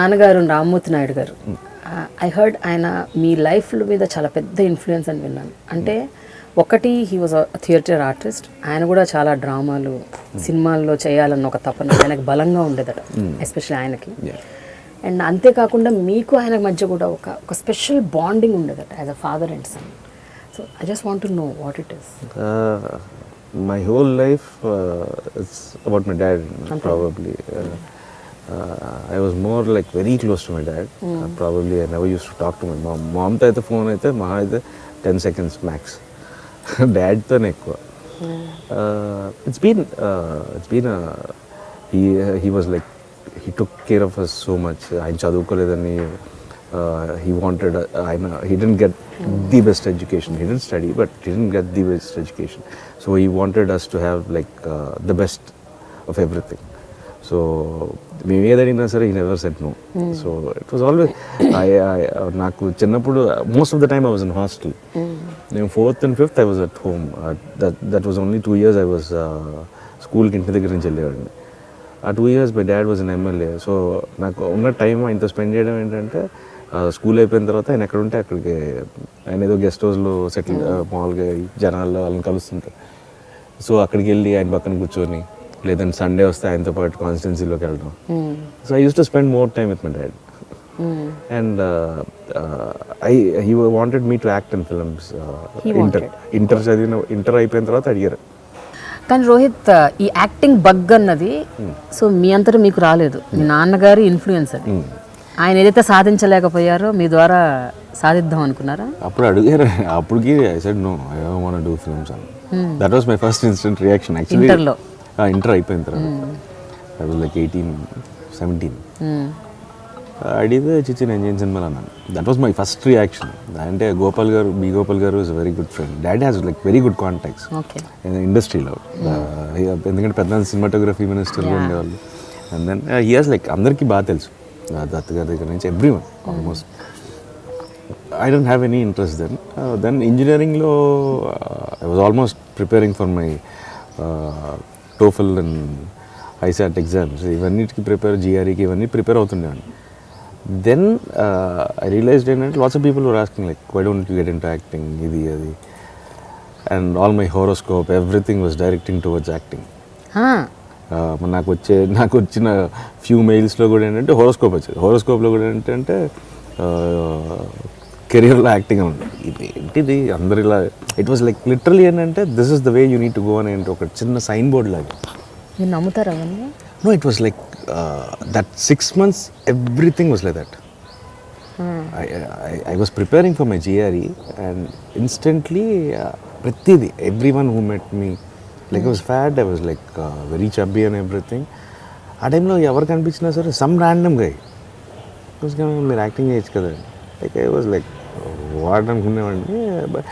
నాన్నగారు రామ్మూర్తి నాయుడు గారు, I heard ఆయన మీ లైఫ్ మీద చాలా పెద్ద ఇన్ఫ్లుయెన్స్ అని విన్నాను. అంటే ఒకటి హీ వాజ్ థియేటర్ ఆర్టిస్ట్, ఆయన కూడా చాలా డ్రామాలు సినిమాల్లో చేయాలన్న ఒక తపన ఆయనకు బలంగా ఉండేదట, ఎస్పెషల్లీ ఆయనకి. అండ్ అంతేకాకుండా మీకు ఆయన మధ్య కూడా ఒక స్పెషల్ బాండింగ్ ఉండేదట as a father and son. So I just want to know what it is. My whole life it's about my dad, probably. I was more like very close to my dad. Probably I never used to talk to my mom. Mom to aithe phone aithe maha aithe 10 seconds max. Dad to ekku. It's been he was like, he took care of us so much. Ayan chadukoledani he wanted he didn't get the best education. He didn't study, but he didn't get the best education. So he wanted us to have like the best of everything. So మేము ఏదడిగినా సరే he never said no. So it was always నాకు చిన్నప్పుడు most of the time I was in hostel. నేను 4th and 5th I was at home. That was only 2 years I was స్కూల్కి ఇంటి దగ్గర నుంచి వెళ్ళేవాడిని. ఆ 2 years my dad was an MLA. So నాకు ఉన్న టైం ఆయనతో స్పెండ్ చేయడం ఏంటంటే స్కూల్ అయిపోయిన తర్వాత ఆయన ఎక్కడ ఉంటే అక్కడికి, ఆయన ఏదో గెస్ట్ హౌస్లో సెటిల్ మామూలుగా జనాల్లో వాళ్ళని కలుస్తుంటారు. సో అక్కడికి వెళ్ళి ఆయన పక్కన కూర్చొని, లేదంటే సండే వస్తే ఆయనతో పాటు కాన్స్టిట్యున్సీలోకి వెళ్ళడం. So I use to spend more time with my dad. And he wanted me to act in films. Inter అయిపోయిన తర్వాత అడిగారు. కానీ రోహిత్, ఈ యాక్టింగ్ బగ్ అన్నది సో మీ అంతటా మీకు రాలేదు, మీ నాన్నగారి ఇన్ఫ్లుయెన్స్ అది. ఆయన ఏదైతే సాధించలేకపోయారో మీ ద్వారా సాధిద్దాం అనుకున్నారా? అప్పుడు అడిగారు, అప్పటికి I said no, I don't want to do films అని. That was my first instant reaction actually. Inter అయిపోయిన తర్వాత ఐ వాజ్ లైక్ 18-17. అడిగితే చిచ్చి నేను చేయను సినిమాలు అన్నాను. That was my first reaction. అంటే గోపాల్ గారు is very good friend. Daddy has like very good contacts ఇండస్ట్రీలో. ఎందుకంటే పెద్ద సినిమాటోగ్రఫీ మినిస్టర్గా ఉండేవాళ్ళు. And then he has like అందరికీ బాగా తెలుసు, దత్ గారి దగ్గర నుంచి everyone almost. I don't have any interest then. Then engineeringలో I was almost preparing for my TOEFL and ISAT exams. ఇవన్నిటికి ప్రిపేర్, GREకి ఇవన్నీ ప్రిపేర్ అవుతుండేవాడిని. Then I realized ఏంటంటే lots of people were asking like, why don't you get into acting, ఇది అది. And all my horoscope, everything was directing towards acting. నాకు వచ్చిన few మెయిల్స్లో కూడా ఏంటంటే horoscope వచ్చేది. హోరోస్కోప్లో కూడా ఏంటంటే కెరియర్లో యాక్టింగ్ అని ఉంది. ఏంటిది అందరు ఇలా, ఇట్ వాస్ లైక్ లిటరలీ ఏంటంటే this is the way you need to go అని ఏంటి ఒక చిన్న సైన్ బోర్డ్ లాగా. మీరు నమ్ముతారా అవన్నీ? No, it was like that 6 months everything was like that. I was preparing for my GRE and instantly ప్రతిదీ, everyone who met me, like I was fat, I was like very chubby and everything. ఆ టైంలో ఎవరు కనిపించినా సరే some random గై మీరు acting చేయొచ్చు కదా, like I was like what అనుకునేవాడిని. బట్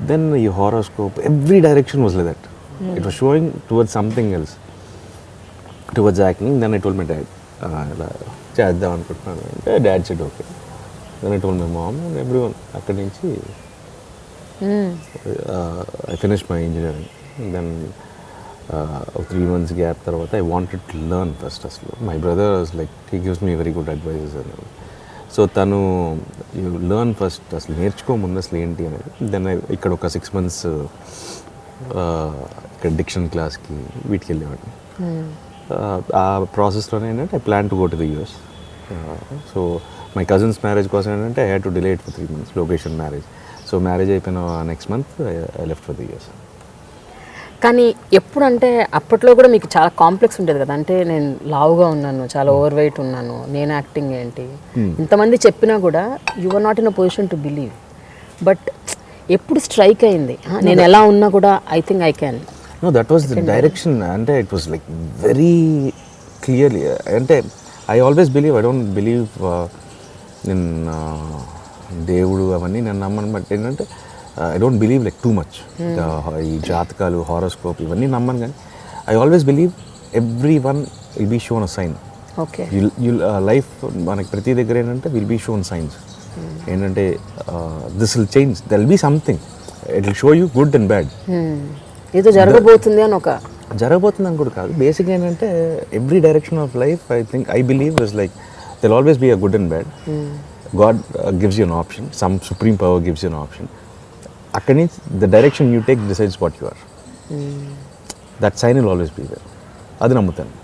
దెన్ ఈ horoscope every direction was like that. It was showing towards something else, towards acting. Then I told my dad, ఇలా చేద్దాం అనుకుంటున్నాను అంటే dad said okay. Then I told my mom and everyone. అక్కడి నుంచి I finish my engineering. Then 3 months gap తర్వాత I wanted to learn first. అసలు my brother was like, he gives me very good advises అని. So తను you learn first, అసలు నేర్చుకో ముందు అసలు ఏంటి అనేది. దెన్ ఇక్కడ ఒక 6 months ఇక్కడ డిక్షన్ క్లాస్కి వీటికి వెళ్ళేవాడిని. ఆ ప్రాసెస్లోనే ఏంటంటే I plan to go to the US. So my cousins marriage కోసం ఏంటంటే I had to delay it for 3 months, location marriage. So marriage అయిపోయిన next month I left for the US. కానీ ఎప్పుడంటే అప్పట్లో కూడా మీకు చాలా కాంప్లెక్స్ ఉంటుంది కదా, అంటే నేను లావుగా ఉన్నాను, చాలా ఓవర్ వెయిట్ ఉన్నాను, నేను యాక్టింగ్ ఏంటి, ఇంతమంది చెప్పినా కూడా you are not in a position to believe. But ఎప్పుడు స్ట్రైక్ అయింది, నేను ఎలా ఉన్నా కూడా I think I can. No, that was the direction. అంటే it was like very clearly. అంటే I always believe, I don't believe నేను దేవుడు అవన్నీ నేను నమ్మను. బట్ ఏంటంటే I don't believe like too much. ఈ జాతకాలు, హారోస్కోప్ ఇవన్నీ నమ్మను. కానీ I always believe everyone will be shown a sign. Okay, life మనకి ప్రతి దగ్గర ఏంటంటే విల్ బీ షోన్ సైన్స్. ఏంటంటే this will change, there will be something, it will show you good and bad. ఏదో జరగబోతుంది అని, ఒక జరగబోతుంది అని కూడా కాదు. బేసిక్గా ఏంటంటే every direction of life I think, I believe is like there'll always be a good and bad. God gives you an option, some supreme power gives you an option. అక్కడి నుంచి the direction you take decides what you are. That sign will always be there. అది నమ్ముతాను.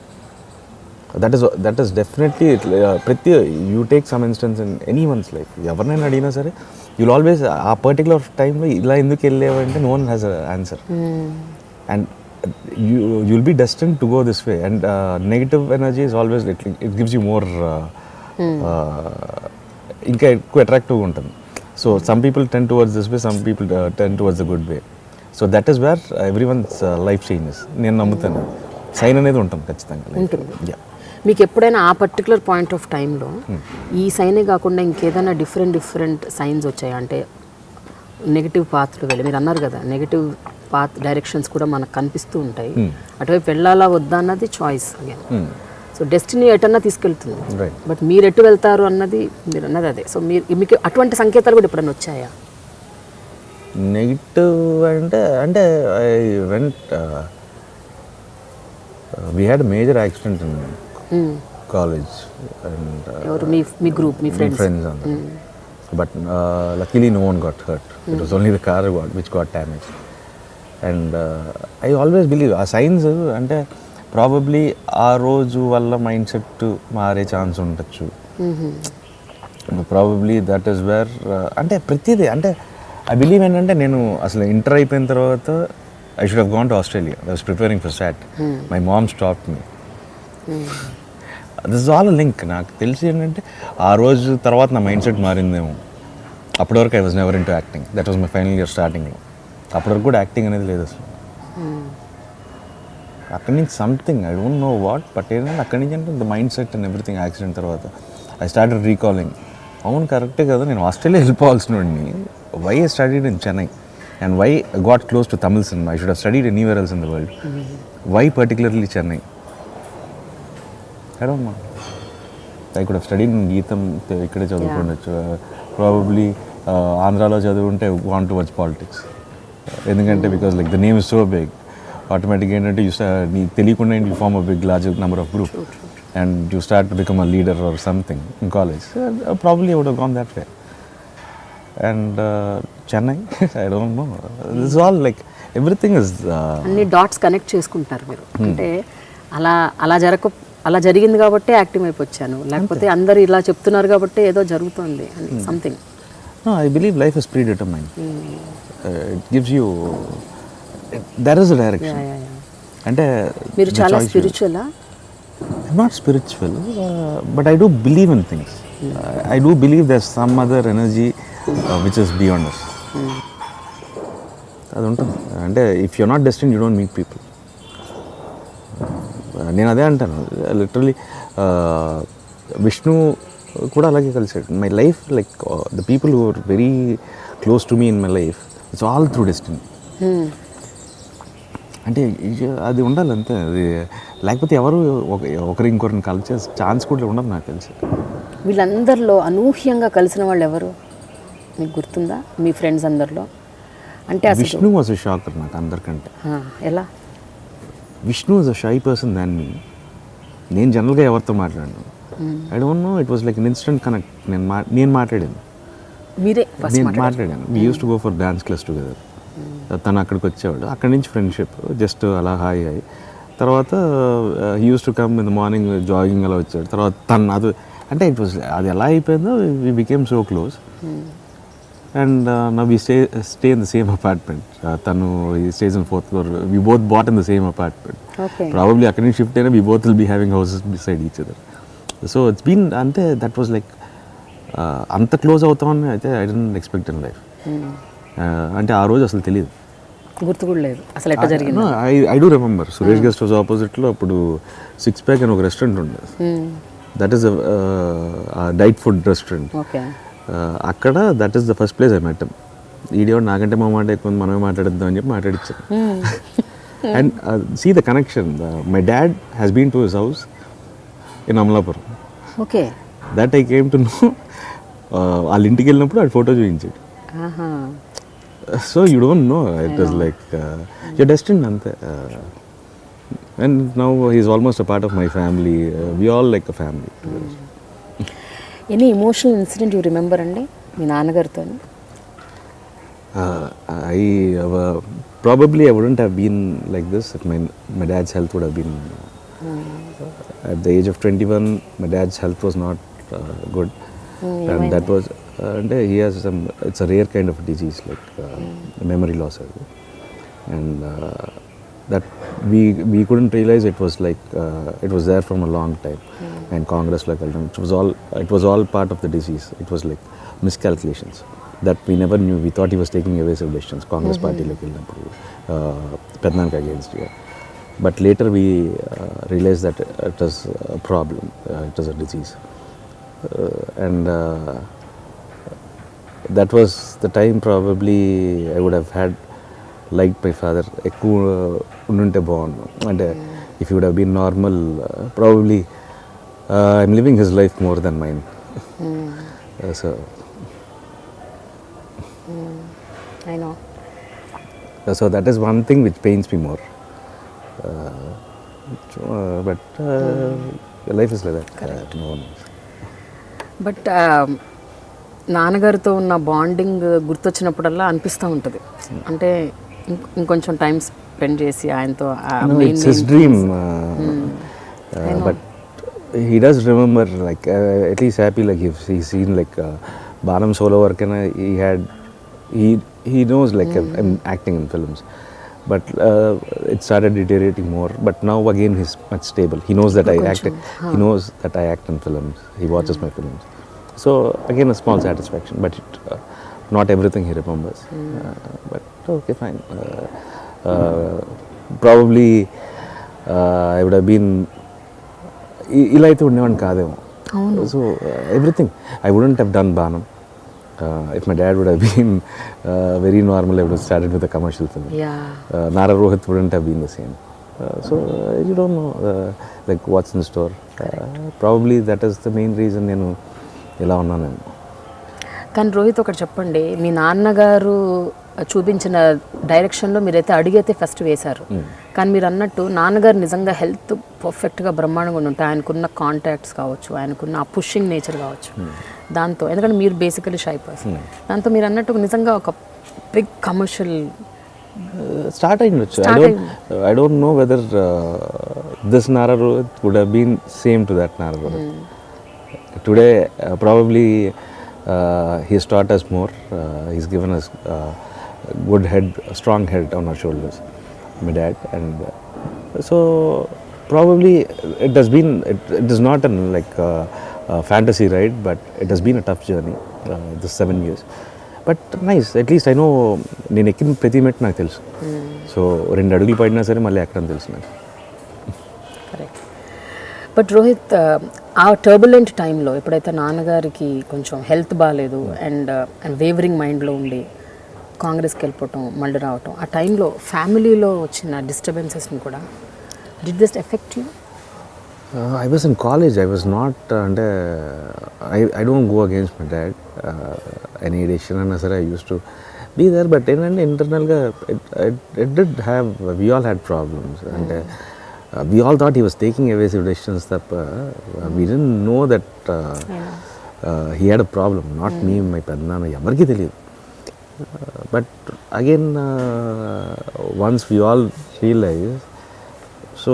That is definitely ప్రతి you take some instance in anyone's life. ఎవరినైనా అడిగినా సరే you'll always ఆ particular టైంలో ఇలా ఎందుకు వెళ్ళేవంటే no one has an answer. And you'll be destined to go this way, and negative energy is always it gives you more ఇంకా ఎక్కువ అట్రాక్టివ్గా ఉంటుంది. So some people ten towards this way, some people ten towards the good way. So that is wear everyone's life changes. నేను నమ్ముతాను sign అనేది ఉంటుంది ఖచ్చితంగా ఉంటుంది. మీకు ఎప్పుడైనా ఆ పర్టికులర్ పాయింట్ ఆఫ్ టైంలో ఈ సైనే కాకుండా ఇంకేదైనా డిఫరెంట్ సైన్స్ వచ్చాయి అంటే నెగిటివ్ పాత్లు వెళ్ళి, మీరు అన్నారు కదా నెగిటివ్ పాత్ డైరెక్షన్స్ కూడా మనకు కనిపిస్తూ ఉంటాయి, అటువైపు వెళ్ళాలా వద్దా అన్నది చాయిస్ అగైన్. సో డెస్టినీ ఎటన్నా తీసుకెళ్తుంది, బట్ మీరు ఎటు వెళ్తారు అన్నది మీరు అన్నది అదే. సో మీకు అటువంటి సంకేతాలు కూడా ఎప్పుడన్నా వచ్చాయా? నెగిటివ్ అంటే I went we had major accident in college and ఎవరు మీ గ్రూప్ మీ ఫ్రెండ్స్ అందరూ. But luckily no one got hurt. It was only the car which got damaged. And I always believe ఆ సైన్స్ అంటే probably ఆ రోజు వల్ల mind set మారే chance ఉండొచ్చు. Probably that is wear అంటే ప్రతిదీ అంటే ఐ బిలీవ్ ఏంటంటే నేను అసలు ఇంటర్ అయిపోయిన తర్వాత I should have gone to Australia. I was preparing for SAT. My mom stopped me. This is all link. నాకు తెలిసి ఏంటంటే ఆ రోజు తర్వాత నా మైండ్ సెట్ మారిందేమో. అప్పటి వరకు I was never in to acting. That was my final year స్టార్టింగ్లో. అప్పటి వరకు కూడా యాక్టింగ్ అనేది లేదు అసలు. అక్కడి నుంచి something I don't know what, but ఏంటంటే అక్కడి నుంచి అంటే the mind set and everything accident తర్వాత ఐ స్టార్టెడ్ రీకాలింగ్. అవును కరెక్టే కదా, నేను ఆస్ట్రేలియా వెళ్ళిపోవాల్సిన వాడిని. Why I studied in Chennai and why I got close to Tamil cinema. I should have studied anywhere else in the world. Why particularly Chennai? I don't know. I could have studied in గీతం, ఇక్కడే చదువుకోవచ్చు. Probably ఆంధ్రాలో చదువుకుంటే went towards politics. ఎందుకంటే because like the name is so big, ఆటోమేటిక్గా ఏంటంటే నీ తెలియకుండా you form a big large number of group and you start to become a leader or something in college. Probably would have gone that way. And Chennai I don't know. This all like everything is అన్ని dots connect చేసుకుంటారు మీరు. అంటే అలా జరిగింది కాబట్టి active అయిపోయాను, లేకపోతే అందరు ఇలా చెప్తున్నారు కాబట్టి ఏదో జరుగుతుంది అని something. I believe life is predetermined. It gives you there is a direction. అంటే మీరు చాలా స్పిరిచువలా? I'm not spiritual, but I do believe in things. I do believe there some other energy which is beyond us. అది ఉంటుంది. అంటే if you are not destined you don't meet people. నేను అదే అంటాను లిటరలీ. విష్ణు కూడా అలాగే కలిసాడు. My life like the people who are very close to me in my life it's all through destiny. అంటే అది ఉండాలి అంతే. అది లేకపోతే ఎవరు ఒకరి ఇంకొకరిని కలిసే ఛాన్స్ కూడా ఉండదు నాకు తెలిసి. వీళ్ళందరిలో అనూహ్యంగా కలిసిన వాళ్ళు ఎవరు మీకు గుర్తుందా మీ ఫ్రెండ్స్ అందరిలో? అంటే విష్ణు వాజ్ ఎ షాకర్ నాకు అందరికంటే. ఎలా? Vishnu is a shy person than me. నేను జనరల్గా ఎవరితో మాట్లాడాను I don't know. It was like an instant connect. నేను మాట్లాడాను, నేను మాట్లాడాను. We use to go for dance class together. తను అక్కడికి వచ్చేవాడు, అక్కడి నుంచి ఫ్రెండ్షిప్ జస్ట్ అలా హాయ్ హాయ్. తర్వాత he use to come in the morning jogging అలా వచ్చాడు. తర్వాత తను అది అంటే ఇట్ వాస్ అది ఎలా అయిపోయిందో we became so close. And now we stay in the same apartment. Tanu stays on 4th floor. We both bought in the same apartment. Okay. Probably akkadi shift ayina we both will be having houses beside each other. So it's been ante that was like anta close avuthamani aithe I didn't expect in life. Ante aa roju asalu teliyadu, గుర్తు కూడా లేదు అసలు ఎట్లా జరిగింది. I do remember Suresh guest house opposite లో అప్పుడు 6 Pack అని ఒక రెస్టారెంట్ ఉండేది. That is diet food restaurant. Okay. అక్కడ that is the first place I met him. ఈడియో నాకంటే మా మాట ఎక్కువ మనమే మాట్లాడద్దాం అని చెప్పి మాట్లాడిచ్చాను. And see the connection. My dad has been to his house in Amalapuram. Okay. That I came to know. వాళ్ళ ఇంటికి వెళ్ళినప్పుడు ఆ ఫోటో చూపించాడు. So you don't know, it was like your destiny అంతే. And now he is almost a part of my family. We all like a family. Any emotional incident you remember అండి మీ నాన్నగారితో? I probably I wouldn't have been like this if my dad's health would have been at the age of 21. My dad's health was not good, and that was and he has some. It's a rare kind of disease like memory loss, and that we couldn't realize it was like it was there from a long time, and Congress like it was all part of the disease. It was like miscalculations that we never knew. We thought he was taking evasive decisions. Congress party like Pednanka against you. But later we realized that it was a problem. It was a disease, and that was the time probably I would have had liked my father. ఎక్కువ ఉండుంటే బాగుండు అంటే if he would have been normal, probably I'm living his life more than mine. So I know. So that is one thing which pains me more. But life is like that. No one knows. But నాన్నగారితో ఉన్న bonding గుర్తొచ్చినప్పుడల్లా అనిపిస్తూ ఉంటుంది, అంటే ఇంకొంచెం time spend చేసి ఆయనతో. No, it's his dream. But he does remember, like at least happy, like he's seen like Banam solo work, and he knows like I'm acting in films. But it started deteriorating more. But now again he's much stable. He knows that I act. He knows that I act in films. He watches my films. So again a small satisfaction. But not everything he remembers. But okay, fine. Probably I would have been. ఇలా అయితే ఉండేవాడిని కాదేమో. So everything I wouldn't have done Banam. If my dad would have been very normal, I would have started with a commercial film. Nara Rohit wouldn't have been the same. So you don't know like what's in store. Probably that is the main reason నేను ఇలా ఉన్నాను. కానీ రోహిత్ ఒకటి చెప్పండి, మీ నాన్నగారు చూపించిన డైరెక్షన్లో మీరైతే అడిగైతే ఫస్ట్ వేశారు, కానీ మీరు అన్నట్టు నాన్నగారు నిజంగా హెల్త్ పర్ఫెక్ట్గా బ్రహ్మాండంగా ఉంటే ఆయనకున్న కాంటాక్ట్స్ కావచ్చు, ఆయనకున్న ఆ పుషింగ్ నేచర్ కావచ్చు, దాంతో ఎందుకంటే మీరు బేసికలీ షై పర్సన్, దాంతో మీరు అన్నట్టు నిజంగా ఒక బిగ్ కమర్షియల్ స్టార్ట్ అయ్యిండొచ్చు. I don't know whether this Nara Rohit would have been same to that Nara Rohit. Today probably he's taught us more. He's given us good head, a strong head on our shoulders, my dad, and so probably it has been. It is not like a fantasy ride, but it has been a tough journey. This 7 years, but nice. At least I know నేను ఎక్కిన ప్రతి మెట్టు నాకు తెలుసు. So 2 అడుగులు పడినా సరే మళ్ళీ ఎక్కడం తెలుసు నాకు. కరెక్ట్. బట్ రోహిత్, ఆ టర్బులెంట్ టైంలో ఎప్పుడైతే నాన్నగారికి కొంచెం హెల్త్ బాగాలేదు అండ్ వేవరింగ్ మైండ్లో ఉండి కాంగ్రెస్కి వెళ్ళిపోవటం మళ్ళీ రావటం, ఆ టైంలో ఫ్యామిలీలో వచ్చిన డిస్టర్బెన్సెస్ని కూడా did this effect you? I was in college. I was not అంటే I don't go against my dad. Any decision అన్నా సరే I used to be there. But ఏంటంటే ఇంటర్నల్గా it did have, we all had problems. And we all thought he was taking evasive decisions. We didn't know that he had a problem. Not me, my pednana, ఎవరికి తెలియదు. But again once we all realized, so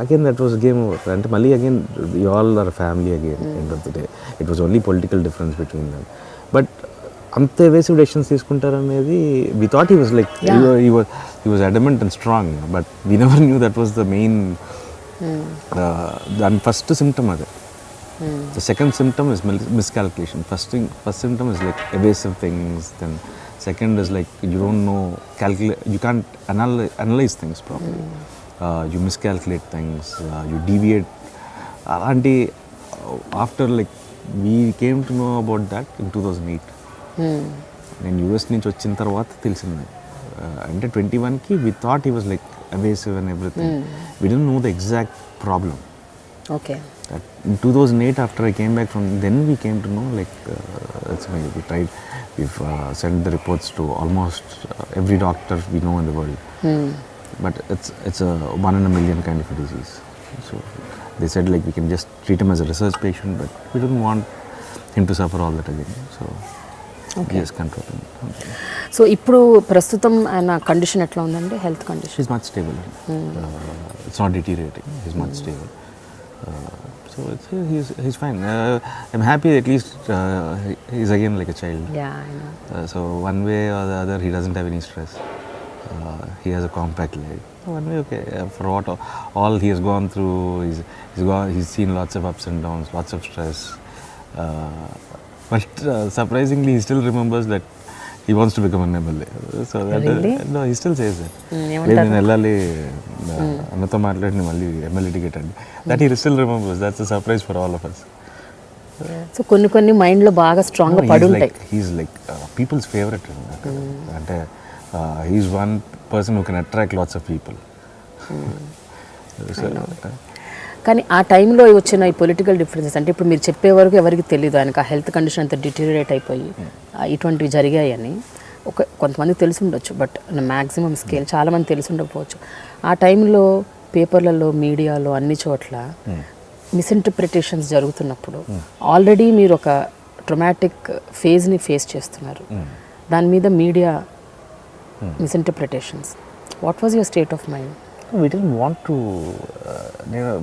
again that was game over. And mali again we all are a family again. End of the day it was only political difference between them. But అంత evasive decisions తీసుకుంటారనేది we thought he was like he was adamant and strong, but we never knew that was the main the first symptom of it. The second symptom is miscalculation. First symptom is like evasive things, then second is like you don't know, you can't analyze things properly. You miscalculate things, you deviate. And after like we came to know about that in 2008. నేను US నుంచి వచ్చిన తర్వాత తెలిసింది. అంటే 21కి we thought he was like evasive and everything. We didn't know the exact problem. Okay. In 2008 after I came back from then we came to know like we tried, we've sent the reports to almost every doctor we know in the world. But it's a 1 in a million kind of a disease. So they said like we can just treat him as a research patient, but we didn't want him to suffer all that again. So he is controlling. So ఇప్పుడు ప్రస్తుతం ఆయన condition ఎట్లా ఉందండి, health condition? He's much stable. It's not deteriorating. He's much stable. So he's fine. I'm happy at least he's again like a child. Yeah, I know. So one way or the other, he doesn't have any stress. He has a compact life. One way, okay. For what all he has gone through, he's seen lots of ups and downs, lots of stress. But surprisingly, he still remembers that he wants to become an MLA. So that Really? No, he still says that. నేను వెళ్ళాలి అన్నతో మాట్లాడిన మళ్ళీ MLA ticket అండి. That he still remembers. That's a surprise for all of us. So కొన్ని మైండ్లో బాగా స్ట్రాంగ్గా పడి ఉంటాయి. He's like people's favourite. అంటే he's one person who can attract lots of people. కానీ ఆ టైంలో వచ్చిన ఈ పొలిటికల్ డిఫరెన్సెస్ అంటే ఇప్పుడు మీరు చెప్పే వరకు ఎవరికి తెలియదు ఆయనకు ఆ హెల్త్ కండిషన్ అంత డిటీరియేట్ అయిపోయి ఇటువంటివి జరిగాయని. కొంతమందికి తెలిసి ఉండొచ్చు, బట్ మ్యాక్సిమం స్కేల్ చాలామంది తెలిసి ఉండకపోవచ్చు. ఆ టైంలో పేపర్లలో, మీడియాలో, అన్ని చోట్ల మిస్ఇంటర్ప్రిటేషన్స్ జరుగుతున్నప్పుడు ఆల్రెడీ మీరు ఒక ట్రొమాటిక్ ఫేజ్ని ఫేస్ చేస్తున్నారు. దాని మీద media misinterpretations, what was your state of mind? We didn't want to.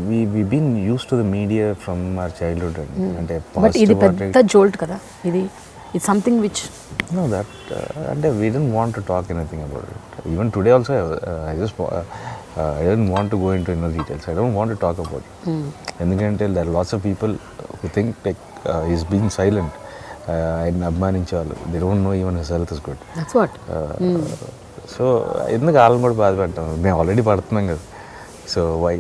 We've been used to the media from our childhood. And but ఇది పెద్ద జోల్ట్ కదా ఇది. It's something which no that and we didn't want to talk anything about it. Even today also I just I didn't want to go into inner details. I don't want to talk about it. ఎందుకంటే there are lots of people who think like he's being silent. ఆయన అభిమానించేవాళ్ళు, they don't know even his health is good. That's what. So ఎందుకు వాళ్ళని కూడా బాధపెడతాం, మేము already పడుతున్నాం కదా. So why.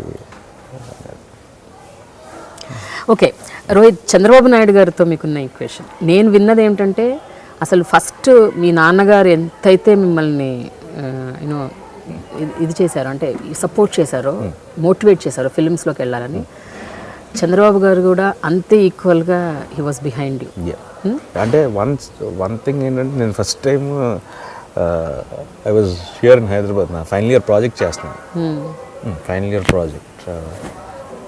Okay Rohit, Chandrababu Naidu గారితో మీకున్న ఈక్వేషన్ నేను విన్నది ఏమిటంటే అసలు ఫస్ట్ మీ నాన్నగారు ఎంతైతే మిమ్మల్ని యూనో ఇది చేశారో, అంటే సపోర్ట్ చేశారో, మోటివేట్ చేశారో ఫిలిమ్స్లోకి వెళ్ళాలని, చంద్రబాబు గారు కూడా అంతే ఈక్వల్గా హీ వాజ్ బిహైండ్ యూ. అంటే వన్ థింగ్ ఏంటంటే నేను first time I was here in Hyderabad, నా ఫైనల్ ఇయర్ ప్రాజెక్ట్ చేస్తున్నాను. ఫైనల్ ఇయర్ ప్రాజెక్ట్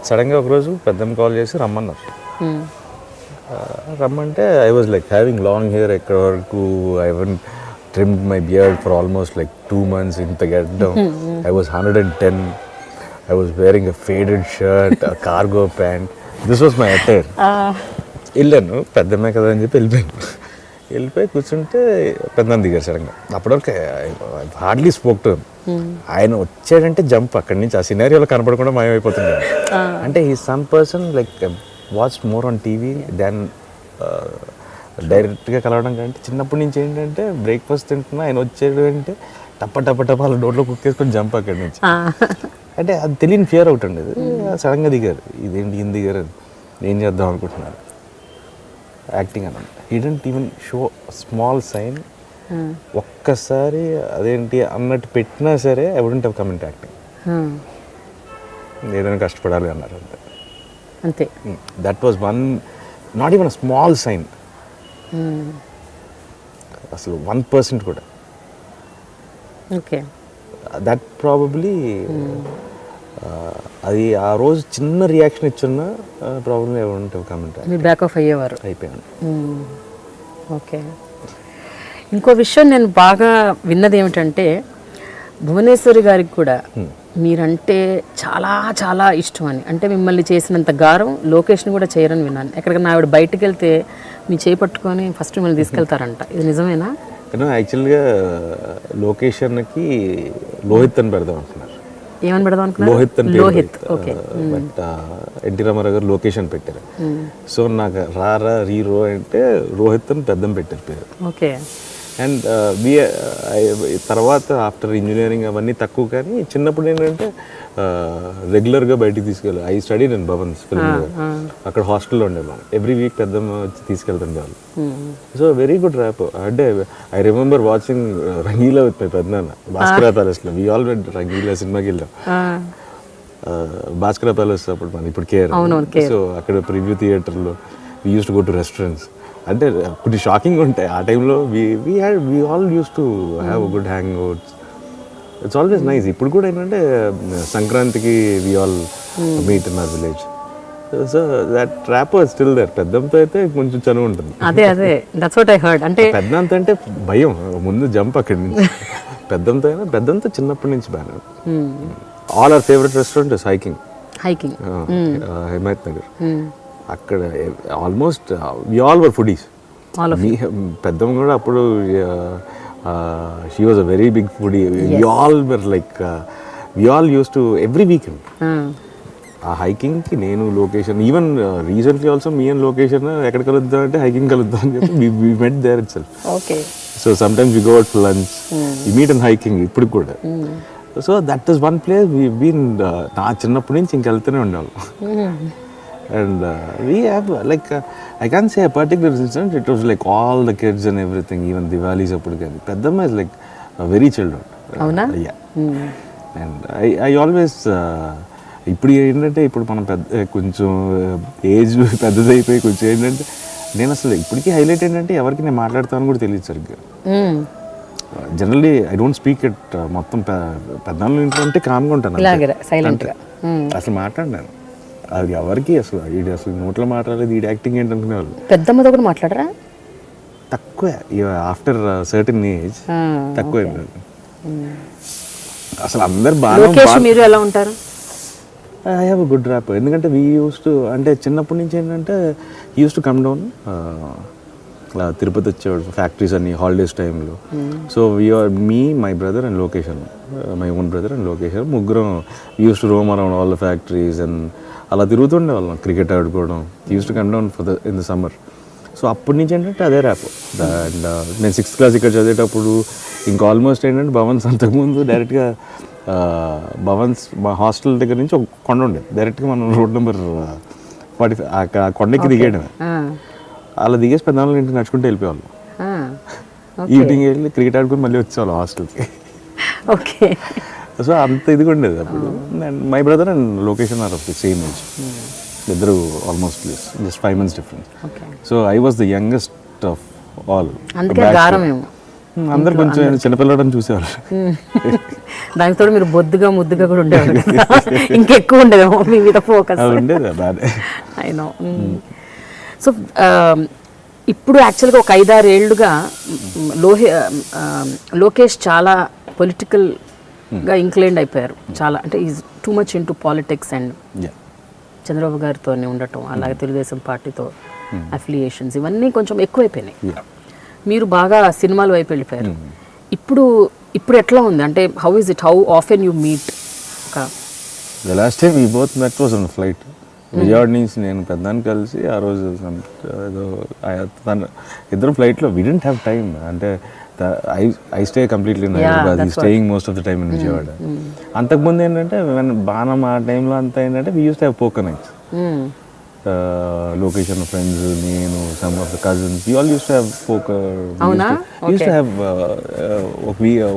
సడన్గా ఒకరోజు పెద్దమ్మ కాల్ చేసి రమ్మన్నారు. రమ్మంటే I was like having long hair ఎక్కడ వరకు. I one trimmed my beard for almost like 2 months. ఇంత గెడ్డం. I was 110. I was wearing a faded shirt, a cargo pant. This was my attire. వెళ్ళాను, పెద్దమ్మే కదా అని చెప్పి వెళ్ళిపోయి కూర్చుంటే పెద్దమ్మ దిగారు సడన్గా. అప్పటివరకు హార్డ్లీ స్పోక్ టు ఆయన వచ్చాడంటే జంప్ అక్కడి నుంచి. ఆ సినారియోలో కనపడకుండా మాయమైపోతుంది. అంటే ఈ some person like watch more on TV than డైరెక్ట్గా కలవడం కంటే. చిన్నప్పటి నుంచి ఏంటంటే బ్రేక్ఫాస్ట్ తింటున్నా ఆయన వచ్చాడు అంటే టప్ప వాళ్ళ డోర్లో కుక్ చేసుకొని జంప్ అక్కడి నుంచి. అంటే అది తెలియని ఫియర్ ఒకటి ఉండేది. సడన్గా దిగారు, ఇదేంటి ఈయన దిగారు, ఏం చేద్దాం అనుకుంటున్నారు, యాక్టింగ్ అన్నమాట. He didn't even show small sign. ఒక్కసారి అదేంటి అన్నట్టు పెట్టినా సరే I wouldn't have come into acting. ఏదైనా కష్టపడాలి అన్నారు అంతే. That was one, not even a small sign. అసలు 1% కూడా. ఓకే, దట్ ప్రాబబ్లీ అది ఆ రోజు చిన్న రియాక్షన్ ఇచ్చున్నా ప్రాబ్లమ్ ఏమంటే కమెంట్ మీరు బ్యాక్ ఆఫ్ అయ్యేవారు. అయిపోయాను. ఓకే, ఇంకో విషయం నేను బాగా విన్నది ఏమిటంటే భువనేశ్వరి గారికి కూడా మీరంటే చాలా చాలా ఇష్టం అని. అంటే మిమ్మల్ని చేసినంత గారం లోకేష్ని కూడా చేయరని విన్నాను. ఎక్కడికైనా ఆవిడ బయటకు వెళ్తే మీ చేయి పట్టుకొని ఫస్ట్ మిమ్మల్ని తీసుకెళ్తారంట, ఇది నిజమేనా? యాక్చువల్గా లోకేష్ అన్నకి లోహిత్ అని పెడదాం అంటున్నారు. ఏమని పెడదాం అనుకున్నారు? లోహిత్. ఓకే, బట్ ఎన్టీ రామారావు గారు లోకేష్ అని పెట్టారు. సో నాకు రారా రీరో అంటే రోహిత్ అని పెద్దం పెట్టారు పేరు. ఓకే. అండ్ తర్వాత ఆఫ్టర్ ఇంజనీరింగ్ అవన్నీ తక్కువ, కానీ చిన్నప్పుడు ఏంటంటే రెగ్యులర్గా బయటికి తీసుకెళ్ళి ఐ స్టడీ నేను భవన్స్ ఫిల్మ్, అక్కడ హాస్టల్లో ఉండేవాళ్ళు. ఎవ్రీ వీక్ పెద్దమ్మ వచ్చి తీసుకెళ్తుండేవాళ్ళు. So very good rap. అంటే I remember watching Rangeela with my పెద్దనాన్న భాస్కర ప్యాలెస్లో. వి ఆల్ వెంట్ రంగీలా సినిమాకి వెళ్ళాం. భాస్కర ప్యాలెస్ అప్పుడు మన ఇప్పుడు కేర్. సో అక్కడ ప్రివ్యూ థియేటర్లో we use to go to restaurants. అంటే కొన్ని షాకింగ్ ఉంటాయి ఆ టైంలో. We all use to have good hangouts. It's always nice. ఇప్పుడు కూడా ఏంటంటే సంక్రాంతికి we all meet in our village. So that trap was still there. పెద్దంతో అయితే కొంచెం చనువు ఉంటుంది. అదే దట్స్ వాట్ ఐ హర్డ్. అంటే పెద్దంత అంటే భయం, ముందు జంప్ అక్కడి నుంచి. పెద్దంతో అయినా పెద్దంతో చిన్నప్పటి నుంచి బాగా. All our favourite restaurant is Hiking Himayat Nagar. అక్కడ almost we all were foodies. పెద్దమ్మ కూడా అప్పుడు she was a very big foodie. We all were like we all use to every weekend ఆ హైకింగ్కి నేను location. Even recently also me and location ఎక్కడ కలుద్దాం అంటే హైకింగ్ కలుద్దాం అని చెప్పి we met there itself. So sometimes we go out for lunch, we meet and hiking ఇప్పుడు కూడా. So that is one place we been. నా చిన్నప్పటి నుంచి ఇంకెళ్తూనే ఉండేవాళ్ళం. And we have like I can't say a particular incident. It was like all the kids and everything, even Diwali's appudu kandi. Peddamma is like a very childhood. Avuna? Yeah. And I always ఇప్పుడు ఏంటంటే ఇప్పుడు మనం కొంచెం age పెద్దదైపోయి కొంచెం ఏంటంటే నేను అసలు ఇప్పటికీ హైలైట్ ఏంటంటే ఎవరికి నేను మాట్లాడతాను కూడా తెలియదు సరిగ్గా. Generally I don't speak it. మొత్తం పెద్దవాళ్ళు ఇంట్లో ఉంటే కామ్గా ఉంటాను, అసలు మాట్లాడినాను. అది ఎవరికి అసలు ఇది అసలు నోట్లో మాట్లాడలేదు, ఈ యాక్టింగ్ ఏంటి అనుకునేవాళ్ళు. పెద్దమ్మతో కూడా మాట్లాడరా? తక్కువ, ఆఫ్టర్ సర్టన్ ఏజ్ తక్కువ. అసలు అందరు బాగా. మీరు ఎలా ఉంటారు? I have a good rap. ఎందుకంటే వీ యూస్ టు, అంటే చిన్నప్పటి నుంచి ఏంటంటే use to come down Tirupati వచ్చేవాడు ఫ్యాక్టరీస్ అన్ని హాలిడేస్ టైంలో. So we are me my brother and location, my own brother and location, ముగ్గురం use to roam around all the factories and అలా తిరుగుతుండే వాళ్ళం. క్రికెట్ ఆడుకోవడం, use to come down in the summer. So అప్పటి నుంచి ఏంటంటే అదే ర్యాప్. అండ్ నేను 6th క్లాస్ ఇక్కడ చదివేటప్పుడు ఇంకా ఆల్మోస్ట్ ఏంటంటే భవన్స్, అంతకుముందు డైరెక్ట్గా భవన్స్ మా హాస్టల్ దగ్గర నుంచి ఒక కొండ ఉండేది. డైరెక్ట్గా మనం రోడ్ నెంబర్ 45 ఆ కొండకి దిగేయడమే. అలా దిగేసి పెద్దవాళ్ళ ఇంటికి నడుచుకుంటూ వెళ్ళిపోయేవాళ్ళం. ఈవినింగ్ వెళ్ళి క్రికెట్ ఆడుకుని మళ్ళీ వచ్చేవాళ్ళం హాస్టల్కి. ఓకే. సో అంత ఇదిగా ఉండేది అప్పుడు. And my brother and location are of the same age. ఇద్దరు almost just 5 months difference. So I was the youngest of all. అందరు కొంచెం చిన్నపిల్లడని చూసేవాళ్ళు. దానితో మీరు బొద్దుగా ముద్దుగా కూడా ఉండేవాళ్ళు, ఇంకెక్కువ ఉండేదేమో మీ మీద ఫోకస్. ఉండేది బాగా. I know. సో ఇప్పుడు యాక్చువల్గా ఒక 5-6 ఏళ్ళుగా లోకేష్ చాలా పొలిటికల్గా ఇంక్లైన్డ్ అయిపోయారు. చాలా అంటే is too much in to politics and Chandrababu గారితోనే ఉండటం, అలాగే తెలుగుదేశం పార్టీతో అఫిలియేషన్స్ ఇవన్నీ కొంచెం ఎక్కువైపోయినాయి. మీరు బాగా సినిమాల వైపు వెళ్ళిపోయారు. ఇప్పుడు ఎట్లా ఉంది అంటే how is it, how often you meet? The last time we both met was on flight. Vijayawada నుంచి నేను పెద్దాన్ని కలిసి ఆ రోజు ఏదో ఇద్దరం ఫ్లైట్లో. We didn't have time. అంటే I stay completely in Hyderabad, he staying most of the time in Vijayawada. అంతకుముందు ఏంటంటే బాణం ఆ టైంలో అంతా ఏంటంటే we use to have poker nights. Location friends, నేను, some of the cousins, we all use to have poker. Use to have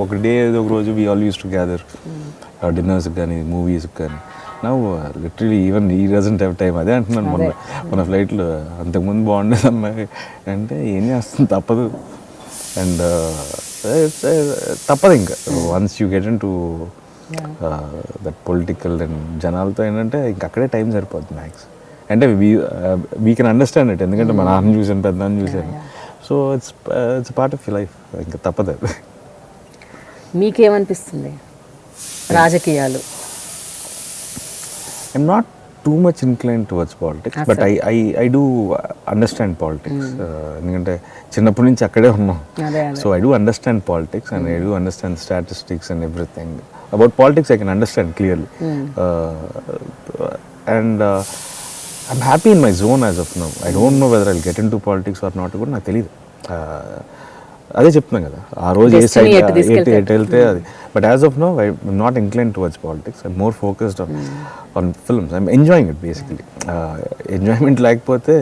ఒక day ఒక రోజు we all use to gather డిన్నర్స్కి కానీ మూవీస్కి కానీ. Now literally even he doesn't have time. అదే అంటున్నాను, మన ఫ్లైట్లో అంతకుముందు బాగుండేది అమ్మాయి అంటే ఏం చేస్తుంది, తప్పదు. అండ్ తప్పదు ఇంకా once you get in to that political and జనాలతో ఏంటంటే ఇంక అక్కడే టైం సరిపోతుంది మ్యాక్స్. అంటే వీ కెన్ అండర్స్టాండ్ ఇట్, ఎందుకంటే మా నాన్న చూశాను, పెద్దనాన్న చూశాను. So it's part of life, ఇంకా తప్పదు. మీకేమనిపిస్తుంది రాజకీయాలు? I'm not too much inclined towards politics, but I do understand politics. ఎందుకంటే చిన్నప్పటి నుంచి అక్కడే ఉన్నాం. So I do understand politics and I do understand statistics and everything. About politics I can understand clearly. And I'm happy in my zone as of now. I don't know whether I'll get into politics or not కూడా నాకు తెలియదు. అదే చెప్తున్నాను కదా, ఆ రోజు ఏ side ఎటు వెళ్తే అది. But as of now I'm not inclined towards politics. I'm more focused on films. I'm enjoying it basically. Enjoyment లేకపోతే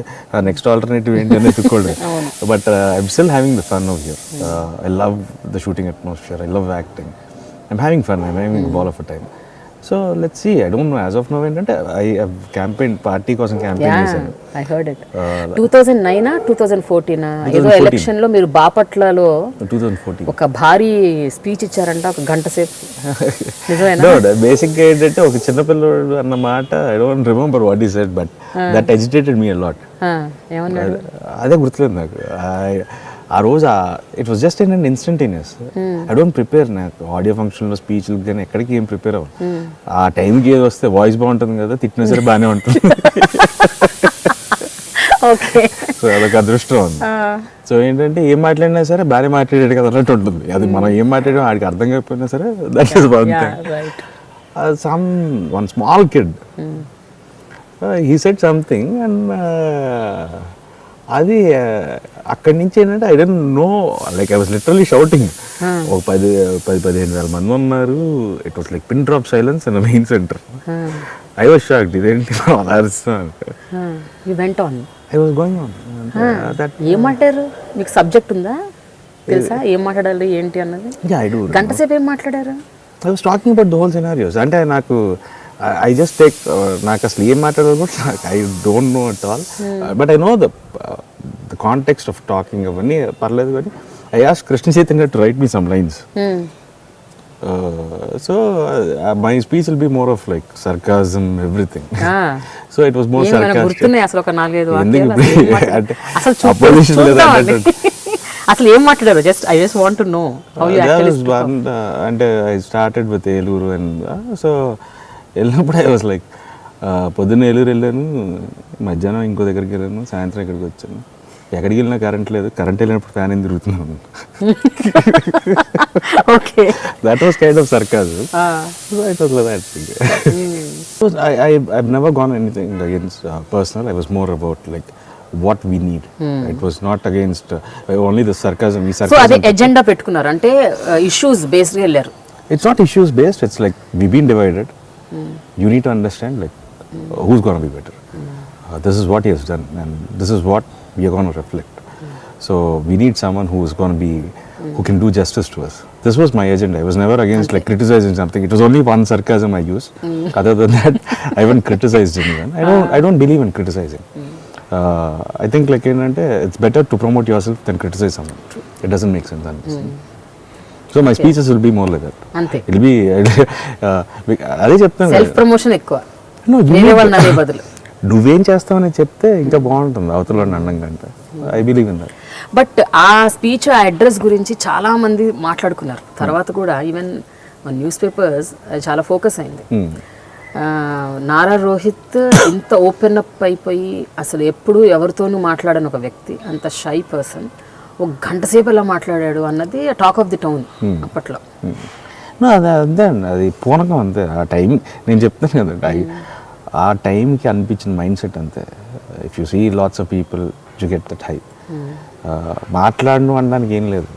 నెక్స్ట్ ఆల్టర్నేటివ్ ఏంటి అనేది ఎత్తుకోవడం. But I'm still having the fun over here. I love the shooting atmosphere. I love acting. I'm having fun. I'm having ball of a time. So let's see. I don't know as of now ఏంటంటే I have campaign party కోసం campaign చేశాను. I heard it. 2009 2014 ఏదో election లో మీరు బాపట్లలో 2014 ఒక భారీ speech ఇచ్చారంట, ఒక గంట సేపు. నిజమేనా? బేసిక్గా ఏంటంటే ఒక చిన్నపిల్లడు అన్న మాట ఐ డోంట్ రిమెంబర్ వాట్ ఈ said, but that agitated me a lot. ఏమన్నాడు? అదే గుర్తులేదు నాకు. ఆ రోజు it was just in instantaneous. I don't prepare. నాకు ఆడియో ఫంక్షన్లో స్పీచ్లు కానీ ఎక్కడికి ఏం ప్రిపేర్ అవ్వను. ఆ టైంకి ఏది వస్తే వాయిస్ బాగుంటుంది కదా, తిట్టినా సరే బాగానే ఉంటుంది. సో అదొక అదృష్టం ఉంది. సో ఏంటంటే ఏం మాట్లాడినా సరే బాగానే మాట్లాడాడు కదా అన్నట్టు ఉంటుంది. అది మనం ఏం మాట్లాడామో ఆడికి అర్థం కాకపోయినా సరే that is one thing. One small kid he said something and అది అక్కడి నుంచి ఏంటంటే I don't know, like I was literally shouting. ఒక 10,000-15,000 మంది ఉన్నారు. It was like pin drop silence in main centre. I was shocked, ఇదేంటి అలా అరుస్తున్నాను. I was going on. ఏం మాట్లాడారు? మీకు సబ్జెక్ట్ ఉందా, తెలుసా ఏం మాట్లాడాలి ఏంటి అన్నది? గంట సేపు ఏం మాట్లాడారు? I was talking about the whole scenarios. అంటే నాకు ఐ జస్ట్ టేక్, నాకు అసలు ఏం మాట్లాడాలి కూడా I don't know at all, but I know the context of talking అవన్నీ పర్లేదు. కానీ I asked Krishna Chaitanya to write me some lines. So my speech will be more of like sarcasm everything. So it was more sarcastic. Opposition లేదా అసలు ఏం మాట్లాడారు? Just I just want to know how you actually. అంటే I started with Eluru and so వెళ్ళినప్పుడు I was like పొద్దున్న ఏలూరు వెళ్ళాను, మధ్యాహ్నం ఇంకో దగ్గరికి వెళ్ళాను, సాయంత్రం ఇక్కడికి వచ్చాను. ఎక్కడికి వెళ్ళినా కరెంట్ లేదు, కరెంట్ వెళ్ళినప్పుడు ఫ్యాన్ ఏం తిరుగుతున్నాను. That was kind of sarcasm. It was like that. I've never gone anything against personal. I was more about like what we need. It was not against only the sarcasm. So ade agenda pettukunnaru ante issues based ga ellaru. It's not issues based, it's like we've been divided. You need to understand like who's going to be better. This is what he has done and this is what we are going to reflect. So we need someone who is going to be who can do justice to us. This was my agenda. I was never against like criticizing something. It was only one sarcasm I used. Other than that I haven't criticized anyone. I don't believe in criticizing. I think like it's better to promote yourself than criticize someone. It doesn't make sense. So my speeches will be more like that. Ante it'll be అదే చెప్తాను, self promotion ఎక్కువ. నువ్వేం చేస్తావని చెప్తే ఇంకా బాగుంటుంది అవతల అన్నం కంటే. I believe in that. But ఆ స్పీచ్, ఆ అడ్రస్ గురించి చాలా మంది మాట్లాడుకున్నారు తర్వాత కూడా. ఈవెన్ న్యూస్ పేపర్స్ చాలా ఫోకస్ అయింది. నారా రోహిత్ ఇంత ఓపెన్ అప్ అయిపోయి అసలు ఎప్పుడు ఎవరితోనూ మాట్లాడని ఒక వ్యక్తి, అంత షై పర్సన్, ఒక గంట సేపు ఎలా మాట్లాడాడు అన్నది టాక్ ఆఫ్ ది టౌన్ అప్పట్లో. అదే అంతే అండి, అది పూనకం అంతే. ఆ టైం నేను చెప్తాను కదండి, ఆ టైంకి అనిపించిన మైండ్ సెట్ అంతే. If you see lots of people you get that high. మాట్లాడను అనడానికి ఏం లేదు,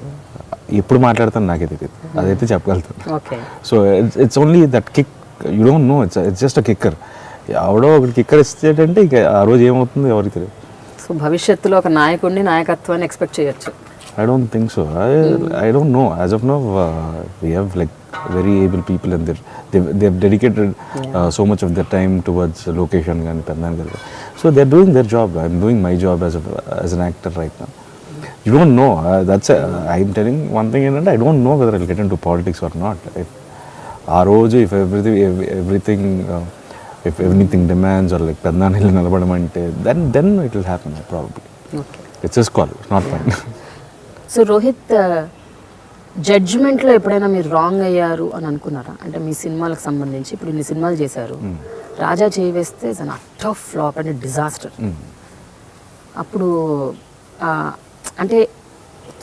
ఎప్పుడు మాట్లాడతాను నాకే తెలియదు, అదైతే చెప్పగలుగుతాను. So it's only that kick, you don't know, it's just a kicker. ఎవడో ఒకటి కిక్కర్ ఇస్తేటంటే ఇక ఆ రోజు ఏమవుతుందో ఎవరికి తెలియదు. సో భవిష్యత్తులో ఒక నాయకుడిని, నాయకత్వాన్ని ఎక్స్పెక్ట్ చేయొచ్చు? I don't think so. I don't know. As of now, we have like very able people and they've dedicated so much of their time towards location and Pennan. So they're doing their job. I'm doing my job as an actor right now. You don't know. I'm telling one thing, and I don't know whether I'll get into politics or not. If anything demands or like Pennan hill nalabadamante, then it will happen probably. Okay. It's his call. It's not mine. So Rohit, జడ్జ్మెంట్లో ఎప్పుడైనా మీరు wrong అయ్యారు అని అనుకున్నారా? అంటే మీ సినిమాలకు సంబంధించి ఇప్పుడు ఇన్ని సినిమాలు చేశారు, Raja Cheyyi Vesthe it's an utter flop and disaster. అప్పుడు అంటే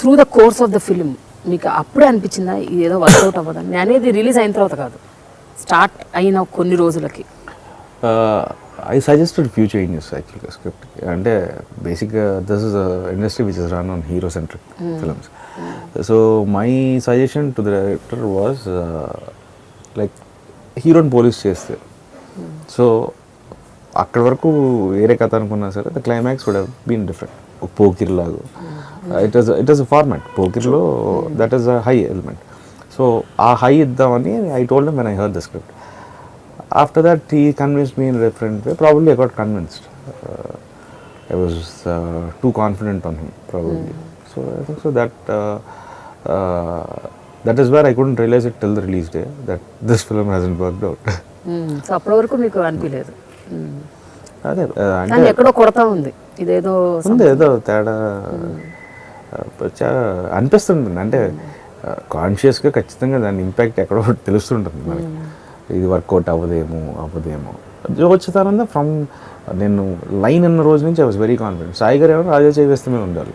through the course of the film మీకు అప్పుడే అనిపించిందా ఇది ఏదో వర్కౌట్ అవ్వదని? అనేది రిలీజ్ అయిన తర్వాత కాదు, స్టార్ట్ అయిన కొన్ని రోజులకి. I suggested few changes actually script. అంటే బేసిక్గా this is industry which is run on hero centric films. So my suggestion to the director was like హీరోని పోలీస్ చేస్తే, సో అక్కడి వరకు వేరే కథ అనుకున్నా సరే the climax would have been different. ఒక పోకిర్ లాగా ఇట్ ఈస్ అ ఫార్మాట్. పోకిర్లో that is a high element. So ఆ హై ఇద్దామని I told them when I heard the script. After that, he convinced me in a different way. Probably I got convinced. I was too confident on him, probably. So I think so that is where I couldn't realize it till the release day that this film hasn't worked out. So అప్పటి వరకు మీకు అనిపించలేదు. అదే కానీ ఎక్కడో కొడతా ఉంది, ఇదేదో ఉంది, ఏదో తేడా చాలా అనిపిస్తుంటుంది. అంటే కాన్షియస్గా ఖచ్చితంగా దాని ఇంపాక్ట్ ఎక్కడో తెలుస్తుంటుంది మనకి. ఇది వర్కౌట్ అవ్వదేమో వచ్చేతానందా ఫ్రమ్ నేను లైన్ అన్న రోజు నుంచి I was very confident. Sai గారు ఏమో రాజా చేవేస్తూనే ఉండాలి.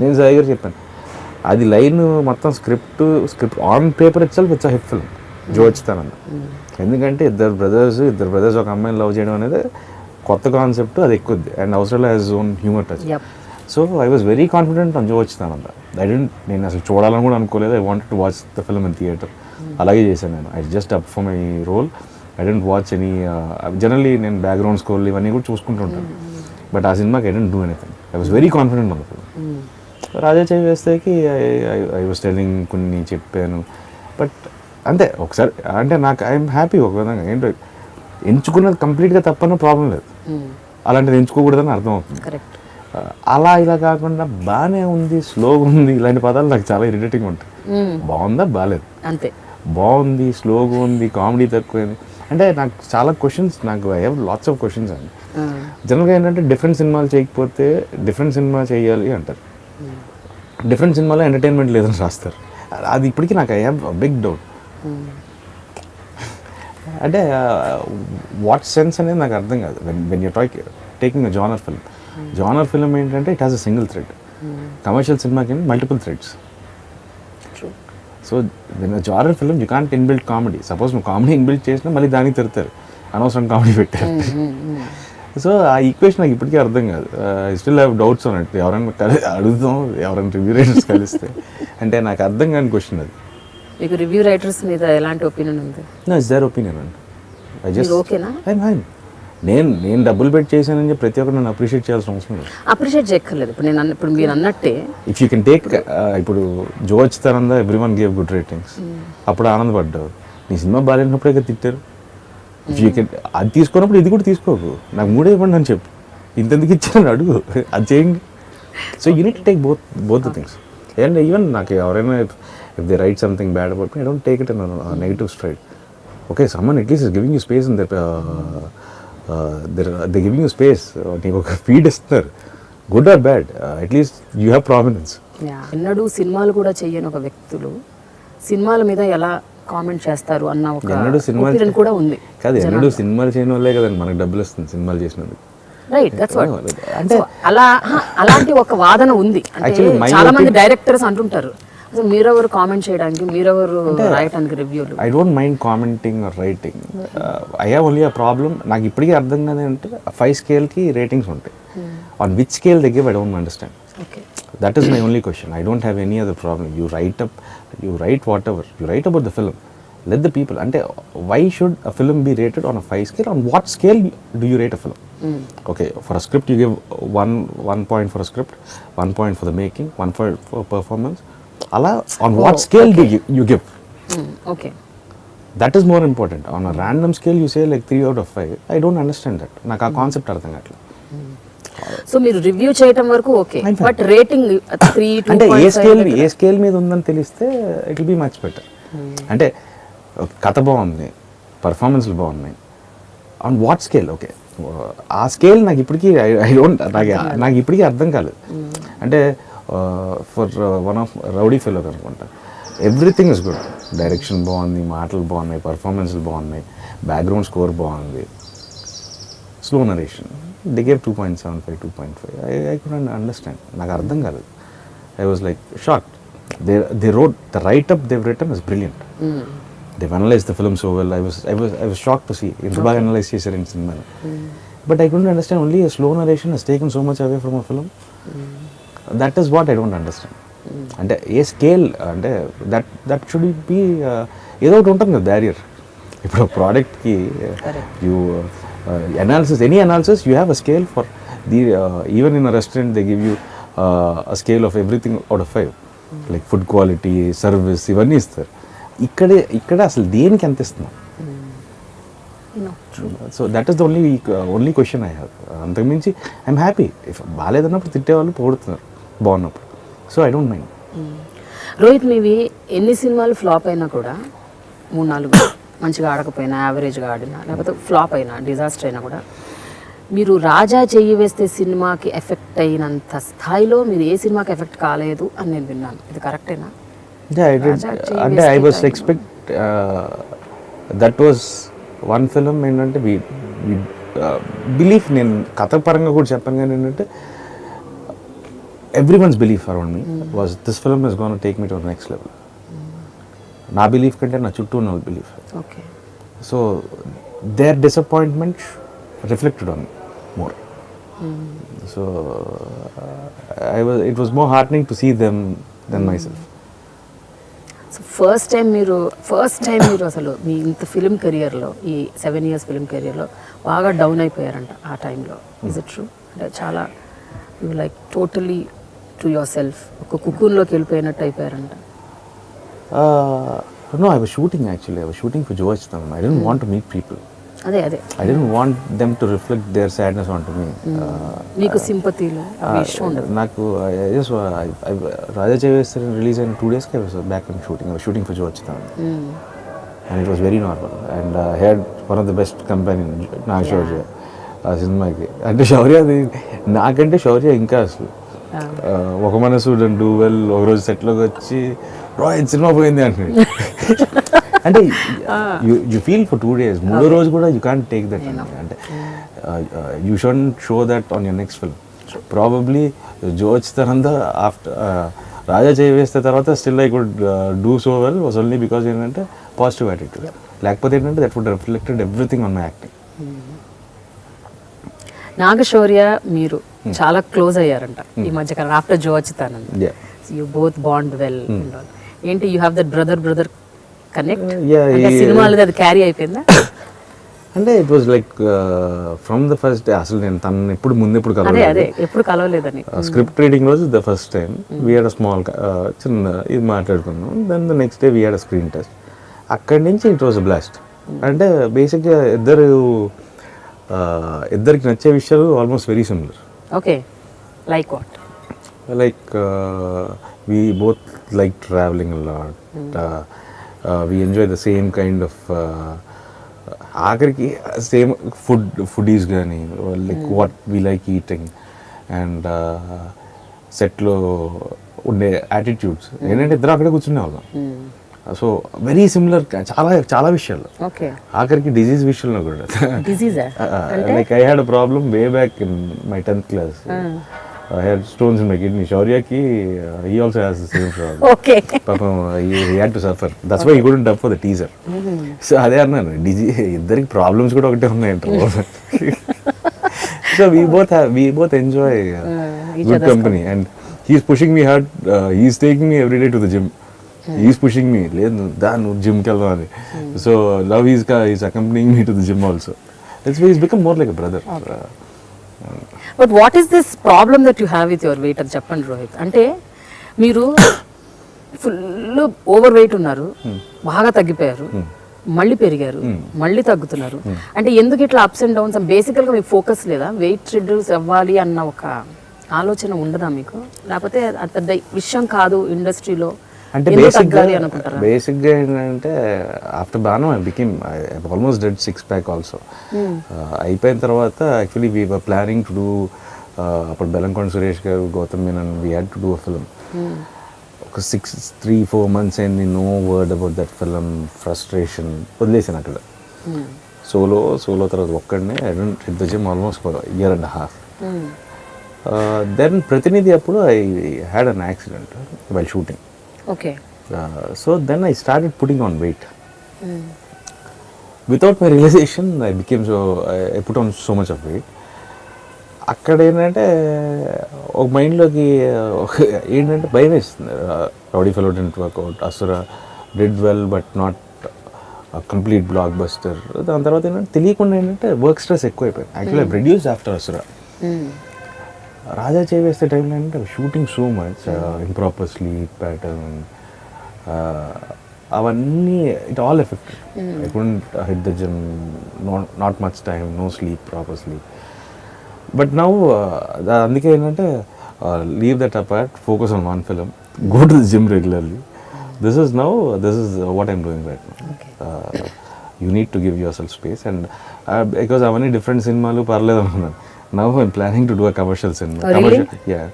నేను సాయి గారు చెప్పాను అది లైన్ మొత్తం script on paper itself it's a hit film Jo Achyutananda. ఎందుకంటే ఇద్దరు బ్రదర్స్ ఒక అమ్మాయిని లవ్ చేయడం అనేది కొత్త కాన్సెప్ట్, అది ఎక్కుద్ది అండ్ అవసరం has own humour touch. So I was very confident on Jo Achyutananda. నేను అసలు చూడాలని కూడా అనుకోలేదు. I wanted to watch the film in theatre. అలాగే చేశాను నేను. I just up for my role. I didn't watch any generally నేను బ్యాక్గ్రౌండ్ స్కోర్లు ఇవన్నీ కూడా చూసుకుంటుంటాను. బట్ ఆ సినిమాకి I didn't do anything. I was very confident on the film. Raja Cheyyi వేస్తేకి ఐ వాజ్ టెల్లింగ్ కొన్ని చెప్పాను. బట్ అంతే ఒకసారి అంటే నాకు ఐఎమ్ హ్యాపీ ఒక విధంగా. ఏంటో ఎంచుకున్నది కంప్లీట్గా తప్పన్న ప్రాబ్లం లేదు. అలాంటిది ఎంచుకోకూడదని అర్థం అవుతుంది. అలా ఇలా కాకుండా బాగానే ఉంది, స్లోగా ఉంది, ఇలాంటి పదాలు నాకు చాలా ఇరిటేటింగ్ ఉంటాయి. బాగుందా బాగాలేదు అంతే, బాగుంది, స్లోగా ఉంది, కామెడీ తక్కువైంది అంటే నాకు చాలా క్వశ్చన్స్. నాకు I have lots of questions అండి. జనరల్గా ఏంటంటే డిఫరెంట్ సినిమాలు చేయకపోతే డిఫరెంట్ సినిమా చేయాలి అంటారు. డిఫరెంట్ సినిమాలో ఎంటర్టైన్మెంట్ లేదని రాస్తారు. అది ఇప్పటికీ నాకు ఐ హ్యావ్ బిగ్ డౌట్. అంటే వాట్ సెన్స్ అనేది నాకు అర్థం కాదు. When you taking a genre film. Genre film ఏంటంటే it has a single thread. Commercial సినిమాకి multiple threads. So when genre film you can't inbuilt comedy. Suppose నువ్వు comedy inbuilt చేసినా మళ్ళీ దానికి తిడతారు, అనవసరం కామెడీ పెట్టారు. సో ఆ ఈక్వేషన్ నాకు ఇప్పటికీ అర్థం కాదు. I still have doubts on it. ఎవరైనా అడుగుతాం, ఎవరైనా రివ్యూ రైటర్స్ కలిస్తే అంటే నాకు అర్థం కాని క్వశ్చన్ అది. మీకు రివ్యూ రైటర్స్ మీద ఎలాంటి ఒపీనియన్ ఉంది? నో ఇట్స్ దేర్ ఒపీనియన్ అండి. ఐ జస్ట్ ఓకేనా? నేను డబ్బులు పెట్టి చేశానని చెప్పి ప్రతి ఒక్కరు నన్ను అప్రిషియేట్ చేయాల్సిన అవసరం లేదు. అప్రిషియేట్ చేయక్కర్లేదు. ఇప్పుడు మీరు అన్నట్టే ఇఫ్ యూ కెన్ టేక్ ఇప్పుడు జోచితానంద ఎవ్రీవన్ గేవ్ గుడ్ రేటింగ్స్. అప్పుడు ఆనందపడ్డావు. నీ సినిమా బాగాలేనప్పుడే కదా తిట్టారు. ఇఫ్ యూ కెన్ అది తీసుకున్నప్పుడు ఇది కూడా తీసుకోకు. నాకు మూడే ఇవ్వండి అని చెప్పు. ఇంతెందుకు ఇచ్చారని అడుగు, అది చేయండి. So you need to take both the things. And even నాకు ఎవరైనా if they write something bad about me, I don't take it in negative straight. Okay, someone at least is giving you space in they giving you space. నీకు ఒక feed ఇస్తున్నారు, good or bad, at least you have prominence. ఎన్నడూ సినిమాలు కూడా చెయ్యని ఒక వ్యక్తులు సినిమాల మీద ఎలా కామెంట్ చేస్తారు అన్న ఒక ఒపీనియన్ కూడా ఉంది. కాదు, ఎన్నడూ సినిమాలు చేయని వాళ్ళే కదండి మనకు డబ్బులు ఇస్తుంది సినిమాలు చేసినందుకు. Right, that's what. అంటే అలాంటి ఒక వాదన ఉంది. అంటే చాలా మంది డైరెక్టర్స్ అంటుంటారు, మీరెవరు కామెంట్ చేయడానికి, మీరెవరు రాయడానికి రివ్యూలు. I don't mind commenting or writing. I have only a problem. నాకు ఇప్పటికీ అర్థం కాదు అంటే 5 స్కేల్కి రేటింగ్స్ ఉంటాయి. On which scale they give I don't understand. That is my only question. I don't have any other problem. You write whatever. You write about the film. Let the people. And why should a film be rated on a 5 scale? On what scale do you rate a film? Okay, for a script you give one point for a script, 1 point for the making, 1 point for performance. On what scale do you give? Okay. That is more important. On a random scale you say like 3 out of 5. I don't understand that. నాకు ఆ concept అర్థం కావట్లేదు. So మీరు review చేయటం వరకు okay, but rating 3 అంటే ఏ scale మీద ఉందని తెలిస్తే it will be much better. అంటే కథ బాగుంది, పర్ఫార్మెన్స్లు బాగున్నాయి, ఆన్ వాట్ స్కేల్? ఓకే, ఆ స్కేల్ నాకు ఇప్పటికీ నాకు ఇప్పటికీ అర్థం కాలేదు. అంటే for one of rowdy fellows అనుకుంటా, ఎవ్రీథింగ్ ఇస్ గుడ్. డైరెక్షన్ బాగుంది, మాటలు బాగున్నాయి, పర్ఫార్మెన్స్లు బాగున్నాయి, బ్యాక్గ్రౌండ్ స్కోర్ బాగుంది, slow narration. They gave 2.75, 2.5. I couldn't understand. నాకు అర్థం కాలేదు. I was like shocked. They wrote the write-up they've written is brilliant. They've analyzed the film so well. I was shocked to see. ఇంత బాగా analyse చేశారు ఈ cinema. But I couldn't understand. Only a slow narration has taken so much away from a film. That is what I don't understand. అంటే ఏ scale అంటే that should be ఏదో ఒకటి ఉంటుంది కదా బ్యారియర్. ఇప్పుడు ప్రోడక్ట్కి you any analysis you have a scale for the even in a restaurant they give you a scale of everything out of 5, like food quality, service, ఇవన్నీ ఇస్తారు. ఇక్కడ అసలు దేనికి ఎంత ఇస్తున్నాం? So that is the only question I have. అంతకుమించి I'm happy. If బాగాలేదన్నప్పుడు తిట్టేవాళ్ళు పొగుడుతున్నారు, బాగున్నప్పుడు. So I don't mind. Rohit, మీవి ఎన్ని సినిమాలు ఫ్లాప్ అయినా కూడా, 3-4 మంచిగా ఆడకపోయినా, యావరేజ్గా ఆడినా, లేకపోతే ఫ్లాప్ అయినా, డిజాస్టర్ అయినా కూడా, మీరు రాజా చెయ్యి వేస్తే సినిమాకి ఎఫెక్ట్ అయినంత స్థాయిలో మీరు ఏ సినిమాకి ఎఫెక్ట్ కాలేదు అని నేను విన్నాను. ఇది కరెక్టేనా? అంటే I was expect that was one film. ఏంటంటే బిలీఫ్, నేను కథ పరంగా కూడా చెప్పాను, కానీ ఏంటంటే everyone's belief around me was this film is gone take me to next level. నా బిలీఫ్ కంటే నా చుట్టూ ఉన్న belief. Okay. So their disappointment reflected on more. So it was more heartening to see them then myself. So first time మీరు అసలు మీ ఇంత film కెరియర్లో, ఈ 7 years ఫిలిం కెరియర్లో బాగా డౌన్ అయిపోయారంట ఆ టైంలో. Is it true? అంటే చాలా you like totally to your self, ఒక కుకూన్లోకి వెళ్ళిపోయినట్టు అయిపోయారంట. No, I was shooting actually. I was shooting for Georgetown. I didn't want to meet people. అదే I didn't want them to reflect their sadness onto me. మీకు సింపతీలు అవి ఇష్టం ఉండదు. నాకు రాజా చేవేస్తే release అయిన 2 days I was back on shooting. I was shooting for Georgetown. And it was very normal. And I had one of the best companion, Nara Rohit, ఆ సినిమాకి. అంటే శౌర్య, నాకంటే శౌర్య ఇంకా అసలు ఒక మనసు డూ వెల్. ఒకరోజు సెట్లోకి వచ్చి రోహిత్ సినిమా పోయింది అంటే అంటే యూ ఫీల్ ఫర్ 2 days. 3వ రోజు కూడా యూ కాంట్ టేక్ దట్. అంటే you shouldn't show that on your next film. Probably Jo Achyutananda after Raja Cheyyi Vesthe తర్వాత still I could do so well was only because ఏంటంటే పాజిటివ్ యాటిట్యూడ్. లేకపోతే ఏంటంటే that would reflected everything on my acting. Naga Shaurya మీరు చాలా close అయ్యారంట ఈ మధ్యకాలం after Jo Achyutananda. You both bond well. ఏంటి, you have that brother connect? సినిమాలో అది క్యారీ అయిపోయిందా? అంటే it was like from the first day. అసలు నేను తను ఎప్పుడు కలవలేదని. స్క్రిప్ట్ రీడింగ్ రోజు the first time we had a small చిన్న ఇది మాట్లాడుకున్నాం. Then the next day we had a screen test. అక్కడి నుంచి ఇట్ వాజ్ బ్లాస్ట్. అంటే బేసిక్గా ఇద్దరికి నచ్చే విషయాలు almost very similar. Okay. Like what? Like we both like traveling a lot. We enjoy the same kind of ఆఖరికి same foodies కానీ like what we like eating and సెట్లో ఉండే యాటిట్యూడ్స్ ఏంటంటే ఇద్దరు అక్కడే కూర్చునే వాళ్ళం. సో వెరీ సిమిలర్ చాలా విషయాల్లో. ఆఖరికి డిజీజ్ విషయంలో కూడా. Like I had a problem way back in my 10th class. I had stones in my kidney. Shaurya-ki, he also has the same problem. Okay. Papa, he had to suffer. That's why he couldn't dub for the teaser. So, ade annanu. Iddariki problems kuda okate unnayi. So we both enjoy good company, and he's pushing me hard. He's taking me every day to the gym. He's pushing me. Ledhu da nu gym ki vellu. So now he's accompanying me to the gym also. That's why he's become more like a brother. Okay. But what is this problem that you have with your weight అని చెప్పండి రోహిత్. అంటే మీరు full over weight ఉన్నారు, బాగా తగ్గిపోయారు, మళ్ళీ పెరిగారు, మళ్ళీ తగ్గుతున్నారు. అంటే ఎందుకు ఇట్లా అప్స్ అండ్ డౌన్స్? బేసికల్గా మీకు ఫోకస్ లేదా? వెయిట్ రిడ్యూస్ అవ్వాలి అన్న ఒక ఆలోచన ఉండదా మీకు? లేకపోతే అది పెద్ద విషయం కాదు ఇండస్ట్రీలో? అంటే బేసిక్గా ఏంటంటే ఆఫ్టర్ బాను I almost did 6-pack also. అయిపోయిన తర్వాత actually we were planning to do, అప్పుడు Bellamkonda Suresh garu, Gautham Menon, we had to do a film. ఒక 3-4 months అయింది, no word about that film. Frustration వదిలేసాను అక్కడ. సోలో తర్వాత ఒక్కడనే I don't hit the gym almost for 1.5 years. Then Prathinidhi అప్పుడు I had an accident while shooting. Okay. So then I started putting on weight. Without my realization, I put on so much of weight. అక్కడ ఏంటంటే ఒక మైండ్లోకి ఏంటంటే భయం వేస్తుంది. Rowdy fellow didn't work out, Asura did well but not complete blockbuster. దాని తర్వాత ఏంటంటే తెలియకుండా ఏంటంటే వర్క్ స్ట్రెస్ ఎక్కువైపోయింది. Actually I reduced after Asura. Raja Cheyyi Vesthe టైంలో ఏంటంటే shooting so much, improper sleep pattern, అవన్నీ it all affected. I couldn't hit the gym, not much time, no sleep, proper sleep. But now అందుకే ఏంటంటే leave that apart, focus on one film, go to the gym regularly. This is what I'm doing right now. You need to give your self space. And because అవన్నీ different సినిమాలు పర్లేదు అనుకున్నాను. Now I'm planning to do a commercial cinema. Oh, really? Yeah.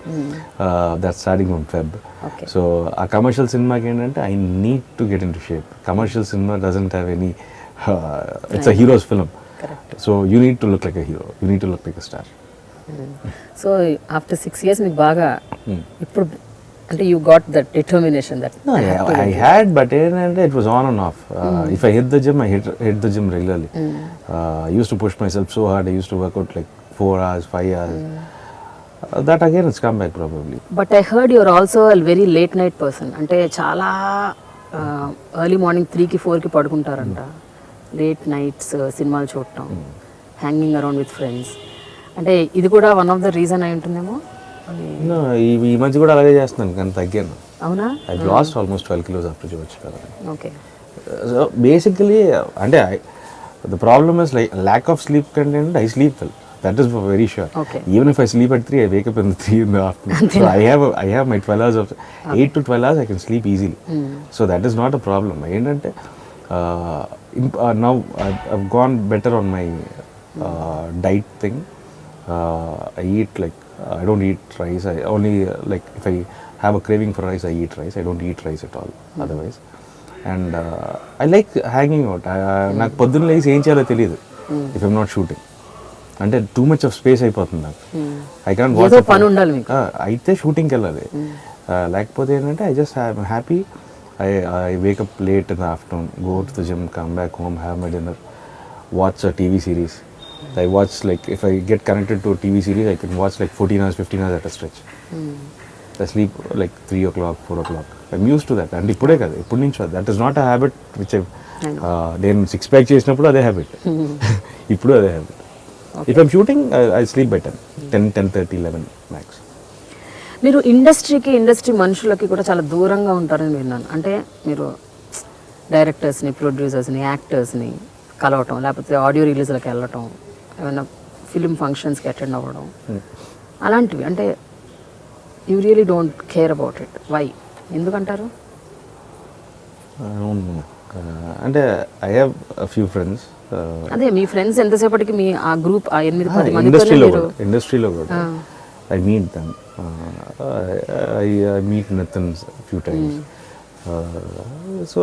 That's starting from Feb. Okay. So a commercial cinema again, I need to get into shape. Commercial cinema doesn't have any, it's a hero's film. Correct. So you need to look like a hero. You need to look like a star. So after 6 years మీకు బాగా ఇప్పుడు అంటే you got that determination that No, I had, but it was on and off. If I hit the gym, I hit the gym regularly. I used to push myself so hard. I used to work out like 4 hours, 5 hours. That again, it's come back probably. But I heard your also very late night person. అంటే చాలా early morning 3కి 4కి పడుకుంటారంట. Late nights సినిమాలు చూడటం, hanging around with friends. అంటే ఇది కూడా one of the reason అయి ఉంటుందేమో. No, ఈ మధ్య కూడా అలాగే చేస్తున్నాను కానీ తగ్గాను. అవునా? I lost almost 12 kilos after Jyotika. Okay. So basically, the problem is like lack of sleep content. I sleep well. That is for very sure. Okay. Even if I sleep at 3, I wake up in 3 in the afternoon. So I have my 12 hours of 8 to 12 hours. I can sleep easily. So that is not a problem. Now I've gone better on my diet thing. I eat like I don't eat rice. I only like if I have a craving for rice, I eat rice. I don't eat rice at all otherwise. And I like hanging out. నాకు పొద్దున్న లేచి ఏం చేయాలో తెలియదు if I'm not shooting. అంటే too much of space అయిపోతుంది నాకు. I can't watch. పని ఉండాలి మీకు. అయితే షూటింగ్కి వెళ్ళాలి. లేకపోతే ఏంటంటే I just happy. I wake up late in the afternoon, go to the gym, come back home, have my dinner, watch a TV series. I watch like if I get connected to a TV series, I can watch like 14 hours, 15 hours at a stretch. I sleep like 3 o'clock, 4 o'clock. I'm used to that. And ఇప్పుడే కదా, ఇప్పటి నుంచి that is not a habit which నేను 6 pack చేసినప్పుడు అదే habit, ఇప్పుడు అదే habit. If I'm shooting, I sleep by 10:30, 11 max. మీరు ఇండస్ట్రీ మనుషులకి కూడా చాలా దూరంగా ఉంటారని విన్నాను. అంటే మీరు డైరెక్టర్స్ని, ప్రొడ్యూసర్స్ని, యాక్టర్స్ని కలవటం, లేకపోతే ఆడియో రిలీజ్లకు వెళ్ళటం, ఏమైనా ఫిలిం ఫంక్షన్స్కి అటెండ్ అవ్వడం, అలాంటివి. అంటే you really don't care about it. Why? ఎందుకంటారు? అంటే I have a few friends. అదే మీ ఫ్రెండ్స్ ఎంతసేపటికి మీ ఆ గ్రూప్ ఆ 8-10 మంది ఇండస్ట్రీలో కూడా I meet them. I meet Nitin few times. So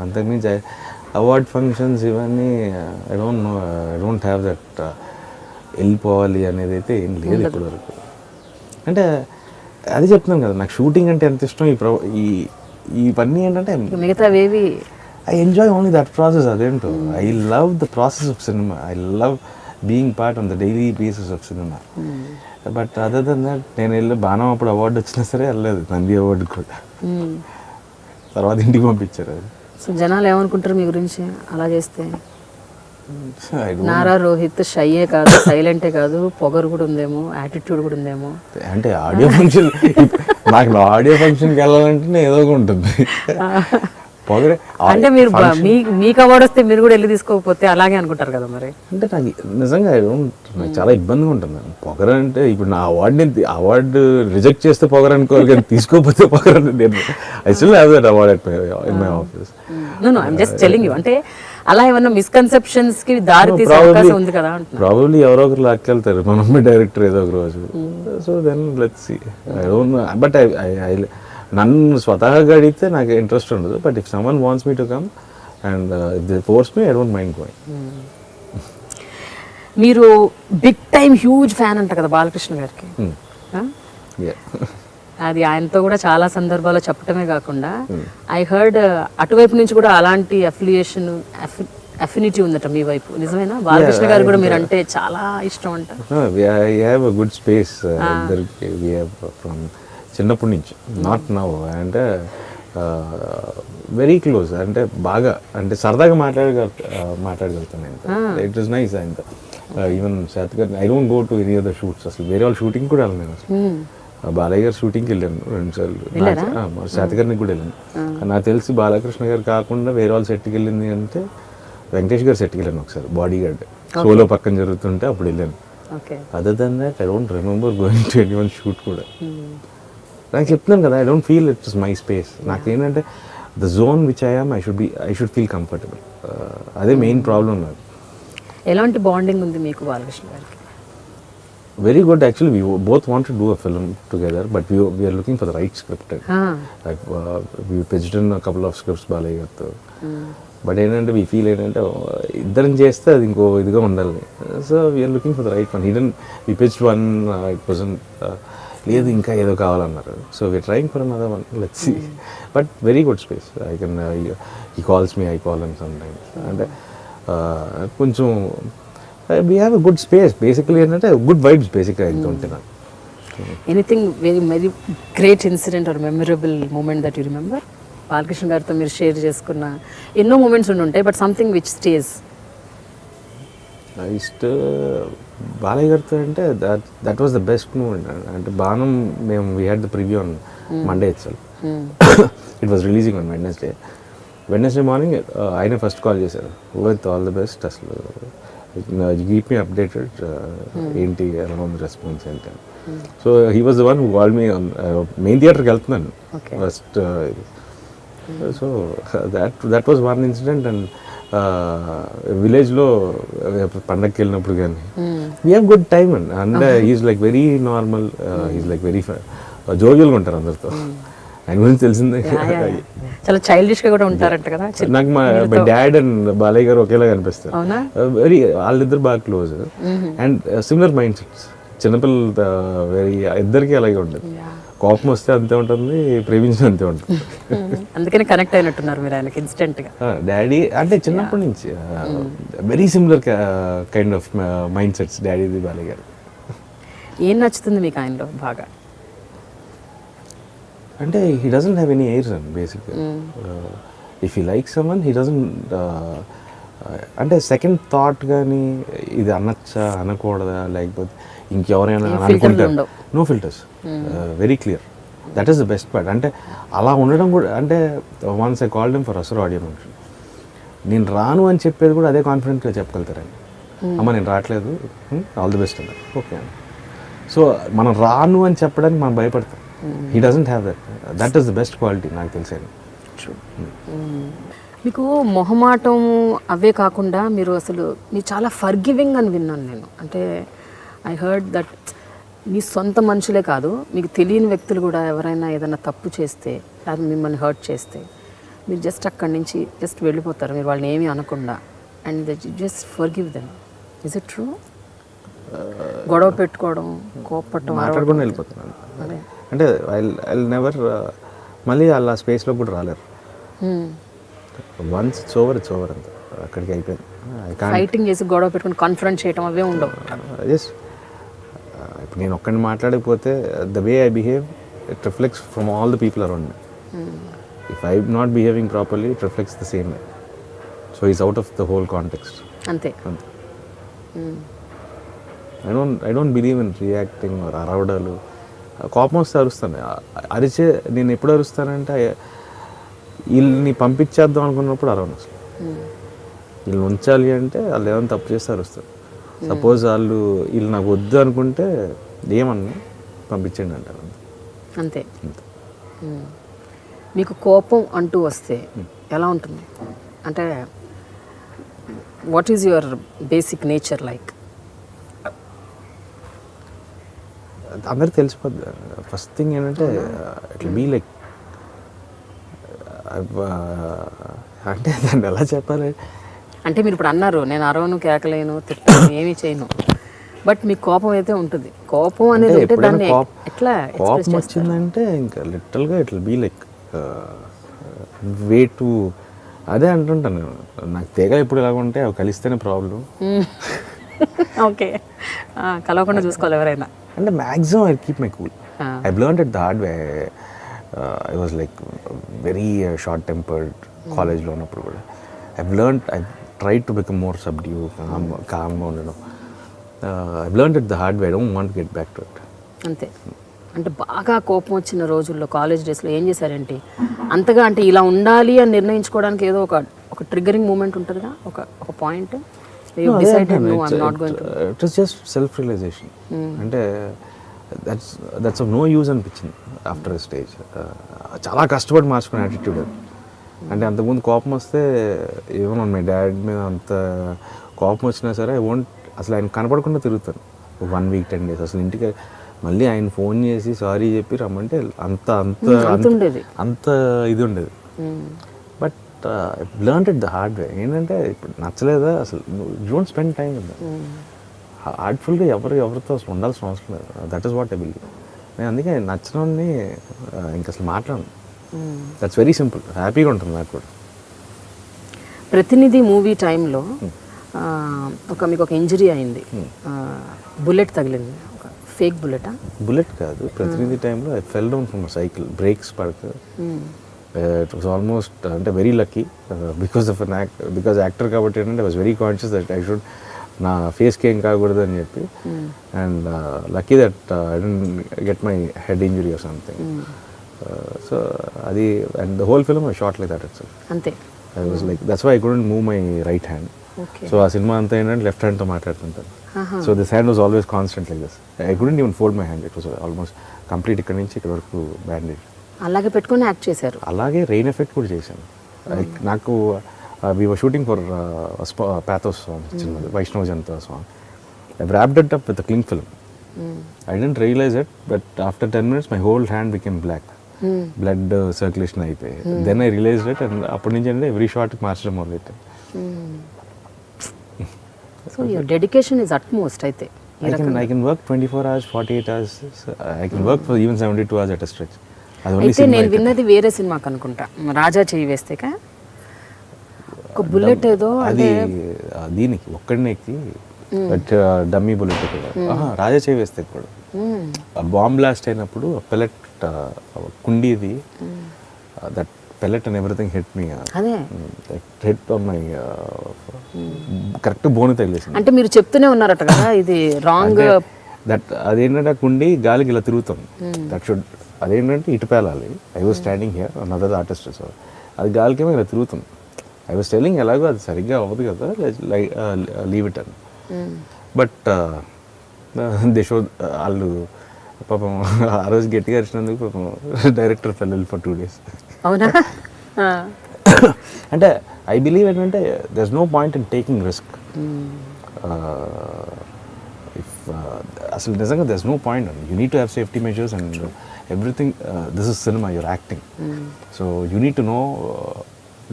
అంతకుమించి అవార్డ్ ఫంక్షన్స్ ఇవన్నీ ఐ డోంట్ హ్యావ్ దట్ వెళ్ళిపోవాలి అనేది అయితే ఏం లేదు ఇప్పటి వరకు. అంటే అది చెప్తున్నాను కదా, నాకు షూటింగ్ అంటే ఎంత ఇష్టం. ఇవన్నీ ఏంటంటే మిగతావేవి I enjoy only that process. అదేంటో I love the process of cinema. I love being part on the daily basis of cinema. But other than that, నేను వెళ్ళి బాణం అప్పుడు అవార్డు వచ్చినా సరే వెళ్ళలేదు, నంది అవార్డు కూడా. తర్వాత ఇంటికి పంపించారు అది. సో జనాలు ఏమనుకుంటారు మీ గురించి అలా చేస్తే? నారా రోహిత్ షయ్యే కాదు, సైలెంటే కాదు, పొగరు కూడా ఉందేమో, యాటిట్యూడ్ కూడా ఉందేమో. అంటే ఆడియో ఫంక్షన్, నాకు ఆడియో ఫంక్షన్కి వెళ్ళాలంటేనే ఏదో ఒక ఉంటుంది. అంటే మీరు మీకు అవార్డు వస్తే మీరు కూడా వెళ్ళి తీసుకోకపోతే అలాగే అనుకుంటారు కదా మరి. అంటే నాకు నిజంగా నాకు చాలా ఇబ్బందిగా ఉంటుంది. పొగర అంటే ఇప్పుడు నా అవార్డు రిజెక్ట్ చేస్తే పొగర అనుకోవాలి, కానీ తీసుకోకపోతే పొగర. నేను I still have that award at in my office. No I am just telling you. అంటే అలా ఏమన్నా మిస్కన్సెప్షన్స్ కి దారి తీసే అవకాశం ఉంది కదా. ప్రాబబ్లీ ఎవరో ఒకరు లాక్కెళ్తారు, మన డైరెక్టర్ ఏదో ఒక రోజు. So then let's see. I don't know, but I నన్ను స్వతహాగా అడిగితే నాకు ఇంట్రెస్ట్ ఉండదు. But if someone wants me to come and if they force me, I don't mind going. మీరు బిగ్ టైమ్ హ్యూజ్ ఫ్యాన్ అంట కదా బాలకృష్ణ గారికి. అది ఆయనతో కూడా చాలా సందర్భాల్లో చెప్పటమే కాకుండా ఐ హర్డ్ అటువైపు నుంచి కూడా అలాంటి అఫిలియేషన్, అఫినిటీ ఉందట మీ వైపు. నిజమేనా? బాలకృష్ణ గారు కూడా మీరు అంటే చాలా ఇష్టం అంట. I have a good space from చిన్నప్పటి నుంచి, నాట్ నౌ. అంటే వెరీ క్లోజ్, అంటే బాగా, అంటే సరదాగా మాట్లాడగలుగుతాను ఆయనతో. ఇట్ ఈస్ నైస్ ఆయనతో. ఈవెన్ శాత్ గారు, I don't go to any other shoots. అసలు వేరే వాళ్ళు షూటింగ్ కూడా వెళ్ళను నేను. అసలు బాలయ్య గారు షూటింగ్కి వెళ్ళాను 2 సార్లు, శాతకర్ణికి కూడా వెళ్ళాను. నాకు తెలిసి బాలకృష్ణ గారు కాకుండా వేరే వాళ్ళ సెట్కి వెళ్ళింది అంటే వెంకటేష్ గారు సెట్కి వెళ్ళాను ఒకసారి, బాడీ గార్డ్ సోలో పక్కన జరుగుతుంటే అప్పుడు వెళ్ళాను. Other than that I don't remember going to anyone shoot కూడా. నాకు చెప్తున్నాను కదా, I don't feel it's my space. నాకేంటంటే the zone which I am I should feel comfortable. అదే మెయిన్ ప్రాబ్లం నాకు. ఎలాంటి బాండింగ్ ఉంది మీకు బాలకృష్ణ గారికి? Very good actually. We both want to do a film together, but we are looking for the right script. Like we pitched in a couple of scripts Balayya గారితో. But ఏంటంటే we feel ఏంటంటే ఇద్దరం చేస్తే అది ఇంకో ఇదిగా ఉండాలి. So we're looking for the right one. We pitched one, it wasn't, లేదు ఇంకా ఏదో కావాలన్నారు. So we're trying for another one, let's see. But very good space. I can, he calls me, I call him sometimes. అంటే కొంచెం we have a good space basically, ఏంటంటే good vibes basically అయితే ఉంటే నాకు. Anything very great incident or memorable moment that you remember? Balakrishna గారితో మీరు share చేసుకున్న ఎన్నో మూమెంట్స్ ఉండి ఉంటాయి, but something which stage. Balayya గారితో అంటే that was the best moment. అంటే బాణం మేము we had the preview on Monday itself. It was releasing on Wednesday morning ఆయన ఫస్ట్ కాల్ చేశారు, విత్ ఆల్ ద బెస్ట్, అసలు కీప్ మీ అప్డేటెడ్, ఏంటి ఎలా ఉంది రెస్పాన్స్ ఏంటి. So he was the one who called me. Main థియేటర్కి వెళ్తున్నాను first. So that was one incident. And విలేజ్లో పండగకి వెళ్ళినప్పుడు కానీ we have good time and and he's like very normal, he's like very జోవియల్గా ఉంటారు అందరితో. ఆయన గురించి తెలిసిందే, చాలా చైల్డిష్ గా కూడా ఉంటారంట కదా. నాకు మా డాడ్ అండ్ బాలయ్య గారు ఒకేలా కనిపిస్తారు. వెరీ, వాళ్ళిద్దరు బాగా close and similar mind sets. చిన్నపిల్లల వెరీ, ఇద్దరికి అలాగే ఉంటుంది. కోపం వస్తే అంతే ఉంటుంది, ప్రేమించిన అంతే ఉంటుంది. అందుకని కనెక్ట్ అయినట్టున్నారు మీరు ఆయనకి ఇన్స్టెంట్ గా. డాడీ అంటే చిన్నప్పటి నుంచి very similar kind of mind sets డాడీది బాలయ్య గారు. ఏం నచ్చుతుంది మీకు ఆయనలో బాగా? అంటే he doesn't have any airs and బేసిక్గా. If he like someone he doesn't, అంటే సెకండ్ థాట్ కానీ ఇది అనొచ్చా అనకూడదా లేకపోతే ఇంకెవరైనా అనుకుంటారు, no filters, very clear. That is the best part. అంటే అలా ఉండడం కూడా, అంటే once I called him for అసలు ఆడియో ఫంక్షన్, నేను రాను అని చెప్పేది కూడా అదే కాన్ఫిడెంట్గా చెప్పగలుగుతారండి. అమ్మ నేను రావట్లేదు, ఆల్ ది బెస్ట్ అన్నారు, ఓకే అని. సో మనం రాను అని చెప్పడానికి మనం భయపడతాం. He doesn't have that. That is the best quality నాకు తెలిసేది. మీకు మొహమాటం అవే కాకుండా మీరు చాలా ఫర్గివింగ్ అని విన్నాను నేను. అంటే ఐ హర్డ్ దట్ మీ సొంత మనుషులే కాదు, మీకు తెలియని వ్యక్తులు కూడా ఎవరైనా ఏదైనా తప్పు చేస్తే, అది మిమ్మల్ని హర్ట్ చేస్తే మీరు జస్ట్ అక్కడి నుంచి జస్ట్ వెళ్ళిపోతారు, మీరు వాళ్ళని ఏమీ అనకుండా. And just forgive them. Is it true? గొడవ పెట్టుకోవడం, కోపట్టడం, మాట్లాడుకుని వెళ్ళిపోతున్నాను. అంటే ఐ నెవర్ మళ్ళీ అలా స్పేస్లో కూడా రాలేరు. వన్స్ ఇట్స్ ఓవర్ అంత, అక్కడికి అయిపోయింది. ఫైటింగ్ చేసి గొడవ పెట్టుకుని కాన్ఫరెన్స్ చేయడం అవే ఉండవు. జస్ట్ ఇప్పుడు నేను ఒక్కడిని మాట్లాడకపోతే the way I behave it reflects from all the people around me. If I not behaving properly it reflects the same way. So is out of the whole context. అంతే. I don't believe in reacting or అరవడాలు. కోపం వస్తే అరుస్తాను. అరిచే నేను ఎప్పుడు అరుస్తానంటే వీళ్ళని పంపించేద్దాం అనుకున్నప్పుడు అరవను అసలు. వీళ్ళని ఉంచాలి అంటే వాళ్ళు ఏమైనా తప్పు చేస్తే అరుస్తారు. సపోజ్ వీళ్ళు నాకు వద్దు అనుకుంటే ఏమన్నా పంపించండి అంటారు, అంతే. మీకు కోపం అంటూ వస్తే ఎలా ఉంటుంది? అంటే what is your basic nature like? అందరికి తెలిసిపోద్ది. ఫస్ట్ థింగ్ ఏంటంటే ఇట్ బీ లైక్, అంటే దాన్ని ఎలా చెప్పాలి అంటే మీరు ఇప్పుడు అన్నారు నేను అరవను, కేకలేను, తిట్టను, ఏమీ చేయను, బట్ మీకు కోపం అయితే ఉంటుంది. కోపం అనేది ఉంటే దాన్ని ఎట్లా కోపం వచ్చిందంటే ఇంకా లిటరల్గా it will be like way too, అదే అంటుంటాను నేను. నాకు తెగ ఎప్పుడు ఎలాగ ఉంటే అవి కలిస్తేనే ప్రాబ్లం. ఓకే, కలవకుండా చూసుకోవాలి ఎవరైనా. అంటే maximum I keep my cool. I learned it the hard way. I was like very short tempered కాలేజ్లో ఉన్నప్పుడు కూడా. I tried to become more subdue, కామ్గా ఉండడం. I learned it the hard way. I don't want get back to it. అంతే. అంటే బాగా కోపం వచ్చిన రోజుల్లో కాలేజ్ డేస్లో ఏం చేశారంటే అంతగా అంటే ఇలా ఉండాలి అని నిర్ణయించుకోవడానికి ఏదో ఒక ట్రిగ్గరింగ్ మూమెంట్ ఉంటుందిగా ఒక point decided no I'm not going to. It was just self realization. అంటే దట్స్ ఆఫ్ నో యూజ్ అనిపించింది ఆఫ్టర్ స్టేజ్. చాలా కష్టపడి మార్చుకునే యాటిట్యూడ్ అది. అంటే అంతకుముందు కోపం వస్తే ఏమో మై డాడ్ మీద అంత కోపం వచ్చినా సరే అసలు ఆయన కనపడకుండా తిరుగుతాను 1 వీక్ 10 days. అసలు ఇంటికి మళ్ళీ ఆయన ఫోన్ చేసి సారీ చెప్పి రమ్మంటే అంత ఇది ఉండేది. But learn it the hard way. ఏంటంటే ఇప్పుడు నచ్చలేదా అసలు don't spend time with them. హార్ట్ఫుల్గా ఎవరితో అసలు ఉండాల్సిన అవసరం లేదు. That is what I believe. నేను అందుకే నచ్చినోడిని ఇంక అసలు మాట్లాడను. That's very simple. హ్యాపీగా ఉంటుంది నాకు కూడా. ప్రతినిధి మూవీ టైంలో మీకు ఒక ఇంజరీ అయింది, బుల్లెట్ తగిలింది, ఒక ఫేక్ బుల్లెటా? బుల్లెట్ కాదు, ప్రతినిధి టైంలో I fell down from cycle, brakes పడక. ఇట్ వాస్ ఆల్మోస్ట్ అంటే వెరీ లక్కీ బికాజ్ యాక్టర్ కాబట్టి ఏంటంటే I was very conscious that I should నా ఫేస్కి ఏం కాకూడదు అని చెప్పి. And lucky that I don't get my head injury or something. So అది and the whole film I shot like that itself. అంతే. I was like that's why I couldn't move my right hand. So ఆ cinema అంతా ఏంటంటే left హ్యాండ్తో మాట్లాడుతుంటాను. So this hand was always constant like this. I couldn't even fold my hand. It was almost complete ఇక్కడ నుంచి ఇక్కడ వరకు bandage. అలాగే పెట్టుకుని యాక్ట్ చేశారు. అలాగే రెయిన్ ఎఫెక్ట్ కూడా చేశాను. నాకు we were shooting for pathos song, చిన్న Vaishnav Janata song. I wrapped it up with a cling film. I didn't realize it, but after 10 minutes my whole hand became black. Blood circulation అయిపోయి. Then I realized it, and అప్పటి నుంచి అంటే every షాట్కి మార్చడం మొదలెట్టాను. So your dedication is utmost. అయితే I can work 24 hours, 48 hours. I can work for even 72 hours at a stretch. అయితే నేను విన్నది వేరే సినిమాకి అనుకుంటా, రాజా చేయి వేస్తేకా ఒక బుల్లెట్ ఏదో అది దీనికి ఒక్కడికి డమ్మీ బుల్లెట్ కూడా రాజా చేయి వేస్తే కూడా బాంబ్ బ్లాస్ట్ అయినప్పుడు పెల్లెట్ కుండీది that pellet and everything hit me. అదే hit on my correct bone తగిలేసింది. అంటే మీరు చెప్తూనే ఉన్నారట కదా ఇది రాంగ్. దట్ అదేంటంటే కుండి గాలికి ఇలా తిరుగుతుంది. దట్ షుడ్ అదేంటంటే ఇటు పేలాలి. I was standing here another artist. So అది గాలికేమో ఇలా తిరుగుతుంది. ఐ వాజ్ టెల్లింగ్ ఎలాగో అది సరిగ్గా అవ్వదు కదా, లీవ్ ఇట్ అని. బట్ దే షో వాళ్ళు పాపం ఆ రోజు గట్టిగా అరిచినందుకు పాపం డైరెక్టర్ ఫెల్ ఫర్ 2 days. అవునా? అంటే ఐ బిలీవ్ ఏంటంటే there is no point in taking risk. అసలు నిజంగా there is no point. You need to have safety measures and everything. This is cinema, your acting. So you need to know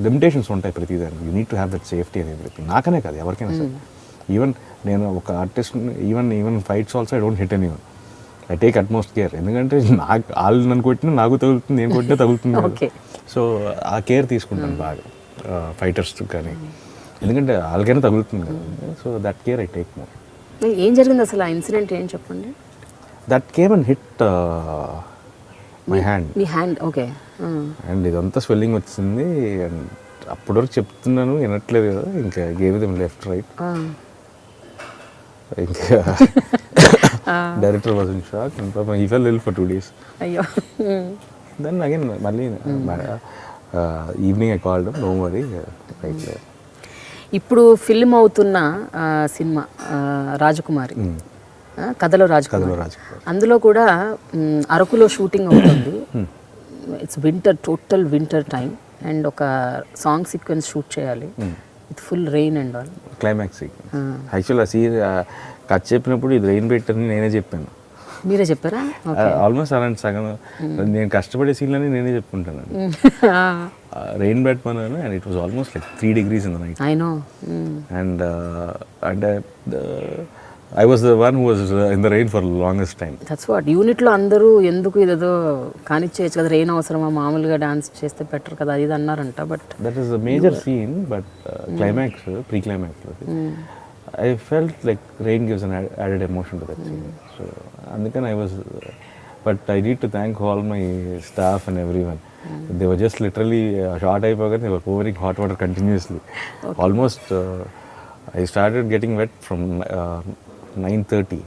limitations ఉంటాయి ప్రతిదానికి. You need to have that safety అని everything. నాకనే కాదు ఎవరికైనా సరే. Even నేను ఒక artist, even fights also I don't hit anyone. I take utmost care. ఎందుకంటే నాకు వాళ్ళు నన్ను కొట్టినా నాకు తగులుతుంది, నేను కొట్టినా తగులుతుంది. సో ఆ కేర్ తీసుకుంటాను బాగా ఫైటర్స్ కానీ, ఎందుకంటే వాళ్ళకైనా తగులుతుంది కదా. So that care I take more. ఏం జరిగింది అసలు ఆ ఇన్సిడెంట్ ఏం చెప్పండి? That came and hit my hand. మీ హ్యాండ్? ఓకే. అండ్ ఇదంతా స్వెల్లింగ్ వచ్చింది. అండ్ అప్పటి వరకు చెప్తున్నాను వినట్లేదు కదా, ఇంకా గేవ్ దెమ్ లెఫ్ట్ రైట్. ఇంకా director was in shock and పాపం he fell ill for 2 days. అయ్యో. దెన్ అగైన్ మళ్ళీ evening I called him, don't worry right. ఇప్పుడు ఫిల్మ్ అవుతున్న సినిమా రాజకుమారి, కథలో రాజకుమారి, అందులో కూడా అరకులో షూటింగ్ అవుతుంది. It's winter, total winter time, and ఒక సాంగ్ సీక్వెన్స్ షూట్ చేయాలి with full rain and all. Climax sequence. Actual ఆ కథ చెప్పినప్పుడు ఇది రెయిన్ పెట్టని నేనే చెప్పాను. మీరే చెప్పారా? ఆల్మోస్ట్ అలాంటి సగం నేను కష్టపడే సీన్లని నేనే చెప్పుకుంటాను. రెయిన్ పెట్టమన్నాను and it was almost like 3 degrees in the night. I know. And I was the one who was in the rain for the longest time. That's what యూనిట్లో అందరూ ఎందుకు ఇదేదో కానిచ్చేయచ్చు కదా, రెయిన్ అవసరమా, మామూలుగా డాన్స్ చేస్తే బెటర్ కదా అది అన్నారంట. But that is the major scene. But climax, pre climax I felt like rain gives an added emotion to that scene. So అందుకని I was, but I need to thank all my staff and everyone. They were just literally short అయిపోగానే they were pouring hot water continuously. Almost I started getting wet from 9:30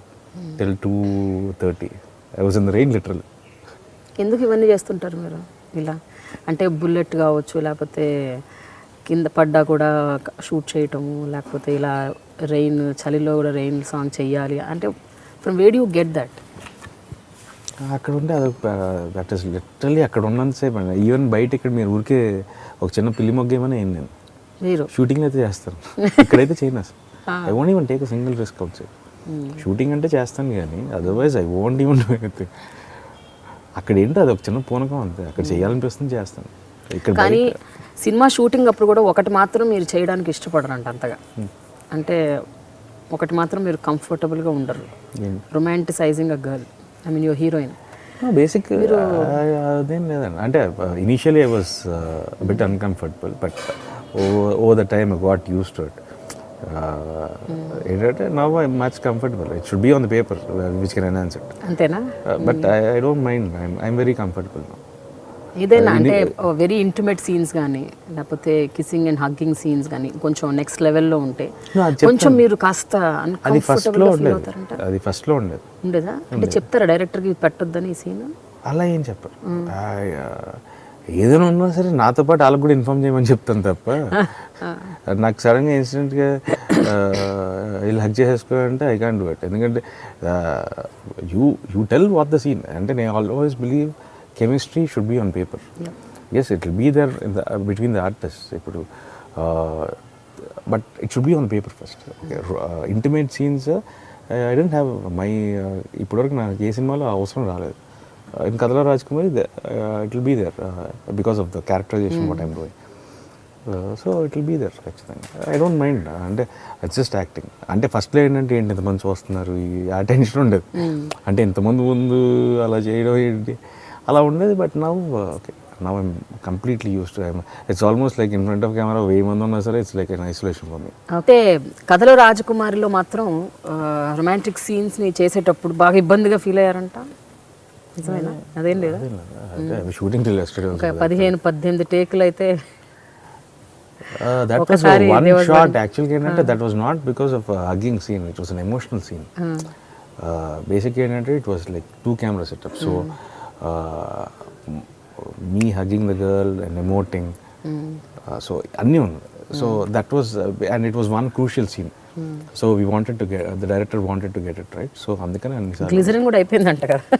till 2:30. I was in the rain literally. ఎందుకు ఇవన్నీ చేస్తుంటారు మీరు ఇలా? అంటే bullet కావచ్చు, లేకపోతే కింద పడ్డా కూడా షూట్ చేయటము, లేకపోతే ఇలా రెయిన్, చలిలో కూడా రెయిన్ సాంగ్ చెయ్యాలి అంటే from where you get that? అక్కడ ఉంటే అదొక దట్ ఈస్ లిటరల్లీ అక్కడ ఉన్నంతసేపు అండి. ఈవెన్ బయట ఇక్కడ మీరు ఊరికే ఒక చిన్న పిల్లి మొగ్గ ఏమైనా అయింది నేను మీరు షూటింగ్లో అయితే చేస్తాను, ఇక్కడైతే చేయను అసలు. I won't even take a single risk out side. Shooting అంటే చేస్తాను కానీ otherwise I won't even do anything. అక్కడ ఏంటో అది ఒక చిన్న పూనకం అంతే, అక్కడ చేయాలనిపిస్తుంది చేస్తాను. ఇక్కడ కానీ సినిమా షూటింగ్ అప్పుడు కూడా ఒకటి మాత్రం మీరు చేయడానికి ఇష్టపడరంట అంతగా. అంటే ఒకటి మాత్రం మీరు కంఫర్టబుల్గా ఉండరు, romanticizing a girl, I mean your heroine. Basic అదేం లేదండి. అంటే initially I was bit uncomfortable, but over the time I got use to it. ఏంటంటే now I much comfortable. It should be on the paper which can enhance it. అంతేనా? But I don't mind, I'm very comfortable. ఏదైనా అంటే very intimate scenes కానీ లేకపోతే kissing and hugging scenes కానీ కొంచెం next లెవెల్లో ఉంటే కొంచెం మీరు కాస్త అన్కంఫర్టబుల్ ఫీల్ అవుతారంట. అది ఫస్ట్లో ఉండేదా? అంటే చెప్తారా డైరెక్టర్కి పెట్టొద్దని ఈ సీన్? అలా ఏం చెప్పరు. ఏదైనా ఉన్నా సరే నాతో పాటు వాళ్ళకి కూడా ఇన్ఫార్మ్ చేయమని చెప్తాను తప్ప నాకు సడన్గా ఇన్సిడెంట్గా వీళ్ళు హక్ చేసేసుకోవాలంటే ఐ కాంట్ డూ ఇట్. ఎందుకంటే you tell what the scene. అంటే నేను always believe chemistry should be on paper. Yes, it will be there in the between the artists ఇప్పుడు, but it should be on paper first. Intimate scenes I didn't have my ఇప్పటివరకు నాకు ఏ సినిమాలో అవసరం రాలేదు. in కథలో Rajkumar it will be there because of the characterization what I'm doing. So it will be there ఖచ్చితంగా. I don't mind. అంటే it's just acting. అంటే ఫస్ట్లో ఏంటంటే ఏంటి ఇంతమంది చూస్తున్నారు ఆ టెన్షన్ ఉండేది. అంటే ఇంతమంది ముందు అలా చేయడం ఏంటి అలా ఉండేది. But now okay, now I'm completely used to. It's almost like in front of camera 1000 మంది ఉన్నా సరే it's like an isolation for me. అయితే కథలో రాజకుమారిలో మాత్రం రొమాంటిక్ సీన్స్ని చేసేటప్పుడు బాగా ఇబ్బందిగా ఫీల్ అయ్యారంట, నిజమేనా? అదేం లేదా? షూటింగ్ ఒక 15-18 టేకులు అయితే that was one shot actually ఏంటంటే that was not because of a hugging scene, it was an emotional scene. Basically ఏంటంటే it was like 2 camera setup. So me hugging the girl and emoting, so అన్నీ ఉన్నాయి. So that was and it was one crucial scene. So we wanted to get, the director wanted to get it right. So అందుకనే అన్నిసార్లు glycerin కూడా అయిపోయిందంట కదా.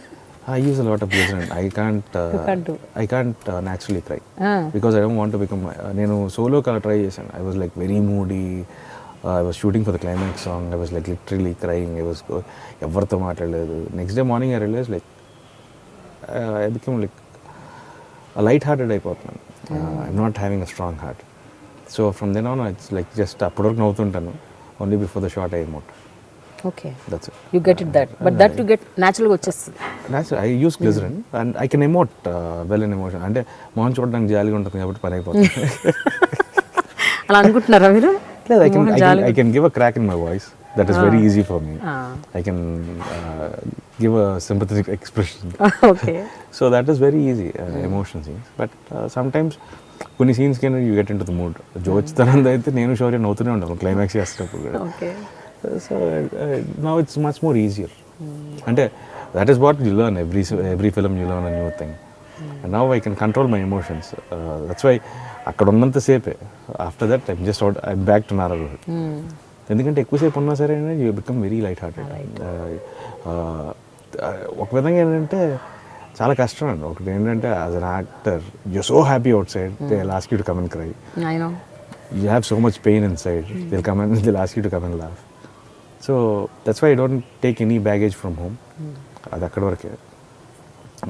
I use a lot of glycerin. I can't naturally cry because I don't want to become. నేను solo kala try చేశాను. I was like very moody. I was shooting for the climax song. I was like literally crying. I was ఎవరితో మాట్లాడలేదు. Next day morning I realized like I became like a light-hearted అయిపోతున్నాను. I'm not having a strong heart. So from then on it's like just అప్పటివరకు నవ్వుతుంటాను. Only before the shot I emote. Okay, that's it. You get it that, but that you get naturally వచ్చేస్తుంది. Natural. I use glycerin and I can emote well in emotion. అంటే మొహం చూడడానికి జాలిగా ఉంటుంది కాబట్టి పని అయిపోతుంది. అలా అనుకుంటున్నారా మీరు? లేదు, I can give a crack in my voice. That is very easy for me. I can give a sympathetic expression. Okay. So that is very easy, emotion scenes. But sometimes కొన్ని సీన్స్ కి you get into the mood. జోచ్తనంద అయితే నేను షోరీ నవ్వుతూనే ఉంటాను climax చేసేటప్పుడు కూడా. Okay. So now it's much more easier. And that is what you learn. Every film you learn a new thing. And now I can control my emotions. That's why అక్కడ ఉన్నంత సేపే. After that I'm back to Nara Rohit. ఎందుకంటే ఎక్కువసేపు ఉన్నా సరే you become very light hearted. ఒక విధంగా ఏంటంటే చాలా కష్టం అండి. ఒకటి ఏంటంటే as an actor you so happy out side, they will ask you to come and cry. You have so much pain inside. They'll ask you to come and laugh. So that's why I don't take any baggage from home. అది అక్కడ వరకే.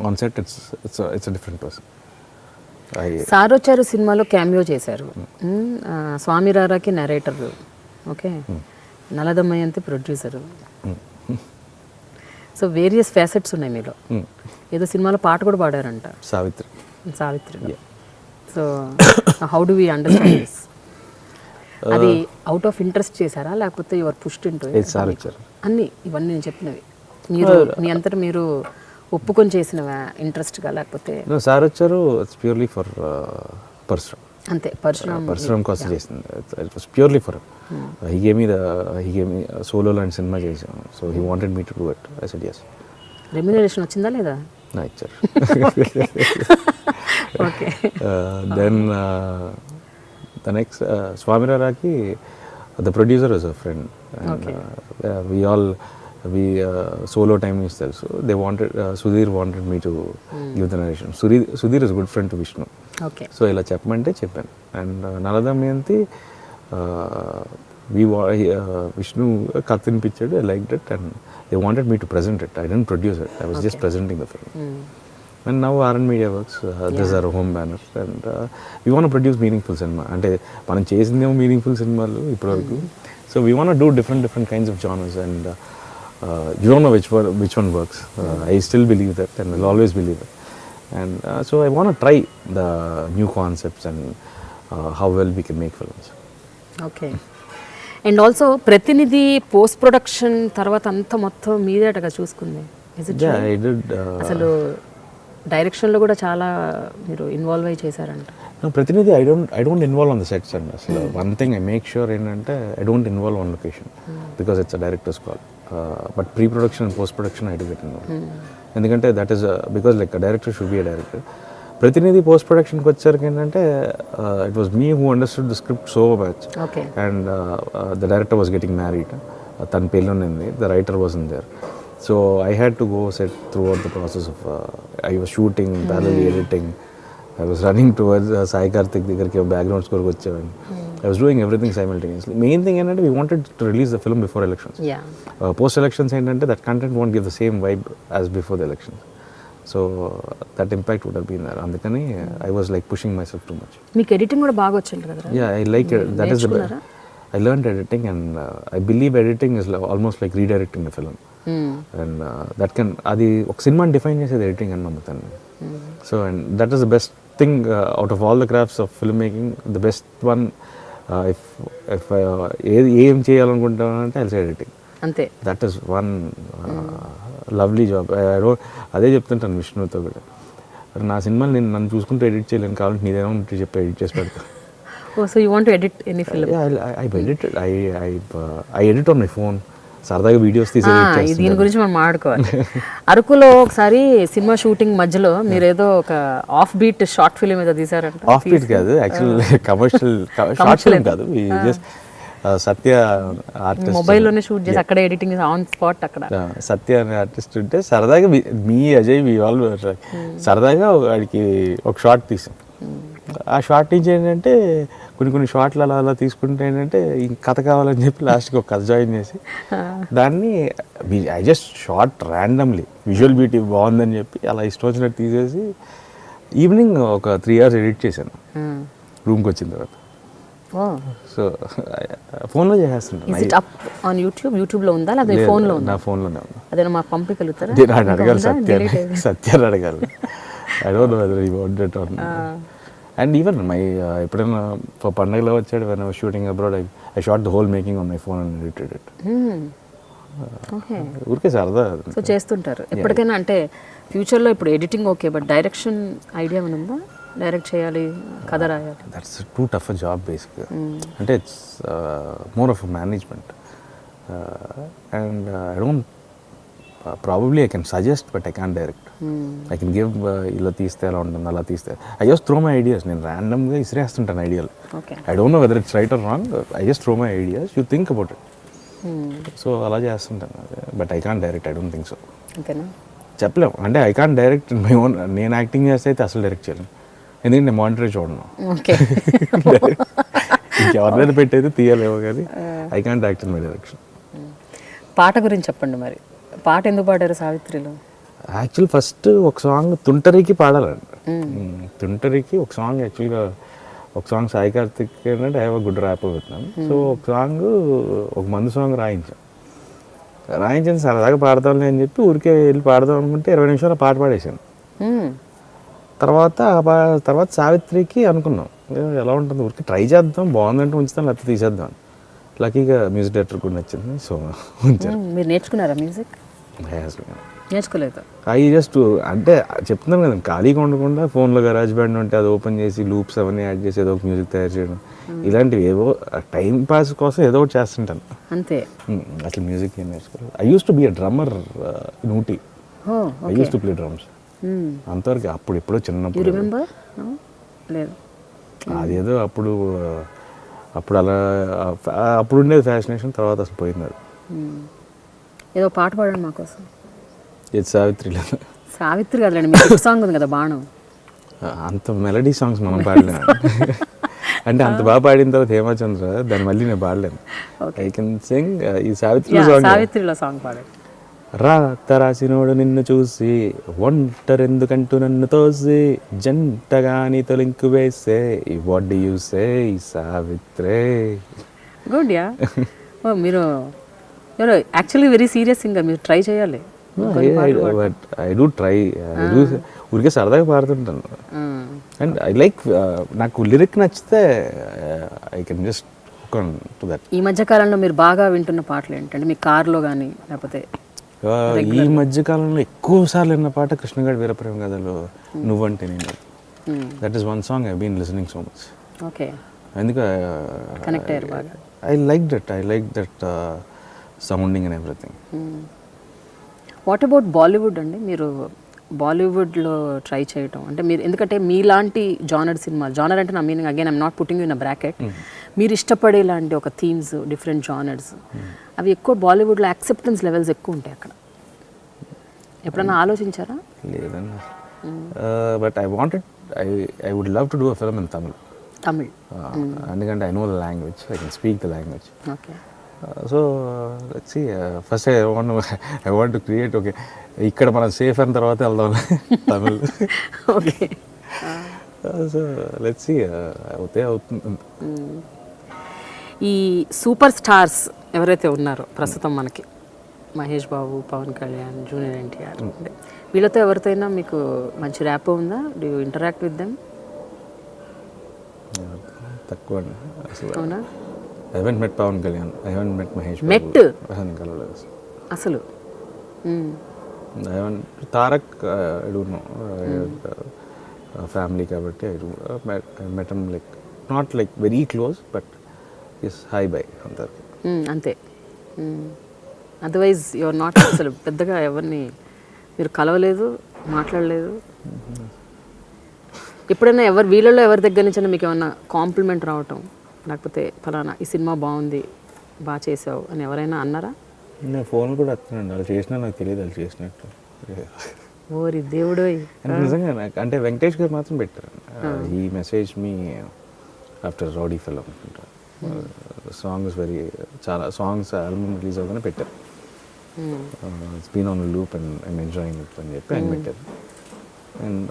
On set it's a different person. సారోచారు సినిమాలో cameo చేశారు. స్వామి రారాకి narrator. Okay, Naladamayanthi producer. So various facets ఉన్నాయి మీలో. ఏదో సినిమాలో పాట కూడా పాడారంట, Savitri. So how do we understand this? అది అవుట్ ఆఫ్ ఇంట్రెస్ట్ చేశారా లేకపోతే యువర్ పుష్డ్ ఇంటూ అన్ని ఇవన్నీ నేను చెప్పినవి మీరు మీ అంతటా మీరు ఒప్పుకొని చేసినవా ఇంట్రెస్ట్గా లేకపోతే? Sarocharu it's purely for Parasuram. అంతే, పరశురామ్ కోసం చేసింది. It was purely for he gave me solo లాంటి సినిమా చేసాను. So he wanted me to do it. I said yes. Remuneration వచ్చిందా లేదా? ఇచ్చారు. ఓకే. దెన్ ద నెక్స్ట్ స్వామిరారాకి the producer is a friend. we solo time is there, so they wanted Sudhir wanted me to give the narration. Sudhir is a good friend to Vishnu. Okay. So ila cheppamante cheppan, and Nalada Meyanti Vishnu kathin pictured, I liked it, and they wanted me to present it. I didn't produce it, I was just presenting the film. And now RN Media Works, this is our home banner, and we want to produce meaningful cinema. Ante manam chesindemo meaningful cinemalu ippuraku, so we want to do different kinds of genres, and you don't know which one works. I still believe that, and will always believe it. And so I want to try the new concepts and how well we can make films. Okay. And also ప్రతినిధి post production తర్వాత అంతా మొత్తం మీదేటగా చూసుకుంది. Yeah, I did. అసలు డైరెక్షన్లో కూడా చాలా మీరు ఇన్వాల్వ్ అయ్యి చేశారంట. No, ప్రతినిధి I don't involve on the sets, and one thing I make sure ఏంటంటే I don't involve on location because it's a director's call. But pre-production and post-production I do get involved. ఎందుకంటే that is because like a director should be a director. ప్రతినిధి post ప్రొడక్షన్కి వచ్చేసరికి ఏంటంటే it was me who understood the script so much, and the director was getting married, తన పెళ్ళి ఉన్నింది, the writer was in there. So I had to go set through out the process of I was shooting, ప్యారలీ editing, I was running towards Sai Karthik దగ్గరికి background స్కోర్కి వచ్చేవాడిని. I was doing everything simultaneously. Main thing ఏంటంటే we wanted to release the film before elections. Post elections ఏంటంటే that content won't give the same vibe as before the elections. So that impact would have been there. అందుకని I was like pushing myself too much. మీకు editing కూడా బాగా వచ్చింది కదా? Yeah, I like it. That is the best. I learned editing, and I believe editing is almost like redirecting the film. And that can అది ఒక సినిమాని define చేసేది editing అని నమ్ముతాను. So and that is the best thing out of all the crafts of filmmaking. The best one, if ఏం చేయాలనుకుంటానంటే I'll say editing. అంతే. That is one lovely job. అదే చెప్తుంటాను విష్ణుతో కూడా, నా సినిమాలు నేను నన్ను చూసుకుంటూ ఎడిట్ చేయలేను, కావాలంటే నీదేమో చెప్పి ఎడిట్ చేసి పెడతాను. So you want to edit any film? I edit on my phone. సరదాగా వీడియోస్ తీసి దీని గురించి మనం మాట్లాడుకోవాలి. అరకులో ఒకసారి సినిమా షూటింగ్ మధ్యలో మీరు ఏదో ఒక ఆఫ్ బీట్ షార్ట్ ఫిల్మ్ ఏదో తీసారంట. ఆఫ్ బీట్ కాదు, యాక్చువల్లీ కమర్షియల్ షార్ట్ ఫిల్మ్ కాదు. జస్ట్ సత్య ఆర్టిస్ట్ మొబైల్లోనే షూట్ చేసి అక్కడ ఎడిటింగ్ ఆన్ స్పాట్. అక్కడ సత్య అనే ఆర్టిస్ట్ ఉంటే సరదాగా మీ అజయ్ మీ వాళ్ళు సరదాగా వాడికి ఒక షార్ట్ తీసాం. ఆ షార్ట్ నుంచి ఏంటంటే కొన్ని షార్ట్లు అలా తీసుకుంటే ఏంటంటే ఇంక కథ కావాలని చెప్పి లాస్ట్కి ఒక కథ జాయిన్ చేసి దాన్ని I just short randomly, visual beauty బాగుందని చెప్పి అలా ఇష్టం వచ్చినట్టు తీసేసి ఈవినింగ్ ఒక 3 hours ఎడిట్ చేశాను రూమ్కి వచ్చిన తర్వాత. సో ఫోన్లో చేసేస్తుంటాను. యూట్యూబ్లో ఉందా లేదా ఫోన్లో ఉందా? నా ఫోన్లోనే ఉంది. అదే మాకు పంపించగలుగుతారా? అడగాలి, సత్యాన్ని అడగాలి. I don't know whether he wanted it or. And even my ఎప్పుడైనా పండగలో వచ్చాడు when I was shooting abroad, I shot the whole making on my phone and edited it. ఊరికే సరదా. సో చేస్తుంటారు ఎప్పటికైనా? అంటే ఫ్యూచర్లో ఇప్పుడు editing okay, but direction idea ఏమైనా ఉందా? డైరెక్ట్ చేయాలి, కథ రాయాలి. That's two tough a job బేసిక్గా. అంటే it's more of management, and I don't probably I can suggest but I can direct. I can give ఇలా తీస్తే ఎలా ఉంటుంది, అలా తీస్తే. I just throw my ideas. నేను ర్యాండమ్గా ఇసిరేస్తుంటాను ఐడియాలు. I don't know whether it's right are wrong, I just throw my ideas, you think about it. So అలా చేస్తుంటాను, but I can direct. I don't think so. చెప్పలేము. అంటే I can direct my own. నేను acting చేస్తే అయితే అసలు direct చేయలేను, ఎందుకంటే నేను మానిటరీ చూడను. ఇంకెవరినైనా పెట్టయితే తీయలేమో, కానీ I can act in my direction. పాట గురించి చెప్పండి మరి. పాట ఎందుకు పాడారు సావిత్రిలో? యాక్చువల్ ఫస్ట్ ఒక సాంగ్ తుంటరికి పాడాలండి. తుంటరికి ఒక సాంగ్, యాక్చువల్గా ఒక సాంగ్ సాయి కార్తిక్ ఏంటంటే I have a good rap పెట్టినాను. సో ఒక సాంగ్, ఒక మందు సాంగ్ రాయించాను సరదాగా పాడతాను అని చెప్పి ఊరికే వెళ్ళి పాడదాం అనుకుంటే 20 నిమిషాలు పాట పాడేశాను. తర్వాత సావిత్రికి అనుకున్నాం ఎలా ఉంటుంది, ఊరికి ట్రై చేద్దాం, బాగుందంటే ఉంచుతాం, లేకపోతే తీసేద్దాం. లక్కీగా మ్యూజిక్ డైరెక్టర్ కూడా నచ్చింది, సో ఉంచారు. మీరు నేర్చుకున్నారా మ్యూజిక్? నేర్చుకోలేదు. ఐ జస్ట్ అంటే చెప్తున్నాను కదా, ఖాళీగా ఉండకుండా ఫోన్లో గరాజ్ బ్యాండ్ ఉంటే అది ఓపెన్ చేసి లూప్స్ అవన్నీ యాడ్ చేసి ఏదో ఒక మ్యూజిక్ తయారు చేయడం, ఇలాంటివి ఏవో టైం పాస్ కోసం ఏదో ఒకటి చేస్తుంటాను అంతే. అసలు మ్యూజిక్ ఏం నేర్చుకోలేదు. I use to be a drummer in Ooty. Oh, I use to play drums. అంతవరకు అప్పుడు ఎప్పుడో యూ చిన్నప్పుడు. రిమెంబర్? లేదు. అదేదో అప్పుడు అలా అప్పుడు ఉండేది ఫ్యాషనేషన్, తర్వాత అసలు పోయింది అది. ఏదో పాట పాడండి మాకోసం. ఇది సావిత్రిలో. సావిత్రి కదండి, మీకు సాంగ్ ఉంది కదా బాణం. అంత మెలడీ సాంగ్స్ మనం పాడలేము. అంటే అంత బాగా పాడిన తర్వాత హేమచంద్ర దాన్ని మళ్ళీ నేను పాడలేను. ఐ కెన్ సింగ్ ఈ సావిత్రిలో సాంగ్ పాడండి. రా తరాసినోడు నిన్ను చూసి ఒంటరెందుకంటూ నన్ను తోసి జంటగాని తొలింకు వేసే వాట్ డు యు సే సావిత్రే. Good yeah. మీరు యాక్చువల్లీ వెరీ సీరియస్ సింగర్, మీరు ట్రై చేయాలి. ఐ డూ ట్రై, ఊరికే సరదాగా పాడుతుంటాను. అండ్ ఐ లైక్, నాకు లిరిక్ నచ్చితే I can just hook on to that. ఈ మధ్య కాలంలో మీరు బాగా వింటున్న పాటలు ఏంటంటే మీ కార్లో కానీ లేకపోతే? ఈ మధ్య కాలంలో ఎక్కువ సార్లు విన్న పాట కృష్ణగాడి వీరప్రేమ కథలో నువ్వంటే నేను. That is one song I been listening so much. Okay. ఎందుకు కనెక్ట్ అయ్యారు బాగా. I like that sounding and everything. What about Bollywood అండి? మీరు బాలీవుడ్లో ట్రై చేయటం అంటే మీరు, ఎందుకంటే మీలాంటి జానర్ సినిమా, జానర్ అంటే నా meaning again I'm not putting in a bracket, మీరు ఇష్టపడేలాంటి ఒక థీమ్స్, డిఫరెంట్ జానర్స్, అవి ఎక్కువ బాలీవుడ్లో యాక్సెప్టెన్స్ లెవెల్స్ ఎక్కువ ఉంటాయి అక్కడ. ఎప్పుడన్నా ఆలోచించారా? లేదండి. But I would love to do a film in Tamil. ఎందుకంటే I know the language, I can speak the language. Okay. So let's see, first I want to create. Okay, ఇక్కడ మనం సేఫ్ అయిన తర్వాత వెళ్దాం Tamil. Okay. So let's see, అవుతుంది. ఈ super stars ఎవరైతే ఉన్నారో ప్రస్తుతం మనకి, మహేష్ బాబు, పవన్ కళ్యాణ్, జూనియర్ ఎన్టీఆర్, వీళ్ళతో ఎవరితోనైనా మీకు మంచి ర్యాప్ ఉందా? Do you interact with them? తక్కువ అండి అసలు. అవునా? I haven't met Pawan Kalyan. I haven't met Mahesh Babu. Met? I haven't కలవలేదు అసలు. I haven't. Tarak, I don't know. Family కాబట్టి I met him like not like very close, but yes, hi bye అంటారు. అంతే. Otherwise your not, అసలు పెద్దగా ఎవరిని మీరు కలవలేదు, మాట్లాడలేదు. ఎప్పుడైనా వీళ్ళలో ఎవరి దగ్గర నుంచి మీకు ఏమన్నా కాంప్లిమెంట్ రావటం, లేకపోతే ఫలానా ఈ సినిమా బాగుంది, బాగా చేసావు అని ఎవరైనా అన్నారా? నేను ఫోన్లు కూడా వస్తున్నాను, వాళ్ళు చేసినా నాకు తెలియదు వాళ్ళు చేసినట్టు. ఓరి దేవుడు. నిజంగా నాకు అంటే వెంకటేష్ గారు మాత్రం పెట్టారు. ఈ మెసేజ్ మీ ఆఫ్టర్ రౌడీ ఫిల్మ్ అనుకుంటా. సాంగ్స్ చాలా సాంగ్స్ ఆల్బమ్ రిలీజ్ అవగానే పెట్టారు. It's been on loop and I'm enjoying it అని చెప్పి ఆయన పెట్టారు. అండ్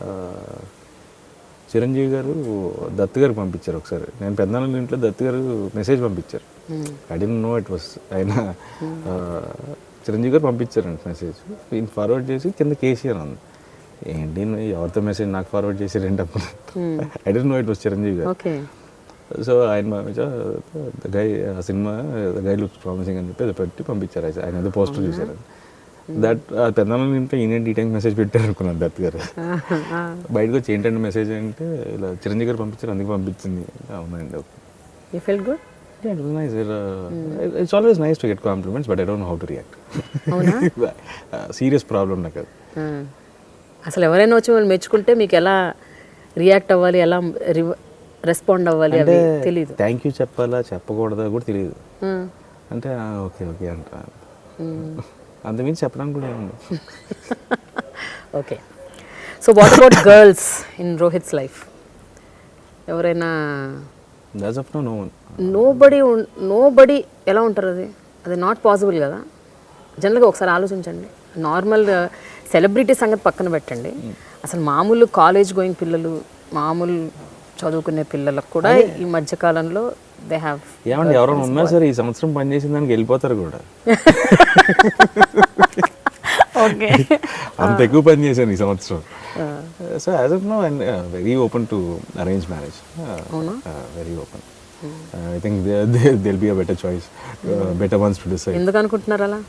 చిరంజీవి గారు దత్తు గారికి పంపించారు ఒకసారి. నేను పెద్దనాన్న ఇంట్లో దత్తు గారు మెసేజ్ పంపించారు. I don't know it was ఆయన. చిరంజీవి గారు పంపించారంట మెసేజ్. ఈయన ఫార్వర్డ్ చేసి కింద కేసీఆర్ ఉంది. ఏంటి ఎవరితో మెసేజ్ నాకు ఫార్వర్డ్ చేశారు ఏంటి అప్పుడు. I don't know it was Chiranjeevi గారు. సో ఆయన గై ఆ సినిమా గై లుక్స్ ప్రామిసింగ్ అని చెప్పి అది పెట్టి పంపించారు. ఆయన ఏదో పోస్టర్ చూశారు. దట్ పెద్దనాన్న ఇంట్లో ఈయన ఈ టైం మెసేజ్ పెట్టారు అనుకున్నాను దత్ గారు. బయటకు వచ్చి ఏంటంటే మెసేజ్ అంటే ఇలా చిరంజీవి గారు పంపించారు, అందుకు పంపించింది. అవునండి. You felt good? Yeah, it was nice. It's always nice to get compliments, but I don't know how to react. అవునా? సీరియస్ ప్రాబ్లం నాకు అది. అసలు ఎవరైనా వచ్చి వాళ్ళు మెచ్చుకుంటే మీకు ఎలా రియాక్ట్ అవ్వాలి, ఎలా రెస్పాండ్ అవ్వాలి అది తెలియదు. థ్యాంక్ యూ చెప్పాలా చెప్పకూడదా కూడా తెలియదు. అంటే ఓకే ఓకే అంటా, అంతమించి చెప్పడానికి కూడా ఏముంది. Okay. So what about girls in Rohit's life? ఎవరైనా? As of now, no one. Nobody ఎలా ఉంటారు? అది నాట్ పాసిబుల్ కదా. జనరల్గా ఒకసారి ఆలోచించండి. నార్మల్ సెలబ్రిటీ సంగతి పక్కన పెట్టండి, అసలు మామూలు కాలేజ్ గోయింగ్ పిల్లలు, మామూలు చదువుకునే పిల్లలకు కూడా ఈ మధ్యకాలంలో దే హ్యావ్. ఏమండి ఎవరైనా ఉన్నా సరే ఈ సంవత్సరం పనిచేసిన దానికి వెళ్ళిపోతారు కూడా. ఓకే. అంత ఎక్కువ పని చేశాను ఈ సంవత్సరం. So as of now I'm very open to arrange marriage. Very open. I think there be a better choice, better ones to decide. ఎందుకు అనుకుంటున్నారు అలా?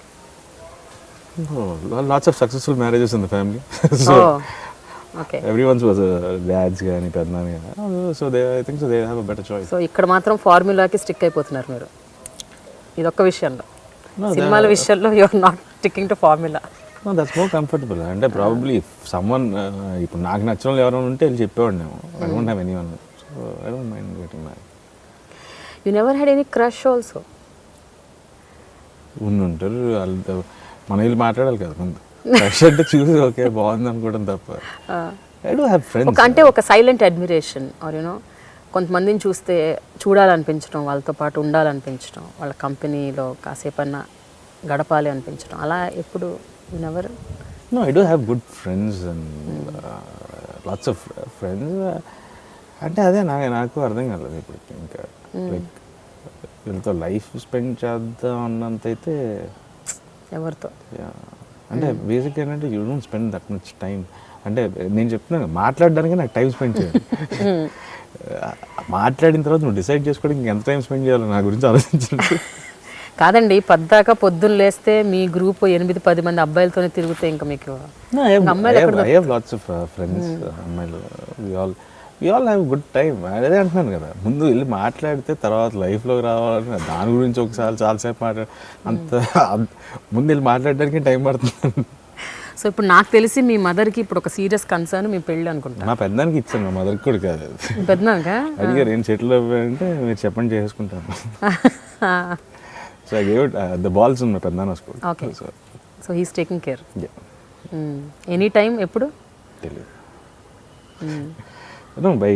Lots of successful marriages in the family. So okay, everyone's was dads gaani పెద్దనాన్న gaani, so I think so they have a better choice. So ఇక్కడ మాత్రం ఫార్ములాకి stick అయిపోతున్నారు మీరు ఇదొక్క విషయంలో. సినిమాల విషయంలో you are not sticking to formula. That's more comfortable. అంటే probably someone ఇప్పుడు నాకు నచ్చిన వాళ్ళు ఎవరైనా ఉంటే వెళ్ళి చెప్పేవాడిని. I don't have anyone, so I don't mind getting married. You never had any crush also? ఉంటారు వాళ్ళతో మనం వెళ్ళి మాట్లాడాలి కదా ముందు. క్రష్ అంటే చూసి ఓకే బాగుంది అనుకోవడం తప్ప. I do have friends. అంటే ఒక సైలెంట్ అడ్మిరేషన్ ఆర్ యూనో కొంతమందిని చూస్తే చూడాలనిపించడం, వాళ్ళతో పాటు ఉండాలనిపించడం, వాళ్ళ కంపెనీలో కాసేపన్నా గడపాలి అనిపించడం, అలా ఎప్పుడు never? No, I do have good friends and lots of friends. అంటే అదే నాకు అర్థం కాలేదు ఇప్పుడు ఇంకా లైక్ వీళ్ళతో లైఫ్ స్పెండ్ చేద్దాం అన్నంత అయితే ఎవరితో. అంటే బేసిక్ ఏంటంటే you don't spend that much time. అంటే నేను చెప్తున్నాను మాట్లాడడానికి నాకు టైం స్పెండ్ చేయాలి. మాట్లాడిన తర్వాత నువ్వు డిసైడ్ చేసుకోవడానికి ఎంత టైం స్పెండ్ చేయాలో నా గురించి ఆలోచించండి. కాదండి, పొద్దున్న లేస్తే మీ గ్రూప్ 8-10 మంది అబ్బాయిలతోనే తిరిగితే ఇంకా మీకు I have lots of friends అమ్మాయిలు. We all have good time. అదే అంటున్నాను కదా, ముందు వెళ్ళి మాట్లాడితే తర్వాత లైఫ్లోకి రావాలని దాని గురించి ఒకసారి చాలాసేపు అంత ముందు వెళ్ళి మాట్లాడడానికి టైం పడుతుంది. సో ఇప్పుడు నాకు తెలిసి మీ మదర్కి ఇప్పుడు ఒక సీరియస్ కన్సర్న్ మీ పెళ్ళి అనుకుంటా. మా పెద్దానికి ఇచ్చాను, మా మదర్కి కూడా కాదు. పెద్దనాక అడిగారు ఏం సెటిల్ అవ్వాయంటే మీరు చెప్పండి చేసుకుంటాను. So I gave the balls in my పెద్దనాన్న school. Okay, so he's taking care any time ఎప్పుడు తెలియదు. No, by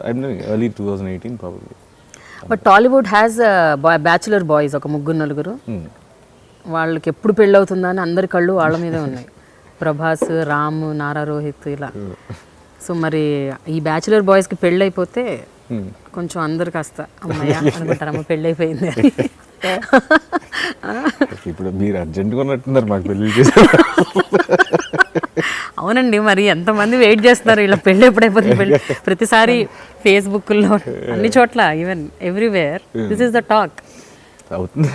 I'm doing early 2018 probably. బట్ టాలీవుడ్ హ్యాస్ బ్యాచులర్ బాయ్స్ ఒక 3-4. వాళ్ళకి ఎప్పుడు పెళ్ళి అవుతుందా అని అందరి కళ్ళు వాళ్ళ మీదే ఉన్నాయి. ప్రభాస్, రామ్, నారా రోహిత్ ఇలా. సో మరి ఈ బ్యాచులర్ బాయ్స్కి పెళ్ళి అయిపోతే కొంచెం అందరు కాస్త అమ్మాయి అనుకుంటారు, అమ్మ పెళ్ళి అయిపోయింది అని. ఇప్పుడు మీరు అర్జెంట్గా ఉన్నట్టున్నారు మాకు పెళ్ళి చేశారు. అవునండి, మరి ఎంతమంది వెయిట్ చేస్తున్నారు ఇలా పెళ్ళి ఎప్పుడైపోతుంది పెళ్ళి. ప్రతిసారి ఫేస్బుక్లో అన్ని చోట్ల even everywhere this is the talk. అవుతుంది.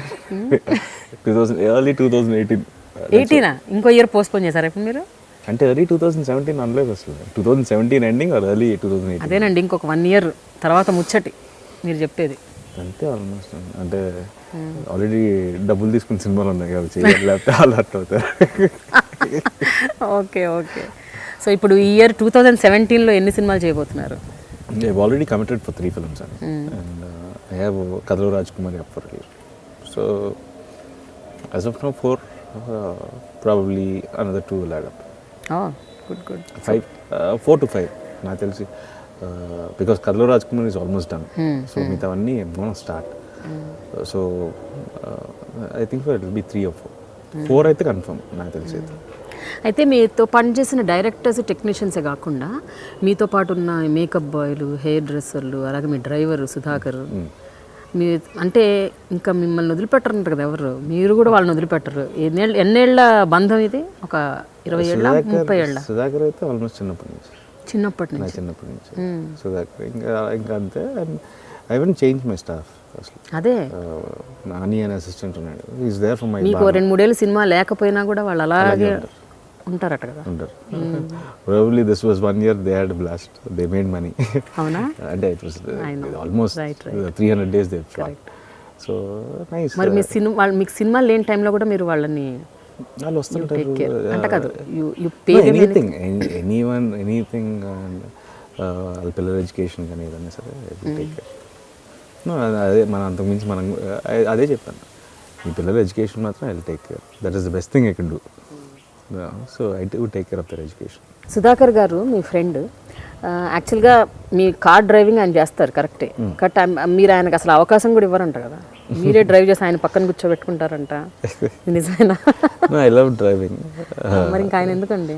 ఎర్లీ 2018. ఇంకో ఇయర్ పోస్ట్పోన్ చేశారు ఇప్పుడు మీరు? అంటే ఎర్లీ 2017 అనలేదు అసలు. 2017 ఎండింగ్ ఆర్ ఎర్లీ 2018. అదేనండి, ఇంకొక 1 year తర్వాత ముచ్చటి మీరు చెప్పేది. అంతే ఆల్మోస్ట్. అంటే ఆల్రెడీ డబ్బులు తీసుకుని సినిమాలు ఉన్నాయి కాబట్టి లేకపోతే అలర్ట్ అవుతారు. Okay okay. సో ఇప్పుడు ఈ ఇయర్ 2017లో ఎన్ని సినిమాలు చేయబోతున్నారు? I have already committed for 3 films and I have కథలో Raj Kumar up for release. So as of now 4, probably another 2 will add up. Good 4 to 5 నాకు తెలిసి. బికాస్ కథలో Raj Kumar is almost done. So మిగతావన్నీ gonna start. So I think it will be 3 or 4 అయితే confirm నాకు తెలిసి. అయితే మీతో పనిచేసిన డైరెక్టర్స్, టెక్నీషియన్సే కాకుండా మీతో పాటు ఉన్న మేకప్ బాయ్లు, హెయిర్ డ్రెస్సర్లు, అలాగే మీ డ్రైవర్ సుధాకర్, మీ అంటే ఇంకా మిమ్మల్ని వదిలిపెట్టరంట కదా ఎవరు, మీరు కూడా వాళ్ళని వదిలిపెట్టరు. ఎన్నేళ్ల బంధం ఇది? ఒక 20 ఏళ్ళ, 30 ఏళ్ళ? సుధాకర్ అయితే ఆల్మోస్ట్ చిన్నప్పటి నుంచి. సుధాకర్ ఇంకా అంతే. I won't change my staff అసలు. అదే నాని అనే అసిస్టెంట్ ఉన్నాడు, ఈజ్ దేర్ ఫర్ మై. మీకు 2-3 ఏళ్ళు సినిమా లేకపోయినా కూడా వాళ్ళు అలాగే ఉంటారట కదా? ఉంటారు. Probably this was 1 year they had blast, they made money. అవునా? అంటే it was almost 300 days they shot. So nice. మరి మీ సినిమా మీకు సినిమాలు లేని టైంలో కూడా మీరు వాళ్ళని వాళ్ళు వస్తుంటారు అంటే కాదు, యు పే ఎనీథింగ్, ఎనీథింగ్. వాళ్ళ పిల్లల ఎడ్యుకేషన్ కానీ ఏదైనా సరే టేక్ కేర్. అదే మనం అంతకుమించి మనం అదే చెప్పాను, మీ పిల్లల ఎడ్యుకేషన్ మాత్రం I will take care. That is the best thing I can do. So I would take care of their education. Sudhakar garu మీ ఫ్రెండ్, యాక్చువల్గా మీ కార్ డ్రైవింగ్ ఆయన చేస్తారు కరెక్టే, బట్ మీరు ఆయనకు అసలు అవకాశం కూడా ఇవ్వరంట కదా, మీరే డ్రైవ్ చేసి ఆయన పక్కన కూర్చోబెట్టుకుంటారంట, నిజమేనా? I love driving. మరి ఇంకా ఆయన ఎందుకండి?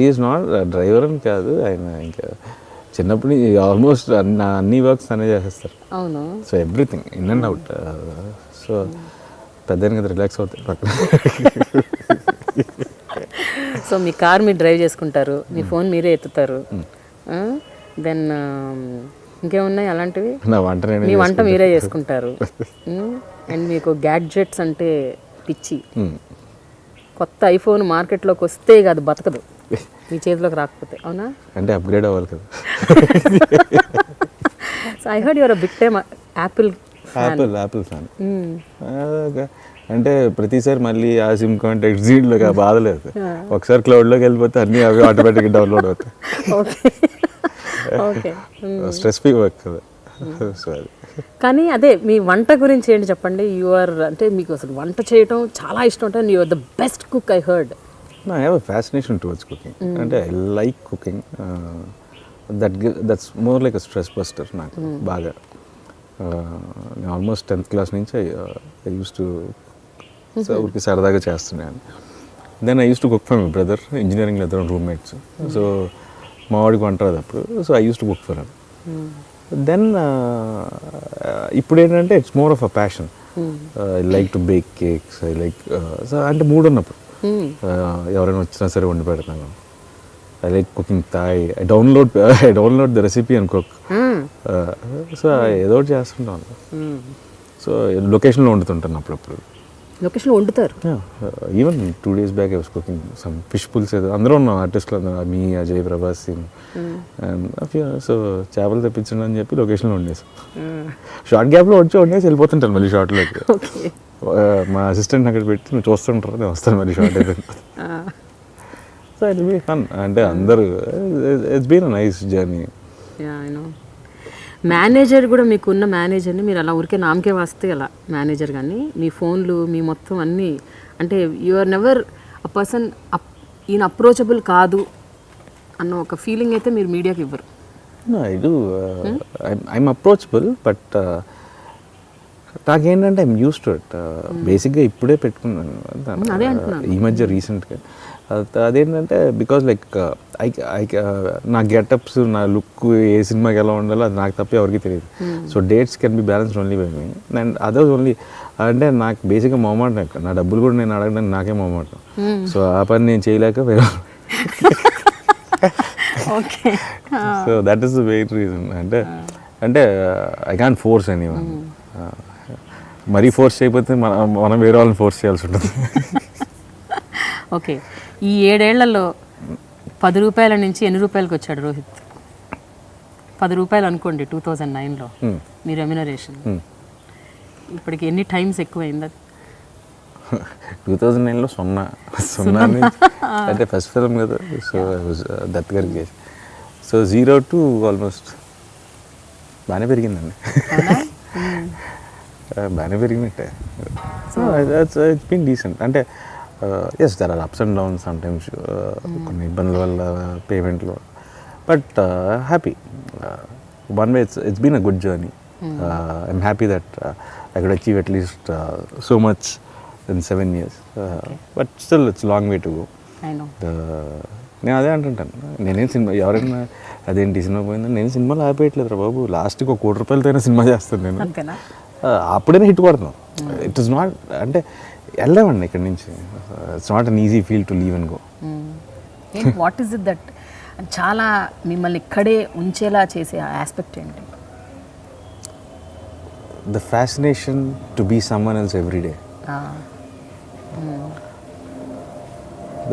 ఈజ్ నాట్ డ్రైవర్ అని కాదు, ఆయన ఇంకా చిన్నప్పుడు ఆల్మోస్ట్ అన్ని వర్క్స్ అనే చేసేస్తారు. అవును. So everything in and out. So పెద్ద కదా రిలాక్స్ అవుతాయి పక్కన. సో మీ కార్ మీరు డ్రైవ్ చేసుకుంటారు, మీ ఫోన్ మీరే ఎత్తుతారు, దెన్ ఇంకేమున్నాయి అలాంటివి? మీ వంట మీరే చేసుకుంటారు, అండ్ మీకు గ్యాడ్జెట్స్ అంటే పిచ్చి. కొత్త ఐఫోన్ మార్కెట్లోకి వస్తే కాదు బతకదు మీ చేతిలోకి రాకపోతే, అవునా? అంటే అప్గ్రేడ్ అవ్వాలి కదా. So I heard your big time Apple fan. అంటే ప్రతిసారి మళ్ళీ ఆ సిమ్ కాంటాక్ట్ జీడ్లోకి ఆ బాధ లేదు. ఒకసారి క్లౌడ్లోకి వెళ్ళిపోతే అన్నీ అవి ఆటోమేటిక్గా డౌన్లోడ్ అవుతాయి. Okay okay. Stress free work కదా. సో అది కానీ అదే మీ వంట గురించి ఏంటి చెప్పండి. యూఆర్ అంటే మీకు అసలు వంట చేయటం చాలా ఇష్టం ఉంటుంది. You're the best cook I heard. I have a fascination towards cooking. అంటే I like cooking. That's more like a stress buster నాకు బాగా. నేను ఆల్మోస్ట్ 10th క్లాస్ నుంచి ఐ యూస్ టు ఊరికి సరదాగా చేస్తున్నాను. Then I use to cook for my brother. ఇంజనీరింగ్లో ఇద్దరం రూమ్మేట్స్. సో మా వాడికి వంట రాదు అప్పుడు. So I use to cook for him. Then ఇప్పుడు ఏంటంటే it's more of a passion. I like to bake cakes. I like so అంటే మూడు ఉన్నప్పుడు ఎవరైనా వచ్చినా సరే వండి పెడతాను. I like cooking Thai. I download the recipe and cook. So ఏదో ఒకటి చేస్తుంటాను. సో లొకేషన్లో వండుతుంటాను అప్పుడప్పుడు. లొకేషన్లో వండుతారు? Even 2 days back I was cooking some fish pulls. అందరూ ఉన్నాం ఆర్టిస్టులు, మీ అజయ్, ప్రభాస్ సింగ్. సో చేపలు తెప్పించండి అని చెప్పి లొకేషన్లో వండేసాం. షార్ట్ గ్యాప్లో వండేసి వెళ్ళిపోతుంటాను మళ్ళీ షార్ట్లోకి. మా అసిస్టెంట్ అక్కడ పెట్టి నువ్వు చూస్తుంటారు, నేను వస్తాను మళ్ళీ షార్ట్ అయిపోయింది. So it be fun. అంటే అందరూ it's been a nice journey. Manager కూడా మీకున్న మేనేజర్ని మీరు అలా ఊరికే నామకే వస్తే అలా మేనేజర్, కానీ మీ ఫోన్లు మీ మొత్తం అన్నీ అంటే you are never a person ఈయన అప్రోచబుల్ కాదు అన్న ఒక ఫీలింగ్ అయితే మీరు మీడియాకి ఇవ్వరు. I do. I'm approachable, but నాకేంటంటే ఐఎమ్ యూస్ టు ఇట్. బేసిక్గా ఇప్పుడే పెట్టుకున్నాను ఈ మధ్య రీసెంట్గా. అదేంటంటే బికాజ్ లైక్ నా గెటప్స్, నా లుక్ ఏ సినిమాకి ఎలా ఉండాలో అది నాకు తప్ప ఎవరికి తెలియదు. So dates can be balanced only by me. And others only అంటే నాకు బేసిక్గా మొహమాటం. నా డబ్బులు కూడా నేను అడగడానికి నాకే మొహమాటం. సో ఆ పని నేను చేయలేక so that is the main reason. అంటే ఐ క్యాన్ ఫోర్స్ ఎనీవన్. మరీ ఫోర్స్ చేయకపోతే మనం వేరే వాళ్ళని ఫోర్స్ చేయాల్సి ఉంటుంది. ఓకే, ఈ 7 ఏళ్లలో 10 రూపాయల నుంచి ఎన్ని రూపాయలకి వచ్చాడు రోహిత్? 10 రూపాయలు అనుకోండి 2009లో మీ రెమ్యునరేషన్. ఇప్పటికి ఎన్ని టైమ్స్ ఎక్కువైంది అది? 2009లో 0 అంటే ఫస్ట్ ఫిల్మ్ కదా. సో దత్ గారికి. సో 0 to ఆల్మోస్ట్ బాగానే పెరిగిందండి. బాగానే పెరిగినట్టే. So it's been decent. అంటే yes there are ups and downs sometimes, కొన్ని ఇబ్బందుల వల్ల పేమెంట్లో, but happy. One way it's been a good journey. I'm happy that I could achieve atleast so much in 7 years, but still it's long way to go. నేను అదే అంటుంటాను. నేనేం cinema ఎవరైనా అదేంటి cinema పోయిందని నేను సినిమాలో ఆపేయట్లేదు రా బాబు. లాస్ట్కి 1 కోటి రూపాయలతోనే సినిమా చేస్తాను నేను. అప్పుడైనా హిట్ కొడతాను. ఇట్ ఇస్ నాట్ అంటే వెళ్ళామండి ఇక్కడి నుంచి. It's not an easy feel to leave and go. What is it that చాలా మిమ్మల్ని ఇక్కడే ఉంచేలా చేసే ఆస్పెక్ట్ ఏంటి? The fascination to be someone else every day.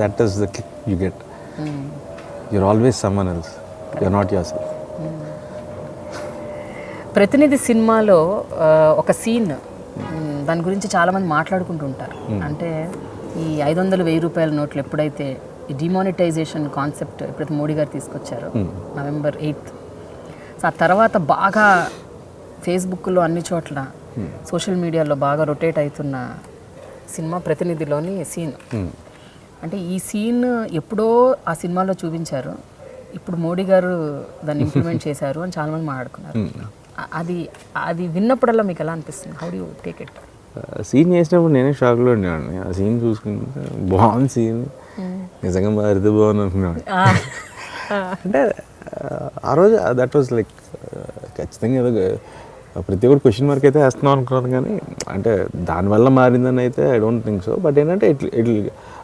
That is the kick you get. You're always someone else, you're not yourself. Pratinidhi సినిమాలో ఒక scene, దాని గురించి చాలామంది మాట్లాడుకుంటూ ఉంటారు. అంటే ఈ 500-1000 రూపాయల నోట్లు ఎప్పుడైతే ఈ డిమానిటైజేషన్ కాన్సెప్ట్ ఎప్పుడైతే మోడీ గారు తీసుకొచ్చారో November 8th, సో ఆ తర్వాత బాగా ఫేస్బుక్లో అన్ని చోట్ల సోషల్ మీడియాలో బాగా రొటేట్ అవుతున్న సినిమా ప్రతినిధిలోని సీన్. అంటే ఈ సీన్ ఎప్పుడో ఆ సినిమాలో చూపించారు, ఇప్పుడు మోడీ గారు దాన్ని ఇంప్లిమెంట్ చేశారు అని చాలామంది మాట్లాడుకున్నారు. అది విన్నప్పుడల్లా మీకు ఎలా అనిపిస్తుంది? How do you take it? Scene చేసినప్పుడు నేనే షాక్లో ఉండేవాడిని. ఆ సీన్ చూసుకుంటే బాగుంది సీన్, నిజంగా మారితే బాగుంది అనుకున్నాను. అంటే ఆ రోజు దట్ వాజ్ లైక్ ఖచ్చితంగా ఏదో ప్రతి ఒక్కరు క్వశ్చన్ మార్క్ అయితే వేస్తున్నాం అనుకున్నాను, కానీ అంటే దానివల్ల మారిందని అయితే I don't think so. But ఏంటంటే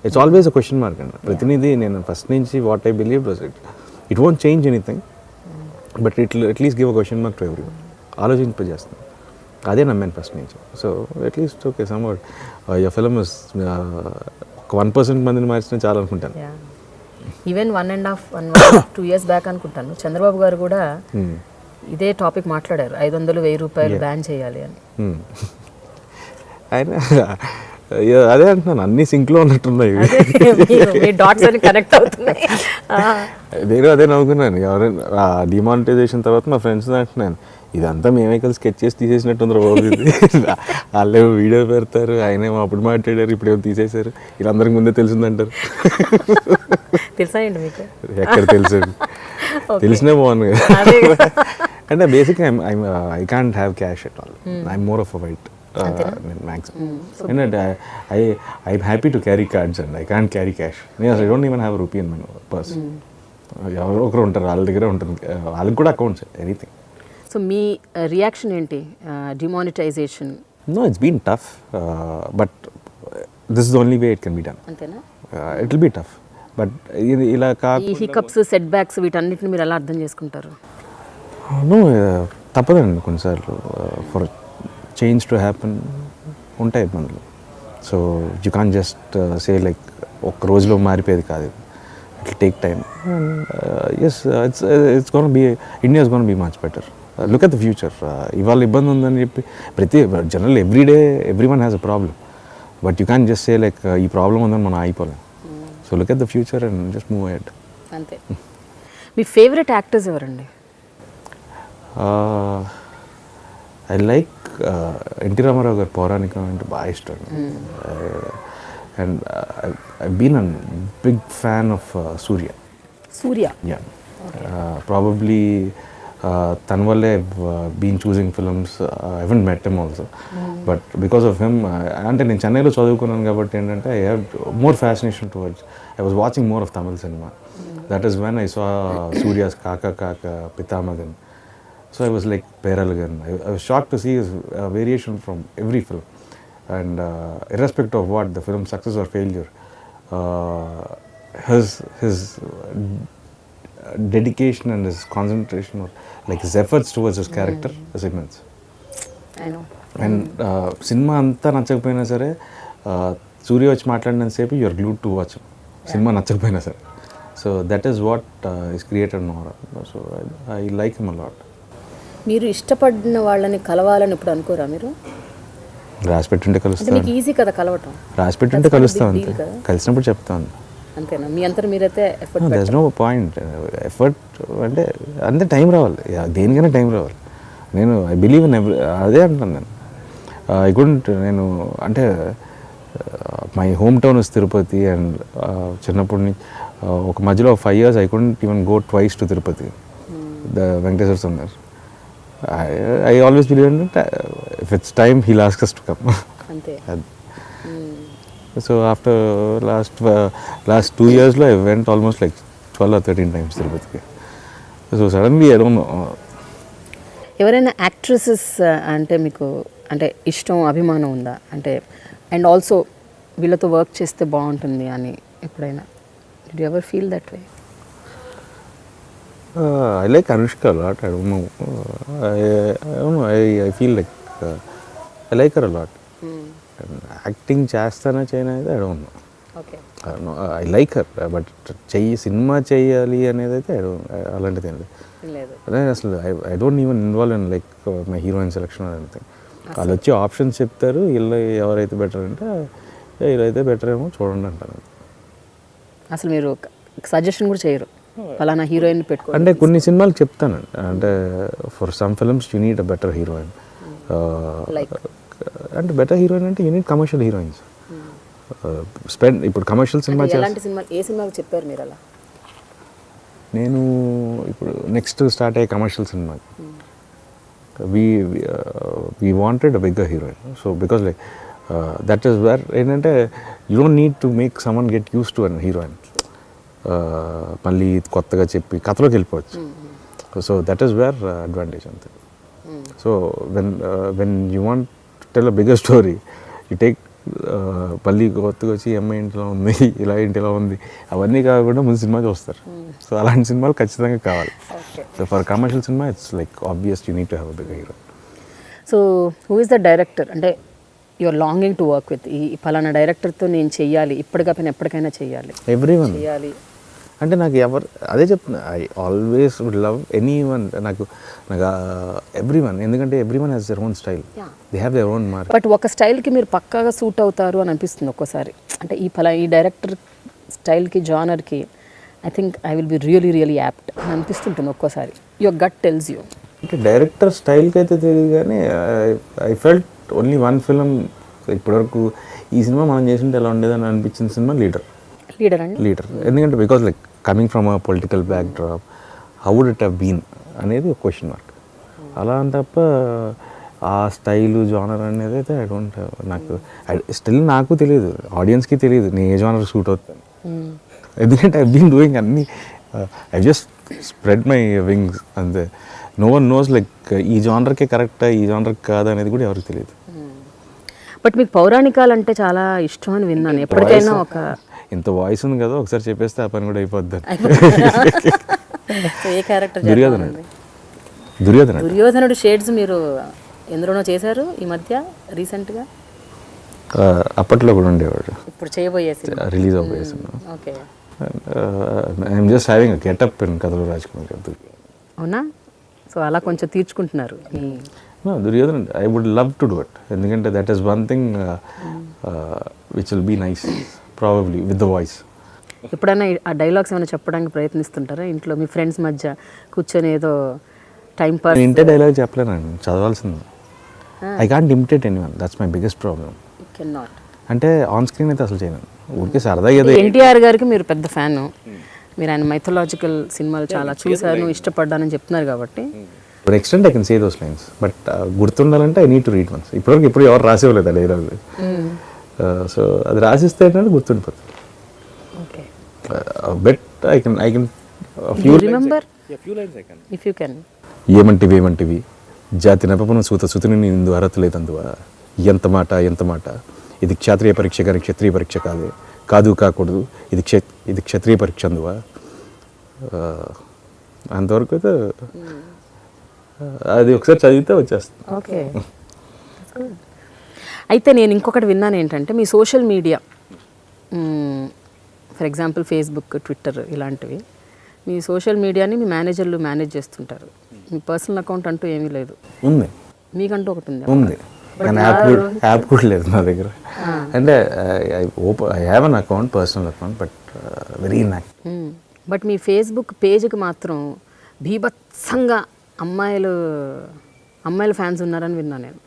it's always a question mark అండి. ప్రతినిధి నేను ఫస్ట్ నుంచి what I believe was it won't change anything, but atleast give a question mark to everyone. ఆలోచింపజేస్తాను, అదే నమ్మాను ఫస్ట్ నుంచి. So atleast okay somewhat your film is 1% మందిని మార్చిన చాలా అనుకుంటాను. ఈవెన్ 1.5-2 years బ్యాక్ అనుకుంటాను చంద్రబాబు గారు కూడా ఇదే టాపిక్ మాట్లాడారు, 500-1000 రూపాయలు బ్యాన్ చేయాలి అని. ఆయన అదే అంటున్నాను, అన్ని సింక్లో ఉన్నట్టున్నాయి. మీ డాట్స్ అని కనెక్ట్ అవుతున్నాయి. నేను అదే నవ్వుకున్నాను. ఎవరైనా డిమానిటైజేషన్ తర్వాత మా ఫ్రెండ్స్ అంటున్నాను, ఇదంతా మేమే కలిసి స్కెచ్ చేసి తీసేసినట్టుంది బాబు ఇది. వాళ్ళేమో వీడియో పెడతారు, ఆయనేమో అప్పుడు మాట్లాడారు, ఇప్పుడేమో తీసేశారు, వీళ్ళందరికి ముందే తెలిసిందంటారు. తెలుసాయండి మీకు? ఎక్కడ తెలుసు, తెలిసినే బాగుంది కదా. అంటే బేసిక్గా I can't have cash at all, I'm more of a white maximum. ఏంటంటే I'm happy to carry cards and I can't carry cash. నేను అసలు I don't even have rupee in my purse. ఎవరో ఒకరు ఉంటారు, వాళ్ళ దగ్గర ఉంటుంది, వాళ్ళకి కూడా అకౌంట్స్, ఎనీథింగ్. సో మీ రియాక్షన్ ఏంటి demonetization? No, it's been tough, but this is the only way it can be done. అంతేనా? It will be tough, but ఇలా ఈ కాకుండా హికప్స్, సెట్ బ్యాక్స్ వీటన్నిటిని మీరు ఎలా అర్థం చేసుకుంటారు? నో, తప్పదండి కొన్నిసార్లు. ఫర్ చేంజ్ టు హ్యాపెన్ ఉంటాయి ఇబ్బందులు. So you can just say like ఒక్క రోజులో మారిపోయేది కాదు, it will take time. Yes, it's gonna be, India is gonna be much better. Look at the future. ఇవాళ ఇబ్బంది ఉందని చెప్పి general every one has a problem, but you can just say like ఈ problem ఉందని మనం అయిపోలేం. So look at the future and just move ahead. అంతే. మీ ఫేవరెట్ యాక్టర్స్ ఎవరండి? ఐ లైక్ ఎన్టీ రామారావు గారు పౌరాణికం అంటే బాగా ఇష్టం. And I been a big fan of Suriya. Suriya? Yeah, probably తన వల్లే బీన్ చూసింగ్ films. I haven't met him also, but because of him, అంటే నేను చెన్నైలో చదువుకున్నాను కాబట్టి ఏంటంటే I have more fascination towards, I was watching more of Tamil సినిమా. That is when I saw Suriya's Kaakha Kaakha, పితామగన్. So I was like Peralgan. I was shocked to see his variation from every film, and irrespective of what the film's success or failure, his dedication and his concentration, or like his efforts towards his character, is immense. I know. And cinema anta nachakapoyina sare, Surya vachi maatladinant sepu you are glued to watch him. Cinema nachakapoyina sare. So that is what is created Nara. So I like him a lot. మీరు ఇష్టపడిన వాళ్ళని కలవాలని ఇప్పుడు అనుకోరా మీరు? రాసి పెట్టుంటే అంటే కలుస్తాను. మీకు ఈజీ కదా కలవటం? రాసి పెట్టుంటే కలుస్తాను అంతే, కలిసినప్పుడు చెప్తాను. అంతేనా? మీ అంతా మీరైతే effort there's no point. Effort అంటే అంతే, టైం రావాలి, దేనికైనా టైం రావాలి. నేను ఐ బిలీవ్ ఇన్ అదే అంటాను నేను. ఐ కుడెంట్, నేను అంటే my home town is Tirupati, and చిన్నప్పటి నుంచి ఒక మధ్యలో 5 years I couldn't even go twice to Tirupati, the Venkateswara Swamy దగ్గర. I always believe in it. If it's time, he'll ask us to come. అంతే. So after last 2 years, I went almost like 12 or 13 times Tirupati. So suddenly I don't know. ఎవరైనా actresses అంటే మీకు అంటే ఇష్టం, అభిమానం ఉందా? అంటే అండ్ ఆల్సో వీళ్ళతో వర్క్ చేస్తే బాగుంటుంది అని ఎప్పుడైనా did you ever feel that way? I like Anushka a lot. I don't know. I feel like I like her a lot. Acting చేస్తానా చేయనా అయితే I don't know. Okay. I don't know. I like her, but cinema చేయాలి అనేది అయితే అలాంటిది ఏం లేదు. అదే అసలు I don't even involve in like my heroine selection or anything. వాళ్ళు వచ్చి ఆప్షన్స్ చెప్తారు, వీళ్ళు ఎవరైతే బెటర్ అంటే వీళ్ళైతే బెటర్ ఏమో చూడండి అంటారు. అసలు మీరు సజెషన్ కూడా చేయరు ఫలానా హీరోయిన్ పెట్టుకో అంటే కొన్ని సినిమాలు చెప్తాను, అంటే for some films you need a better heroine. Like అంటే బెటర్ హీరోయిన్ అంటే యూ నీడ్ కమర్షియల్ హీరోయిన్స్. ఇప్పుడు కమర్షియల్ సినిమా ఎలాంటి సినిమా, ఏ సినిమాకి చెప్పారు మీరు అలా? నేను ఇప్పుడు నెక్స్ట్ స్టార్ట్ అయ్యే commercial cinema we wanted a bigger heroine. So because like that is where ఏంటంటే you don't need to make someone get use to an heroine. మళ్ళీ కొత్తగా చెప్పి కథలోకి వెళ్ళిపోవచ్చు. So that is wear advantage అంతే. So when you want tell a bigger story, you take మళ్ళీ కొత్తగా వచ్చి అమ్మాయి ఇంట్లో ఉంది, ఇలా ఇంటిలో ఉంది, అవన్నీ కాకుండా ముందు సినిమా చూస్తారు. సో అలాంటి సినిమాలు ఖచ్చితంగా కావాలి. So for commercial cinema it's like obvious you need to have a bigger hero. So who is the director అంటే you're longing to work with? ఈ ఫలానా డైరెక్టర్తో నేను చెయ్యాలి, ఇప్పటికైనా ఎప్పటికైనా చెయ్యాలి? ఎవ్రీవన్. చెయ్యాలి అంటే నాకు ఎవరు అదే చెప్తున్నా, I always would love anyone, నాకు నాకు ఎవ్రీ వన్, ఎందుకంటే every one has their own style, they have their own mark. But ఒక స్టైల్కి మీరు పక్కాగా సూట్ అవుతారు అని అనిపిస్తుంది ఒక్కోసారి. అంటే ఈ డైరెక్టర్ స్టైల్కి జానర్కి I think I will be really apt అని అనిపిస్తుంటుంది ఒక్కోసారి. Your gut tells you. అంటే డైరెక్టర్ స్టైల్కి అయితే తెలియదు కానీ I felt only one film ఇప్పటివరకు, ఈ సినిమా మనం చేసింటే ఎలా ఉండేదని అనిపించిన సినిమా లీడర్. ఎందుకంటే because like coming from a political backdrop, how would it have been అనేది ఒక క్వశ్చన్ మార్క్. అలా అని తప్ప ఆ స్టైలు జానర్ అనేది అయితే ఐ డోంట్ హ్యావ్. నాకు స్టిల్ నాకు తెలియదు, ఆడియన్స్కి తెలియదు నేను ఏ జానర్ సూట్ అవుతాను. ఎందుకంటే ఐ బీన్ డూయింగ్ అన్నీ, I just spread my wings అంతే. నో వన్ నోస్ లైక్ ఈ జానర్కే కరెక్టా ఈ జానర్కి కాదా అనేది కూడా ఎవరికి తెలియదు. బట్ మీకు పౌరాణికాలు అంటే చాలా ఇష్టం అని విన్నాను. ఎప్పటికైనా ఒక ఇంత వాయిస్ ఉంది కదా, ఒకసారి చెప్పేస్తే ఆ పని కూడా అయిపోద్ది. ఏ క్యారెక్టర్? దుర్యోధనుడు షేడ్స్ మీరు ఎందులోనో చేశారు ఈ మధ్య రీసెంట్గా? అప్పట్లో కూడా ఉండేవాడు, ఇప్పుడు చేయబోయే రిలీజ్ అవ్వబోయే cinema. Okay. I'm just having a getup in Kathalu Rajakumar. అవునా? సో అలా కొంచెం తీర్చుకుంటున్నారు. Duryodhana I would love to do it, ఎందుకంటే that is one thing which will be nice probably with the voice. ఎప్పుడైనా ఆ డైలాగ్స్ ఏమైనా చెప్పడానికి ప్రయత్నిస్తుంటారా ఇంట్లో మీ ఫ్రెండ్స్ మధ్య కూర్చొని? ఏదో టైం పాస్. ఇంటే డైలాగ్ చెప్పలేనండి, చదవాల్సింది. I can't imitate anyone, that's my biggest problem. అంటే ఆన్ స్క్రీన్ అయితే అసలు చేయను, ఊరికే సరదాగా. ఎన్టీఆర్ గారికి మీరు పెద్ద ఫ్యాన్, మీరు ఆయన మైథలాజికల్ సినిమాలు చాలా చూశాను ఇష్టపడ్డానని చెప్తున్నారు కాబట్టి to extent I can say those lines, but గుర్తుండాలంటే I need to read once. ఇప్పటివరకు ఇప్పుడు ఎవరు రాసేవాళ్ళు ఆ డైలాగ్, సో అది రాసిస్తే ఏంటంటే గుర్తుండిపోతుంది. But I can remember if you can. ఏమంటివి జాతి నపమున సూత సుతుని ఇందు అర్హత లేదందువా, ఎంత మాట ఇది క్షాత్రియ పరీక్ష కానీ క్షత్రియ పరీక్ష కాదు కాకూడదు, ఇది క్షత్రియ పరీక్ష అందువా. అంతవరకు అయితే అది ఒకసారి చదివితే వచ్చేస్తుంది. ఓకే. అయితే నేను ఇంకొకటి విన్నాను ఏంటంటే, మీ social media for example Facebook, Twitter ఇలాంటివి, మీ సోషల్ మీడియాని మీ మేనేజర్లు మేనేజ్ చేస్తుంటారు. మీ పర్సనల్ అకౌంట్ అంటూ ఏమీ లేదు? ఉంది. మీకంటూ ఒకటి ఉంది కానీ యాప్ కూడా లేదు నా దగ్గర. అంటే I have an account, personal account, but very inactive. But మీ ఫేస్బుక్ పేజ్కి మాత్రం భీభత్సంగా అమ్మాయిల ఫ్యాన్స్ ఉన్నారని విన్నాను నేను.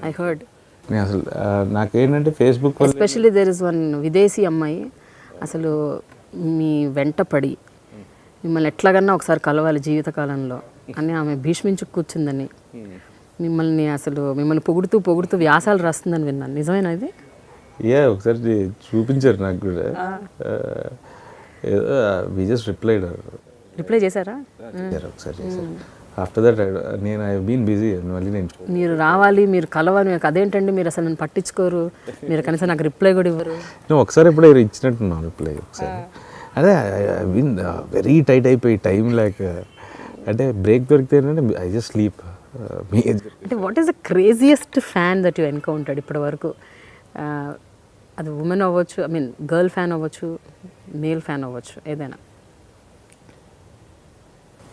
I heard. అసలు నాకేంటంటే Facebook especially there is one విదేశీ అమ్మాయి అసలు మీ వెంట పడి మిమ్మల్ని ఎట్లాగన్నా ఒకసారి కలవాలి జీవితకాలంలో అని ఆమె భీష్మించు కూర్చుందని, మిమ్మల్ని పొగుడుతూ వ్యాసాలు రాస్తుందని విన్నాను. నిజమేనా ఇది? ఒకసారి చూపించారు నాకు కూడా. వి జస్ట్ రిప్లై చేశారా? ఒకసారి ఆఫ్టర్ దట్ నేను ఐ బీన్ బిజీ. మళ్ళీ మీరు రావాలి, మీరు కలవాలి, మీకు అదేంటండి మీరు అసలు నన్ను పట్టించుకోరు, మీరు కనీసం నాకు రిప్లై కూడా ఇవ్వరు. నేను ఒకసారి ఎప్పుడో ఇచ్చినట్టున్నాను రిప్లై ఒకసారి. అదే ఐ బీన్ వెరీ టైట్ అయిపోయి టైం లేక, అంటే బ్రేక్ దొరికితే ఐ జస్ట్ స్లీప్. అంటే what is the craziest fan that you encountered ఇప్పటి వరకు? అది ఉమెన్ అవ్వచ్చు, ఐ మీన్ గర్ల్ ఫ్యాన్ అవ్వచ్చు, మేల్ ఫ్యాన్ అవ్వచ్చు, ఏదైనా.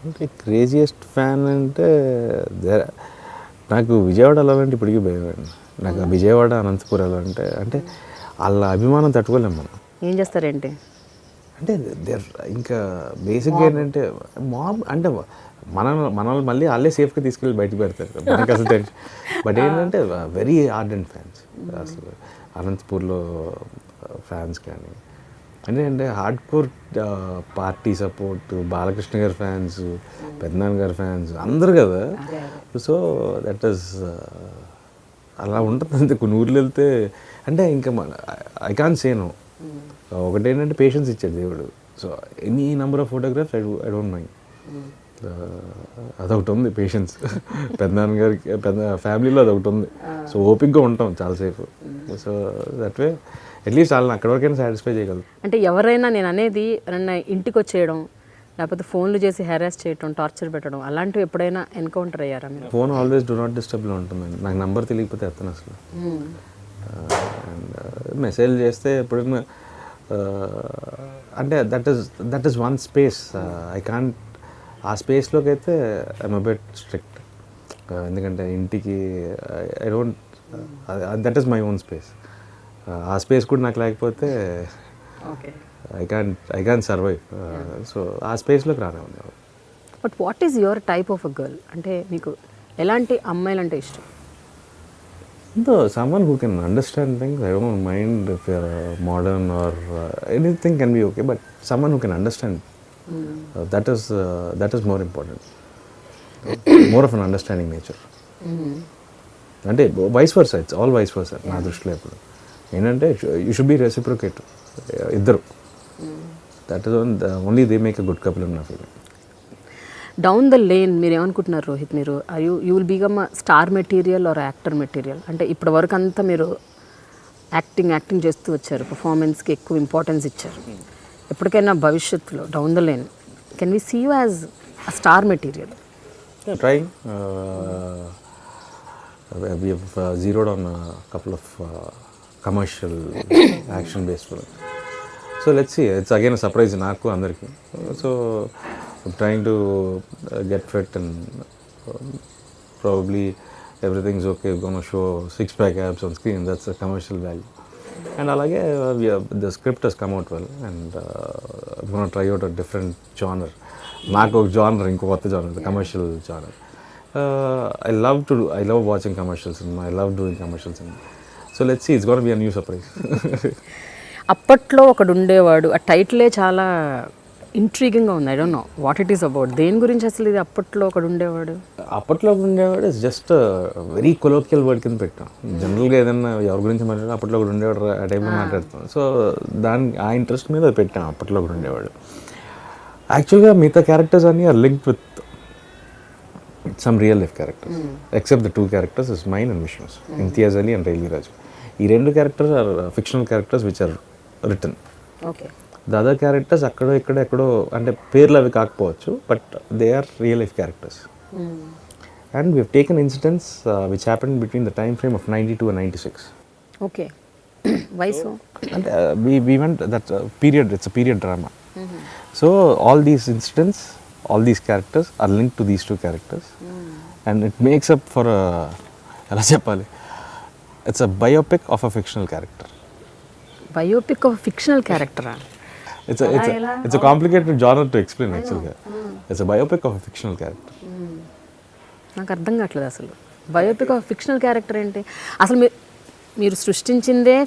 అంటే క్రేజియెస్ట్ ఫ్యాన్ అంటే నాకు విజయవాడ వెళ్ళాలంటే ఇప్పటికీ భయం అండి. నాకు విజయవాడ అనంతపురం వెళ్ళాలంటే అంటే వాళ్ళ అభిమానం తట్టుకోలేము మనం. ఏం చేస్తారేంటి అంటే ఇంకా బేసిక్గా ఏంటంటే మాబ్ అంటే మనల్ని మళ్ళీ వాళ్ళే సేఫ్గా తీసుకెళ్ళి బయటకు పెడతారు, మనకి అసలు తెలిసి. బట్ ఏంటంటే వెరీ ఆర్డెంట్ ఫ్యాన్స్ అసలు అనంతపూర్లో ఫ్యాన్స్ కానీ అంటే hard core party support, Balakrishna గారి ఫ్యాన్స్, పెద్దనాన్న గారి ఫ్యాన్స్ అందరు కదా. సో దట్ ఈస్ అలా ఉంటుంది. అంతే కొన్ని ఊర్లు వెళ్తే అంటే ఇంకా ఐ కాంట్ సే నో. ఒకటేంటంటే పేషెన్స్ ఇచ్చాడు దేవుడు. So any number of photographs I don't mind. అదొకటి ఉంది పేషెన్స్. పెద్దనాన్న గారికి ఫ్యామిలీలో అదొకటి ఉంది. సో ఓపిక్గా ఉంటాం చాలాసేపు. సో దట్ వే అట్లీస్ట్ వాళ్ళని అక్కడి వరకైనా సాటిస్ఫై చేయగలరు. అంటే ఎవరైనా నేను అనేది ఇంటికి వచ్చేయడం, లేకపోతే ఫోన్లు చేసి హెరాస్ చేయడం, టార్చర్ పెట్టడం, అలాంటివి ఎప్పుడైనా ఎన్కౌంటర్ అయ్యారా మీరు? ఫోన్ ఆల్వేస్ డూ నాట్ డిస్టర్బ్లో ఉంటుందండి. నాకు నెంబర్ తెలియకపోతే ఎత్తాను అసలు. అండ్ మెసేజ్ చేస్తే ఎప్పుడైనా అంటే that is one space. I can't ఆ స్పేస్లోకి అయితే ఐఎమ్ అ బిట్ స్ట్రిక్ట్. ఎందుకంటే ఇంటికి I don't, that is my own space. ఆ స్పేస్ కూడా నాకు లేకపోతే ఐ కాంట్ సర్వైవ్. సో ఆ స్పేస్లోకి రానే ఉంది. But what is your type of a girl? అంటే మీకు ఎలాంటి అమ్మాయిలు అంటే ఇష్టం? No, someone who can understand things. I don't mind if you're modern or anything can be okay, but someone who can understand. That is more important. More of an understanding nature. అంటే vice versa, it's all vice versa నా దృష్టిలో. ఇప్పుడు ఏంటంటే you should be reciprocate ఇద్దరు. That is only they make a good couple in నా feeling. Down the lane మీరు ఏమనుకుంటున్నారు రోహిత్? మీరు you will become star material or actor material? అంటే ఇప్పటి వరకు అంతా మీరు యాక్టింగ్ చేస్తూ వచ్చారు, పర్ఫార్మెన్స్కి ఎక్కువ ఇంపార్టెన్స్ ఇచ్చారు. ఎప్పటికైనా భవిష్యత్తులో down the lane can we see you as a star material? Trying. We have zeroed on a couple of commercial action-based films. So let's see. It's again a surprise నాకు అందరికి. So I'm trying to get fit and probably everything's okay. We're going to show six-pack abs on screen. That's a commercial value. And alage the script has come out well, and I'm going to try out a different genre. నాకు ఒక genre, ఇంకో కొత్త genre, commercial genre. I love watching commercials and I love doing commercials. So let's see, it's going to be a new surprise. అప్పట్లో ఒకడు ఉండేవాడు, ఆ టైటిలే చాలా ఇంట్రీగింగ్గా ఉంది. I don't know what it is about. దేని గురించి అసలు ఇది అప్పట్లో ఒకడు ఉండేవాడు? Is just very colloquial word కింద పెట్టాం. జనరల్గా ఏదైనా ఎవరి గురించి మాట్లాడాలి, అప్పట్లో ఒకడు ఉండేవాడు ఆ టైంలో మాట్లాడుతాం. సో ఆ ఇంట్రెస్ట్ మీద పెట్టాం, అప్పట్లో ఒకడు ఉండేవాడు. యాక్చువల్గా మిగతా క్యారెక్టర్స్ అన్నీ are linked with some real life characters, except the two characters is mine and Vishnu's, Imtiaz Ali and రైలీ రాజు. ఈ రెండు characters are fictional characters which are written. Okay. The other characters అక్కడో ఎక్కడో అంటే పేర్లు అవి కాకపోవచ్చు, but they are real life characters. And we have taken incidents which happen between the time frame of 92 and 96. Okay. వయసు అంటే we went that period, it's a period drama. So all these incidents, all these characters are linked to these two characters, and it makes up for a, ఎలా చెప్పాలి, it's a biopic of a fictional character. Biopic of fictional క్యారెక్టరా? It's a complicated genre to explain actually. It's a biopic of a fictional character. నాకు అర్థం కావట్లేదు అసలు. Biopic of fictional character ఏంటి అసలు? మీరు సృష్టించిందే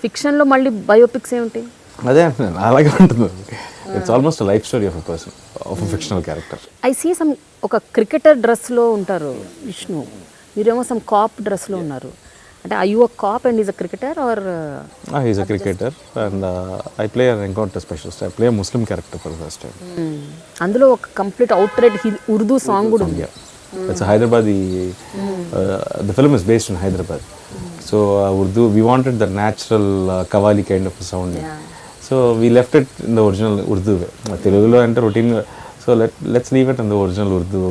ఫిక్షన్లో మళ్ళీ బయోపిక్స్ ఏమిటి? అదే అంటున్నాను, అలాగే ఉంటుంది. It's almost life story of a person, of a fictional character. I see some ఒక క్రికెటర్ డ్రెస్లో ఉంటారు విష్ణు, మీరేమో సమ్ కాప్ డ్రెస్లో ఉన్నారు. అంటే I you a cop and is a cricketer or? Is a cricketer and I play an encounter specialist. I play Muslim character for first time. అందులో ఒక complete outright Urdu song కూడా ఉంది. It's a Hyderabadi, the film is based in Hyderabad. So Urdu, we wanted the natural Qawwali kind of a sound. So we left it in the original Urdu way. Telugulo ante routine. So let's leave it in the original Urdu.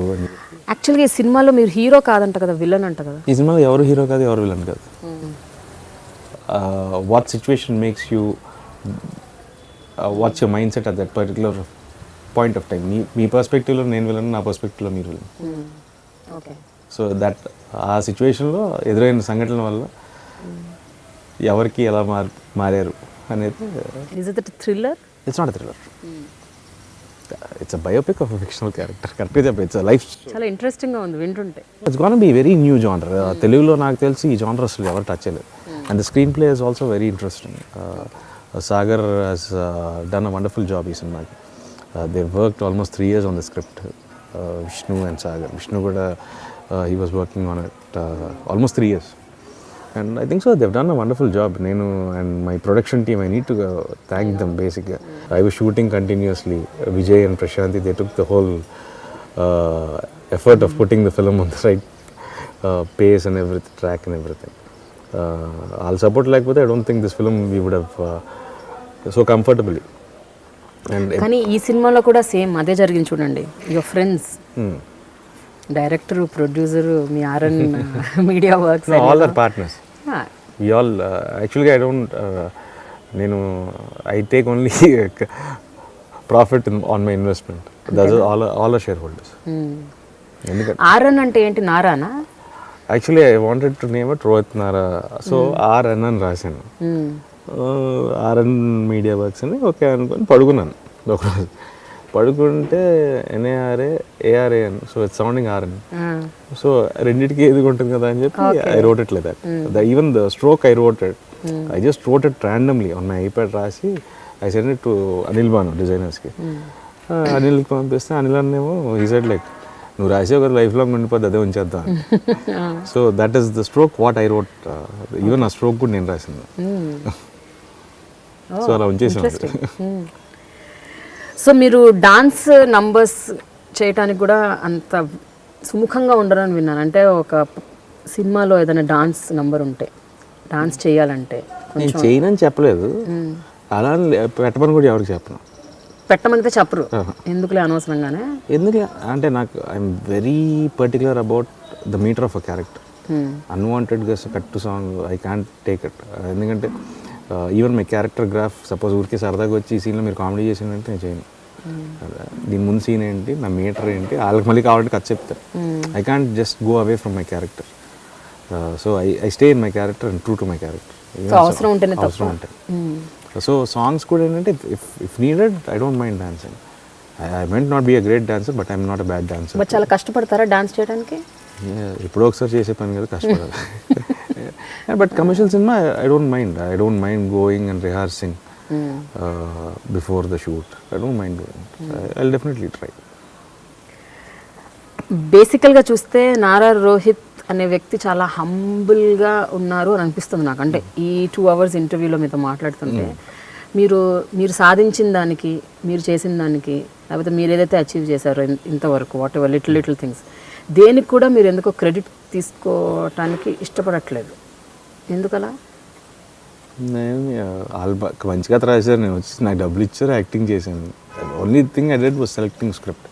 యాక్చువల్గా ఈ సినిమాలో మీరు hero కాదంట కదా, villain అంట కదా? ఈ సినిమాలో ఎవరు హీరో కాదు, ఎవరు విలన్ కాదు. What situation makes you, what's your mindset at that particular point of time? మీ పర్స్పెక్టివ్లో నేను విలన్, నా పర్స్పెక్టివ్లో మీరు విలన్. ఓకే. సో దట్ ఆ సిచ్యువేషన్లో ఎదురైన సంఘటనల వల్ల ఎవరికి ఎలా మారారు అనేది. Is it thriller? It's not a thriller, it's a biopic of a fictional character. కరెక్ట్గా చెప్పి ఇట్స్ అ లైఫ్. చాలా ఇంట్రెస్టింగ్గా ఉంది వింటుంటే. It's gonna be very new genre. తెలుగులో నాకు తెలిసి ఈ జానర్ అసలు ఎవరు టచ్ చేయలేదు. And the screen play is also very interesting. Sagar has done a wonderful job ఈ సినిమాకి. They worked almost 3 years on the script. Vishnu and Sagar. Vishnu kuda he was working on it almost 3 years, and I think so they've done a wonderful job. Nenu and my production team, I need to thank them basically. I was shooting continuously. Vijay and Prashanthi, they took the whole effort of putting the film on the right pace and everything, track and everything. I'll support like but I don't think this film we would have so comfortably. కానీ ఈ సినిమాలో కూడా same అదే జరిగింది చూడండి. Your friends, director, producer, మీ RN media works, all are partners. We all actually I don't నేను I take only profit on my investment. That's all shareholders. ఎందుకంటే ఆర్ఎన్ అంటే ఏంటి, నారానా? Actually I wanted to name it Rohit Nara, so RN అని రాశాను. RN media works అని okay అనుకొని పడుకున్నాను ఒకరోజు. పడుకుంటే ఎన్ఏఆర్ఏ ఏఆర్ఏ అని, సో ఇట్స్ సౌండింగ్ ఆర్ఎన్. సో రెండింటికి ఏది ఉంటుంది కదా అని చెప్పి I wrote it like that. Even the stroke I wrote it, I just wrote it randomly on my iPad రాసి I send it to Anil Bhanu డిజైనర్స్కి. అనిల్కి పంపిస్తే అనిల్ అన్నేమో ఈ సైడ్ లైక్ నువ్వు రాసి ఒక లైఫ్ లాంగ్ ఉండిపోద్ది, అదే ఉంచేద్దాం. So that is the stroke what I wrote. Even ఆ స్ట్రోక్ కూడా నేను రాసింది. సో అలా ఉంచేసాను. సో మీరు డాన్స్ నంబర్స్ చేయటానికి కూడా అంత సుముఖంగా ఉండరని విన్నాను. అంటే ఒక సినిమాలో ఏదైనా డాన్స్ నంబర్ ఉంటే, డాన్స్ చేయాలంటే నేను చేయనని చెప్పలేదు, అలా పెట్టమని కూడా ఎవరికి చెప్పను. పెట్టమంటే చెప్పరు, ఎందుకులే అనవసరంగానే. ఎందుకు అంటే నాకు I'm very particular about the meter of a character. అన్వాంటెడ్గా కట్టు song I can't take it. ఎందుకంటే even my character graph suppose ఊరికే సరదాగా వచ్చి ఈ సీన్లో మీరు కామెడీ చేసిందంటే నేను చేయను. దీని ముందు సీన్ ఏంటి, నా మీటర్ ఏంటి, వాళ్ళకి మళ్ళీ కావాలంటే కథ చెప్తారు. I can't just go away from my character. So I stay in my character and true to my character. అవసరం ఉంటాయి. సో సాంగ్స్ కూడా ఏంటంటే if needed I don't mind dancing. I might not be a great dancer but I'm not a bad dancer. But చాలా కష్టపడతారా dance చేయడానికి? ఎప్పుడో ఒకసారి చేసే పని కదా, కష్టపడాలి. But commercial cinema I don't mind going and rehearsing before the shoot. I don't mind doing. I definitely try. బేసికల్గా చూస్తే నారా రోహిత్ అనే వ్యక్తి చాలా హంబుల్గా ఉన్నారు అని అనిపిస్తుంది నాకు. అంటే ఈ 2 hours ఇంటర్వ్యూలో మీతో మాట్లాడుతుంటే మీరు సాధించిన దానికి, మీరు చేసిన దానికి, లేకపోతే మీరు ఏదైతే అచీవ్ చేశారో ఇంతవరకు, వాట్ ఎవర్ లిటిల్ థింగ్స్, దేనికి కూడా మీరు ఎందుకో క్రెడిట్ తీసుకోవటానికి ఇష్టపడట్లేదు. ఎందుకలా? నేను వాళ్ళు మంచి కథ రాశారు, నేను వచ్చి నాకు డబ్బులు ఇచ్చారు, యాక్టింగ్ చేశాను. Only thing I did was selecting script.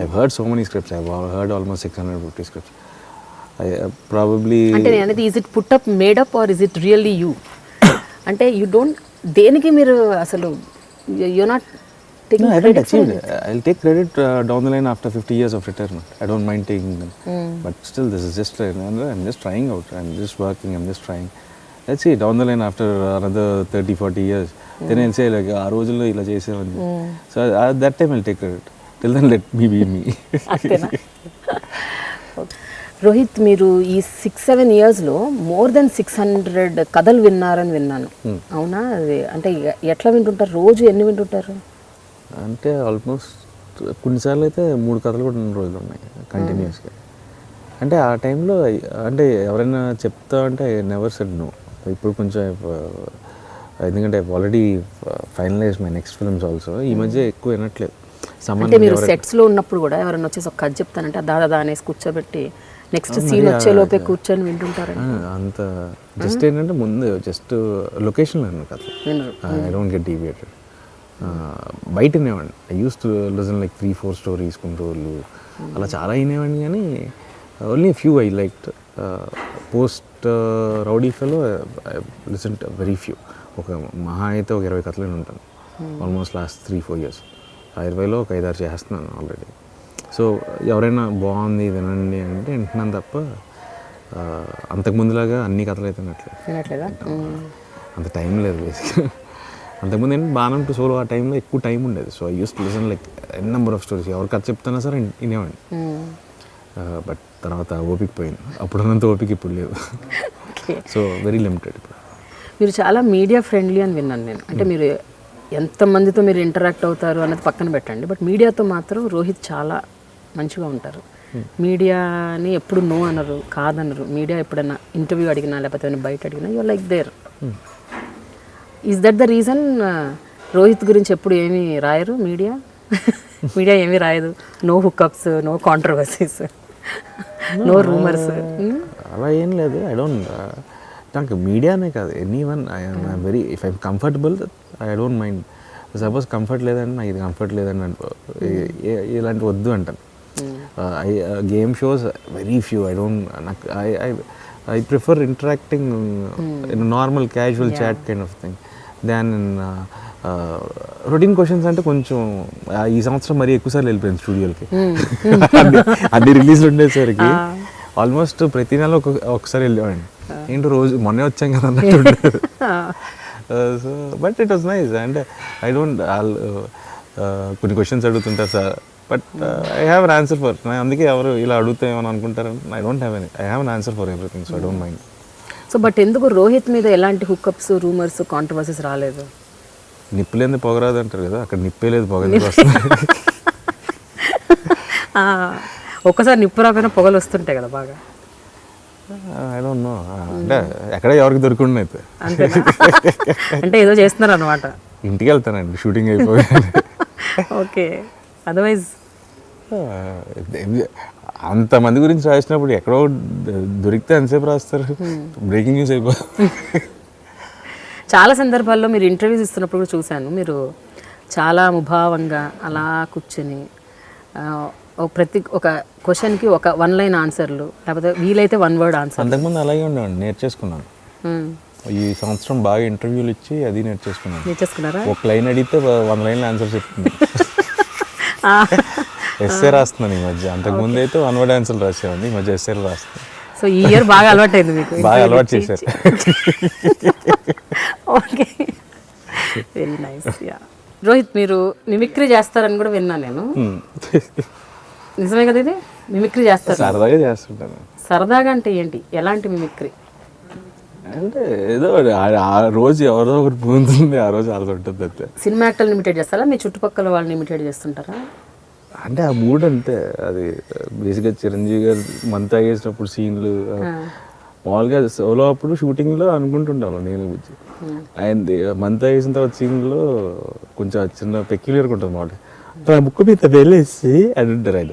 I heard so many scripts. I heard almost 650 scripts. Probably అంటే నేను అనేది is it put up, made up, or is it really you? అంటే యూ డోంట్, దేనికి మీరు అసలు you not taking credit for it? I'll take credit down the line after 50 years of retirement. I don't mind taking them. But still, this is just, I'm just trying out. I'm just working, I'm just trying. Let's see, down the line after another 30-40 years, then I'll say like, ఆ రోజుల్లో ఇలా చేసేవాడిని. So at that time I'll take credit. Till then, let me be me. Rohit, మీరు ఈ 6-7 yearsలో more than 600 కథలు విన్నారని విన్నాను. అవునా? అది అంటే ఎట్లా వింటుంటారు? రోజు ఎన్ని వింటుంటారు? అంటే ఆల్మోస్ట్ కొన్నిసార్లు అయితే 3 కథలు కూడా ఉన్న రోజులు ఉన్నాయి కంటిన్యూస్గా. అంటే ఆ టైంలో అంటే ఎవరైనా చెప్తా అంటే ఐ నెవర్ సెడ్ నో. ఇప్పుడు కొంచెం ఎందుకంటే I already finalize my next films also. ఈ మధ్య ఎక్కువ వినట్లేదు. అంటే మీరు సెట్స్లో ఉన్నప్పుడు కూడా ఎవరైనా వచ్చేసి ఒక కథ చెప్తానంటే దాదా అనేసి కూర్చోబెట్టి నెక్స్ట్ సీన్ వచ్చే లోపే కూర్చొని వింటుంటారు. అంత జస్ట్ ఏంటంటే ముందు జస్ట్ లొకేషన్లో విన్నాను కథ. I don't get deviated. బయట వినేవాడిని. I use to listen like 3-4 stories కొన్ని రోజులు అలా చాలా వినేవాడిని. కానీ only few I liked. Post rowdy fellow I listen very few. ఒక మహా అయితే ఒక 20 కథలు ఉంటాను ఆల్మోస్ట్ లాస్ట్ 3-4 years. ఆ 20లో ఒక 5-6 చేస్తున్నాను ఆల్రెడీ. సో ఎవరైనా బాగుంది వినండి అంటే వింటున్నాను తప్ప అంతకుముందులాగా అన్ని కథలు అయితే వినట్లేదా? అంత టైం లేదు బేసిక్గా. అంతకుముందు ఏంటంటే బాణం టు సోలో ఆ టైంలో ఎక్కువ టైం ఉండేది. So I use to listen like an number of stories. ఎవరు కథ చెప్తున్నా సరే వినేవాడిని. బట్ తర్వాత ఓపిక పోయింది. అప్పుడున్నంత ఓపిక ఇప్పుడు లేదు. సో వెరీ లిమిటెడ్ ఇప్పుడు. మీరు చాలా మీడియా ఫ్రెండ్లీ అని విన్నాను నేను. అంటే మీరు ఎంతమందితో మీరు ఇంటరాక్ట్ అవుతారు అన్నది పక్కన పెట్టండి, బట్ మీడియాతో మాత్రం రోహిత్ చాలా మంచిగా ఉంటారు. మీడియాని ఎప్పుడు నో అనరు, కాదనరు. మీడియా ఎప్పుడైనా ఇంటర్వ్యూ అడిగినా లేకపోతే బయట అడిగినా you like there. Is that the reason Rohit గురించి ఎప్పుడు ఏమీ రాయరు మీడియా? మీడియా ఏమీ రాయదు? No hookups, no controversies, no rumours? అలా ఏం లేదు. ఐ డోంట్, నాకు మీడియానే కాదు, anyone I'm very, if I'm comfortable I don't mind. Suppose comfort లేదంటే నాకు ఇది కంఫర్ట్ లేదని ఇలాంటి వద్దు అంటాను. Game shows very few. I don't, నాకు I prefer interacting in normal casual chat kind of thing. Than routine questions అంటే కొంచెం ఈ సంవత్సరం మరీ ఎక్కువసార్లు వెళ్ళిపోయింది స్టూడియోలకి. అన్ని రిలీజ్లు ఉండేసరికి ఆల్మోస్ట్ ప్రతి నెల ఒకసారి వెళ్ళేవాడిని. ఏంటో రోజు మొన్నే వచ్చాం కదా అన్నట్టు ఉండేది. So but it was nice. అంటే ఐ డోంట్ కొన్ని క్వశ్చన్స్ అడుగుతుంటారు sir, but I have an answer for. అందుకే ఎవరు ఇలా అడుగుతామని అనుకుంటారని I don't have any, I have an answer for everything, so I don't mind. So but ఎందుకు రోహిత్ మీద ఎలాంటి హుక్అప్స్, రూమర్స్, కాంట్రవర్సీస్ రాలేదు? నిప్పులేంది పొగరాదు అంటారు కదా, అక్కడ నిప్పే లేదు, పొగ ఎందుకు వస్తుంది? ఒక్కసారి నిప్పు రాకపోయినా పొగలు వస్తుంటాయి కదా బాగా. ఐ డోంట్ నో, అంటే ఎక్కడ ఎవరికి దొరుకుండి అయితే. అంటే ఏదో చేస్తున్నారు అనమాట. ఇంటికి వెళ్తానండి షూటింగ్ అయిపోయి. ఓకే, అదర్వైజ్ అంతమంది గురించి రాసినప్పుడు ఎక్కడో దొరికితే ఎంతసేపు రాస్తారు, బ్రేకింగ్ న్యూస్ అయిపోతుంది. చాలా సందర్భాల్లో మీరు ఇంటర్వ్యూస్ ఇస్తున్నప్పుడు కూడా చూశాను, మీరు చాలా ముభావంగా అలా కూర్చొని ప్రతి ఒక క్వశ్చన్కి ఒక 1 లైన్ ఆన్సర్లు, లేకపోతే వీలైతే 1 వర్డ్ ఆన్సర్. అంతకుముందు అలాగే ఉండేవాడిని, నేర్చేసుకున్నాను. ఈ సంవత్సరం బాగా ఇంటర్వ్యూలు ఇచ్చి అది నేర్చేసుకున్నారా? ఒక లైన్ అడిగితే 1 లైన్లో ఆన్సర్ చెప్తున్నాను. ఎస్ఏ రాస్తున్నాను ఈ మధ్య. అంతకుముందు అయితే 1 వర్డ్ ఆన్సర్ రాసేవాడిని, ఈ మధ్య ఎస్ఏలు రాస్తున్నాను. సో ఈ ఇయర్ బాగా అలవాటు అయింది మీకు? బాగా అలవాటు చేశారు. Okay, very nice. Yeah, Rohit మీరు మిమిక్రీ చేస్తారని కూడా విన్నా నేను. నిజమే కదా ఇది? మిమిక్రీ చేస్తారు? సరదాగా చేస్తుంటాను. సరదాగా అంటే ఏంటి, ఎలాంటి మిమిక్రీ? అంటే ఏదో ఆ రోజు ఎవరో ఒకటి పోతుంది, ఆ రోజు అలా ఉంటుంది అంతే. సినిమా యాక్టర్ని ఇమిటేట్ చేస్తారా, మీ చుట్టుపక్కల వాళ్ళని ఇమిటేట్ చేస్తుంటారా? అంటే ఆ మూడ్ అంతే. అది బేసిక్గా చిరంజీవి గారు మంతా వేసినప్పుడు సీన్లు, మామూలుగా సోలో అప్పుడు షూటింగ్లో అనుకుంటుంటాను నేను గురించి. ఆయన మంతా వేసిన తర్వాత సీన్లో కొంచెం చిన్న పెక్యులర్గా ఉంటుంది మాట, బుక్ మీద వెళ్ళేసి అని ఉంటారు ఆయన.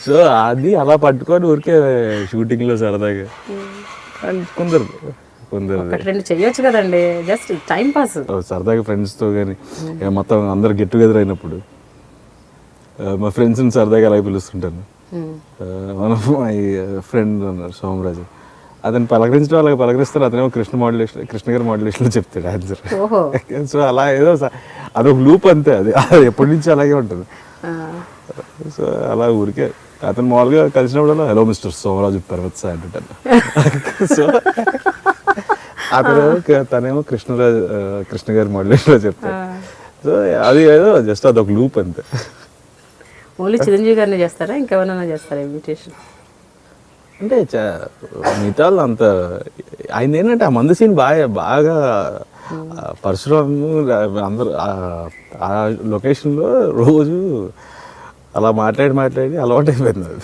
సో అది అలా పట్టుకొని ఊరికే షూటింగ్లో సరదాగా కొందరు చెయ్యొచ్చు కదండి, జస్ట్ టైం పాస్ సరదాగా ఫ్రెండ్స్తో. కానీ మొత్తం అందరు గెట్ టుగెదర్ అయినప్పుడు మా ఫ్రెండ్స్ని సరదాగా అలా పిలుస్తుంటాను. మన మై ఫ్రెండ్ ఉన్నారు సోమరాజు, అతను పలకరించడం అలాగే పలకరిస్తారు. అతనేమో కృష్ణ గారి మాడ్యులేషన్లో చెప్తాడు ఆన్సర్. సో అలా ఏదో అదొక లూప్ అంతే, అది ఎప్పటి నుంచి అలాగే ఉంటుంది. సో అలా ఊరికే అతను మామూలుగా కలిసినప్పుడు hello mister Somaraju Parvat sir అంటుంటాను. సో తనేమో కృష్ణ గారి మాడ్యులేషన్లో చెప్తాడు. సో అది ఏదో జస్ట్ అదొక లూప్ అంతే. ఓన్లీ చిరంజీవి గారిని చేస్తారా, ఇంకెవరైనా చేస్తారా ఇన్విటేషన్? అంటే మిగతా వాళ్ళు అంత, ఆయన ఏంటంటే ఆ మందు సీన్ బాగా పరశురాము అందరూ ఆ లొకేషన్లో రోజు అలా మాట్లాడి అలవాటు అయిపోయింది అది.